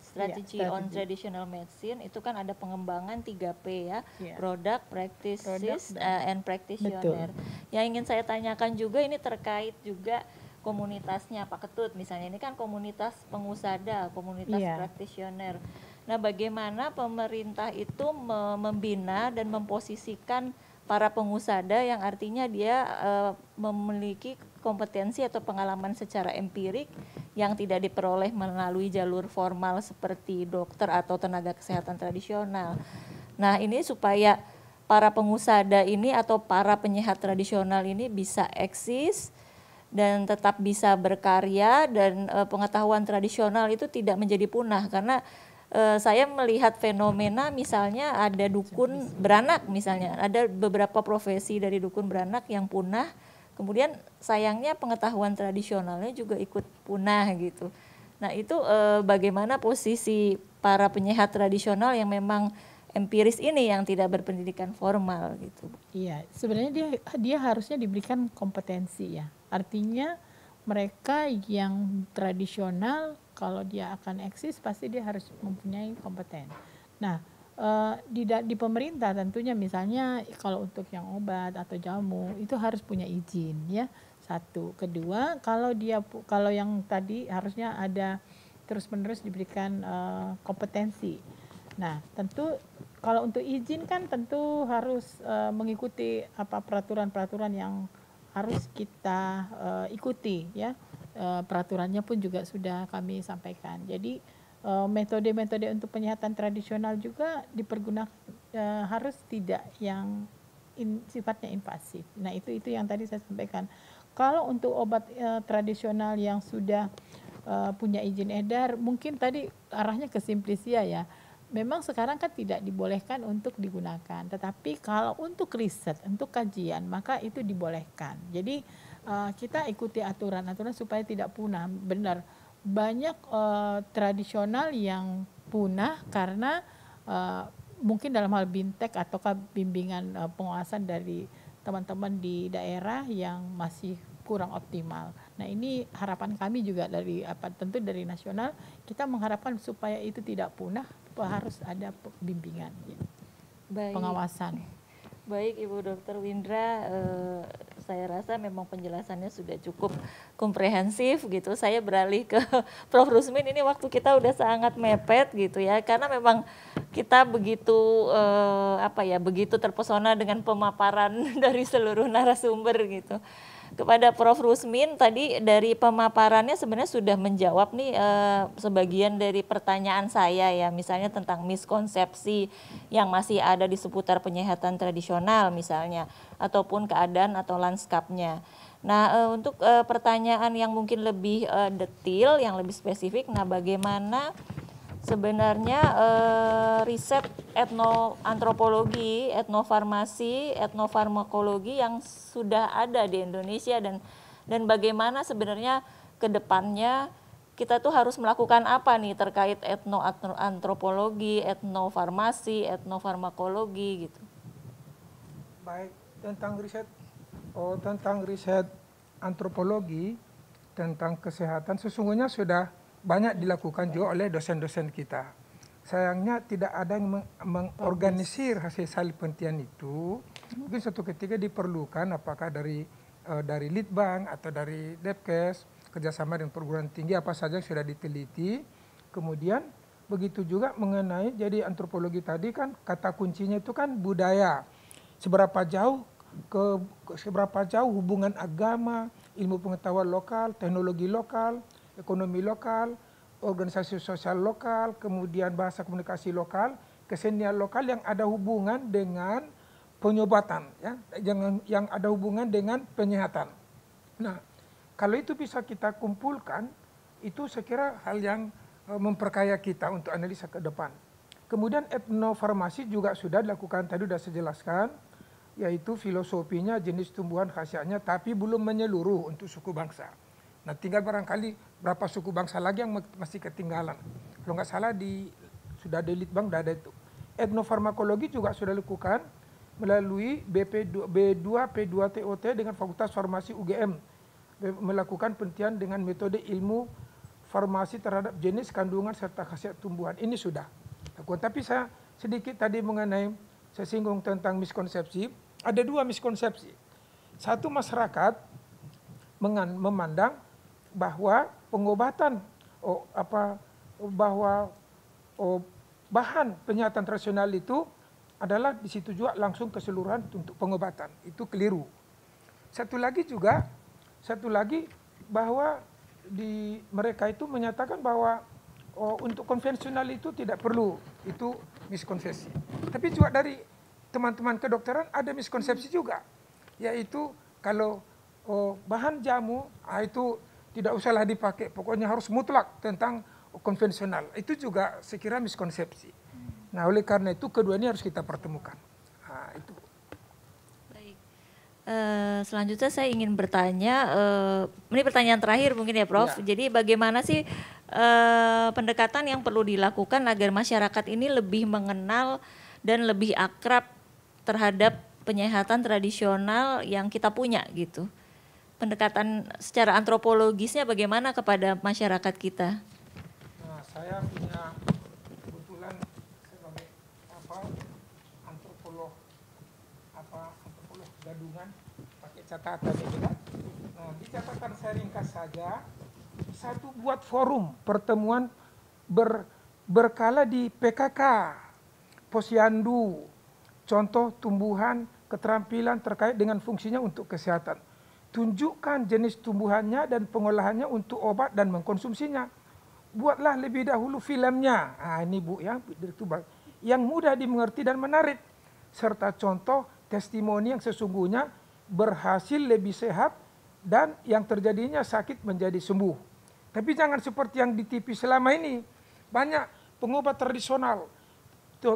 Strategy on Traditional Medicine itu kan ada pengembangan 3P ya, Product, Practices, and Practitioner. Yang ingin saya tanyakan juga ini terkait juga komunitasnya Pak Ketut, misalnya ini kan komunitas pengusada, komunitas practitioner. Nah bagaimana pemerintah itu membina dan memposisikan para pengusada yang artinya dia memiliki kompetensi atau pengalaman secara empirik yang tidak diperoleh melalui jalur formal seperti dokter atau tenaga kesehatan tradisional. Nah ini supaya para pengusada ini atau para penyehat tradisional ini bisa eksis dan tetap bisa berkarya dan pengetahuan tradisional itu tidak menjadi punah karena saya melihat fenomena misalnya ada dukun beranak misalnya, ada beberapa profesi dari dukun beranak yang punah, kemudian sayangnya pengetahuan tradisionalnya juga ikut punah gitu. Nah itu bagaimana posisi para penyehat tradisional yang memang empiris ini yang tidak berpendidikan formal gitu? Iya, sebenarnya dia harusnya diberikan kompetensi ya, artinya mereka yang tradisional kalau dia akan eksis pasti dia harus mempunyai kompeten. Nah di pemerintah tentunya misalnya kalau untuk yang obat atau jamu itu harus punya izin ya, satu. Kedua kalau yang tadi harusnya ada terus-menerus diberikan kompetensi. Nah tentu kalau untuk izin kan tentu harus mengikuti peraturan-peraturan yang harus kita ikuti ya. peraturannya pun juga sudah kami sampaikan. Jadi metode-metode untuk penyehatan tradisional juga dipergunakan, harus tidak yang sifatnya invasif. Nah itu yang tadi saya sampaikan. Kalau untuk obat tradisional yang sudah punya izin edar, mungkin tadi arahnya ke simplisia ya. Memang sekarang kan tidak dibolehkan untuk digunakan, tetapi kalau untuk riset, untuk kajian, maka itu dibolehkan. Jadi kita ikuti aturan-aturan supaya tidak punah. Benar, banyak tradisional yang punah karena mungkin dalam hal bintek atau bimbingan pengawasan dari teman-teman di daerah yang masih kurang optimal. Nah ini harapan kami juga dari tentu dari nasional, kita mengharapkan supaya itu tidak punah, harus ada bimbingan, pengawasan. Baik Ibu Dr. Windra, saya rasa memang penjelasannya sudah cukup komprehensif gitu. Saya beralih ke Prof. Rusmin, ini waktu kita udah sangat mepet gitu ya, karena memang kita begitu begitu terpesona dengan pemaparan dari seluruh narasumber gitu. Kepada Prof. Rusmin, tadi dari pemaparannya sebenarnya sudah menjawab nih sebagian dari pertanyaan saya ya, misalnya tentang miskonsepsi yang masih ada di seputar penyehatan tradisional misalnya, ataupun keadaan atau lanskapnya. Nah untuk pertanyaan yang mungkin lebih detail, yang lebih spesifik, nah bagaimana sebenarnya riset etnoantropologi, etnofarmasi, etnofarmakologi yang sudah ada di Indonesia dan bagaimana sebenarnya ke depannya kita tuh harus melakukan apa nih terkait etnoantropologi, etnofarmasi, etnofarmakologi gitu. Baik, tentang riset antropologi, tentang kesehatan sesungguhnya sudah banyak dilakukan juga oleh dosen-dosen kita. Sayangnya tidak ada yang mengorganisir hasil penelitian itu. Mungkin suatu ketika diperlukan, apakah dari Litbang atau dari Depkes, kerjasama dengan perguruan tinggi apa saja yang sudah diteliti. Kemudian begitu juga mengenai, jadi antropologi tadi kan kata kuncinya itu kan budaya. Seberapa jauh hubungan agama, ilmu pengetahuan lokal, teknologi lokal, ekonomi lokal, organisasi sosial lokal, kemudian bahasa komunikasi lokal, kesenian lokal yang ada hubungan dengan penyobatan, ya, yang ada hubungan dengan penyehatan. Nah, kalau itu bisa kita kumpulkan, itu saya kira hal yang memperkaya kita untuk analisa ke depan. Kemudian etnofarmasi juga sudah dilakukan, tadi sudah saya jelaskan, yaitu filosofinya, jenis tumbuhan, khasiatnya, tapi belum menyeluruh untuk suku bangsa. Nah tinggal barangkali berapa suku bangsa lagi yang masih ketinggalan. Kalau nggak salah sudah di Litbang sudah ada itu. Etnofarmakologi juga sudah dilakukan melalui B2 P2TOT dengan Fakultas Farmasi UGM. Melakukan penelitian dengan metode ilmu farmasi terhadap jenis, kandungan, serta khasiat tumbuhan. Ini sudah. Tapi saya sedikit tadi mengenai, saya singgung tentang miskonsepsi. Ada dua miskonsepsi. Satu, masyarakat memandang bahwa pengobatan bahan penyehatan tradisional itu adalah di situ juga langsung keseluruhan untuk pengobatan. Itu keliru. Satu lagi bahwa mereka itu menyatakan bahwa untuk konvensional itu tidak perlu, itu miskonsepsi. Tapi juga dari teman-teman kedokteran ada miskonsepsi juga, yaitu kalau bahan jamu itu tidak usahlah dipakai, pokoknya harus mutlak tentang konvensional. Itu juga saya kira miskonsepsi. Nah oleh karena itu kedua ini harus kita pertemukan. Nah, itu. Baik. Selanjutnya saya ingin bertanya, ini pertanyaan terakhir mungkin ya Prof. Ya. Jadi bagaimana sih pendekatan yang perlu dilakukan agar masyarakat ini lebih mengenal dan lebih akrab terhadap penyehatan tradisional yang kita punya gitu? Pendekatan secara antropologisnya bagaimana kepada masyarakat kita? Nah, saya punya kebetulan sebagai antropolog gadungan pakai catatan ini kan. Nah, di catatan saya ringkas saja, satu buat forum pertemuan berkala di PKK, Posyandu, contoh tumbuhan keterampilan terkait dengan fungsinya untuk kesehatan. tunjukkan jenis tumbuhannya dan pengolahannya untuk obat dan mengkonsumsinya. Buatlah lebih dahulu filmnya. Nah, ini Bu ya, yang mudah dimengerti dan menarik, serta contoh testimoni yang sesungguhnya berhasil lebih sehat dan yang terjadinya sakit menjadi sembuh. Tapi jangan seperti yang di TV selama ini, banyak pengobat tradisional,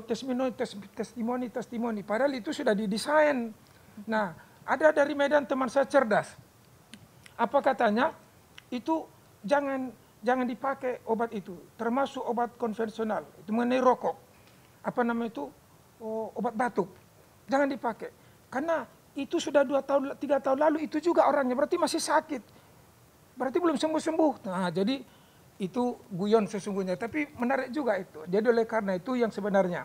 testimoni, padahal itu sudah didesain. Nah, ada dari Medan teman saya cerdas. Apa katanya? Itu jangan dipakai obat itu, termasuk obat konvensional, itu mengenai rokok. Apa namanya itu? Obat batuk. Jangan dipakai. Karena itu sudah 2 tahun, 3 tahun lalu itu juga orangnya, berarti masih sakit. Berarti belum sembuh-sembuh. Nah, jadi itu guyon sesungguhnya, tapi menarik juga itu. Jadi oleh karena itu yang sebenarnya,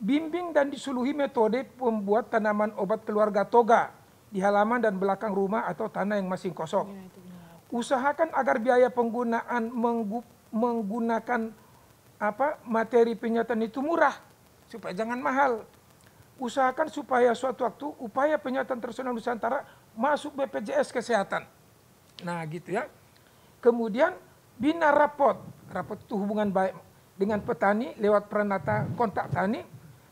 bimbing dan disuluhi metode pembuat tanaman obat keluarga toga di halaman dan belakang rumah atau tanah yang masih kosong. Usahakan agar biaya penggunaan menggunakan materi penyihatan itu murah, supaya jangan mahal. Usahakan supaya suatu waktu upaya penyihatan tradisional Nusantara masuk BPJS Kesehatan. Nah gitu ya. Kemudian bina rapot itu hubungan baik dengan petani lewat peranata kontak tani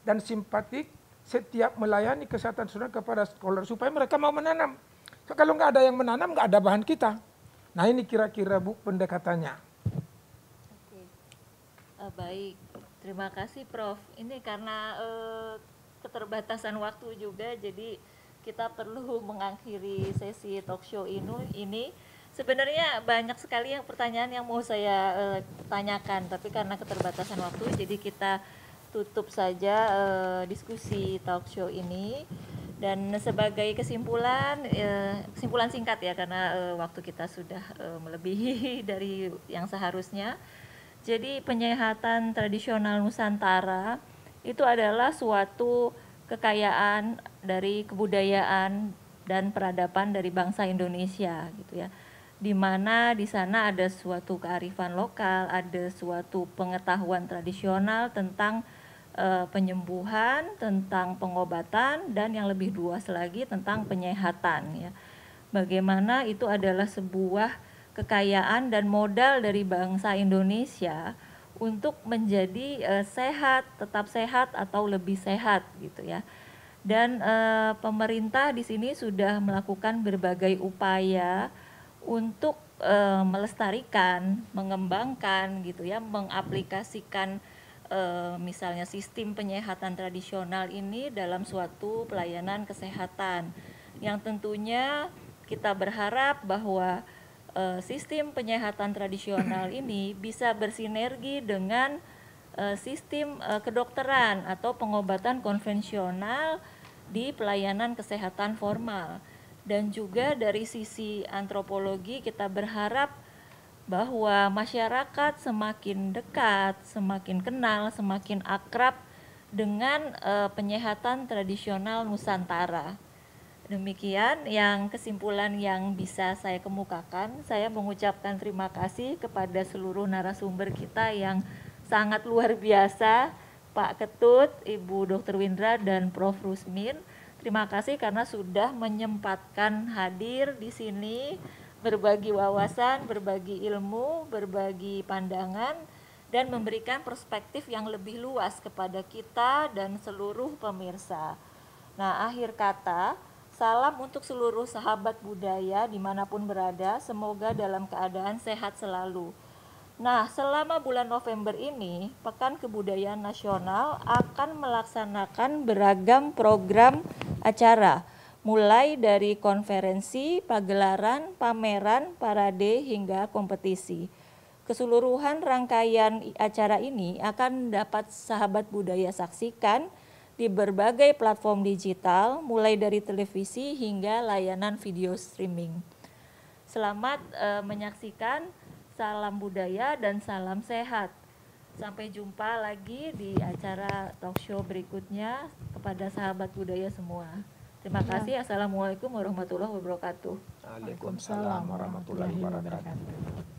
dan simpatik setiap melayani kesehatan tradisional kepada stakeholder supaya mereka mau menanam. So, kalau nggak ada yang menanam, nggak ada bahan kita. Nah ini kira-kira Bu pendekatannya. Oke. Baik, terima kasih Prof. Ini karena keterbatasan waktu juga, jadi kita perlu mengakhiri sesi talk show ini. Sebenarnya banyak sekali pertanyaan yang mau saya tanyakan, tapi karena keterbatasan waktu, jadi kita tutup saja diskusi talk show ini. Dan sebagai kesimpulan singkat ya, karena waktu kita sudah melebihi dari yang seharusnya. Jadi penyihatan tradisional Nusantara itu adalah suatu kekayaan dari kebudayaan dan peradaban dari bangsa Indonesia gitu ya. Di mana di sana ada suatu kearifan lokal, ada suatu pengetahuan tradisional tentang penyembuhan, tentang pengobatan, dan yang lebih luas lagi tentang penyihatan ya. Bagaimana itu adalah sebuah kekayaan dan modal dari bangsa Indonesia untuk menjadi sehat, tetap sehat atau lebih sehat gitu ya. Dan pemerintah di sini sudah melakukan berbagai upaya untuk melestarikan, mengembangkan gitu ya, mengaplikasikan misalnya sistem penyihatan tradisional ini dalam suatu pelayanan kesehatan yang tentunya kita berharap bahwa sistem penyihatan tradisional ini bisa bersinergi dengan sistem kedokteran atau pengobatan konvensional di pelayanan kesehatan formal. Dan juga dari sisi antropologi kita berharap bahwa masyarakat semakin dekat, semakin kenal, semakin akrab dengan penyihatan tradisional Nusantara. Demikian yang kesimpulan yang bisa saya kemukakan. Saya mengucapkan terima kasih kepada seluruh narasumber kita yang sangat luar biasa, Pak Ketut, Ibu Dr. Windra, dan Prof. Rusmin. Terima kasih karena sudah menyempatkan hadir di sini, berbagi wawasan, berbagi ilmu, berbagi pandangan, dan memberikan perspektif yang lebih luas kepada kita dan seluruh pemirsa. Nah, akhir kata, salam untuk seluruh sahabat budaya dimanapun berada, semoga dalam keadaan sehat selalu. Nah, selama bulan November ini, Pekan Kebudayaan Nasional akan melaksanakan beragam program acara, mulai dari konferensi, pagelaran, pameran, parade, hingga kompetisi. Keseluruhan rangkaian acara ini akan dapat sahabat budaya saksikan di berbagai platform digital, mulai dari televisi hingga layanan video streaming. Selamat menyaksikan, salam budaya dan salam sehat. Sampai jumpa lagi di acara talk show berikutnya kepada sahabat budaya semua. Terima kasih. Assalamualaikum warahmatullahi wabarakatuh. Waalaikumsalam warahmatullahi wabarakatuh.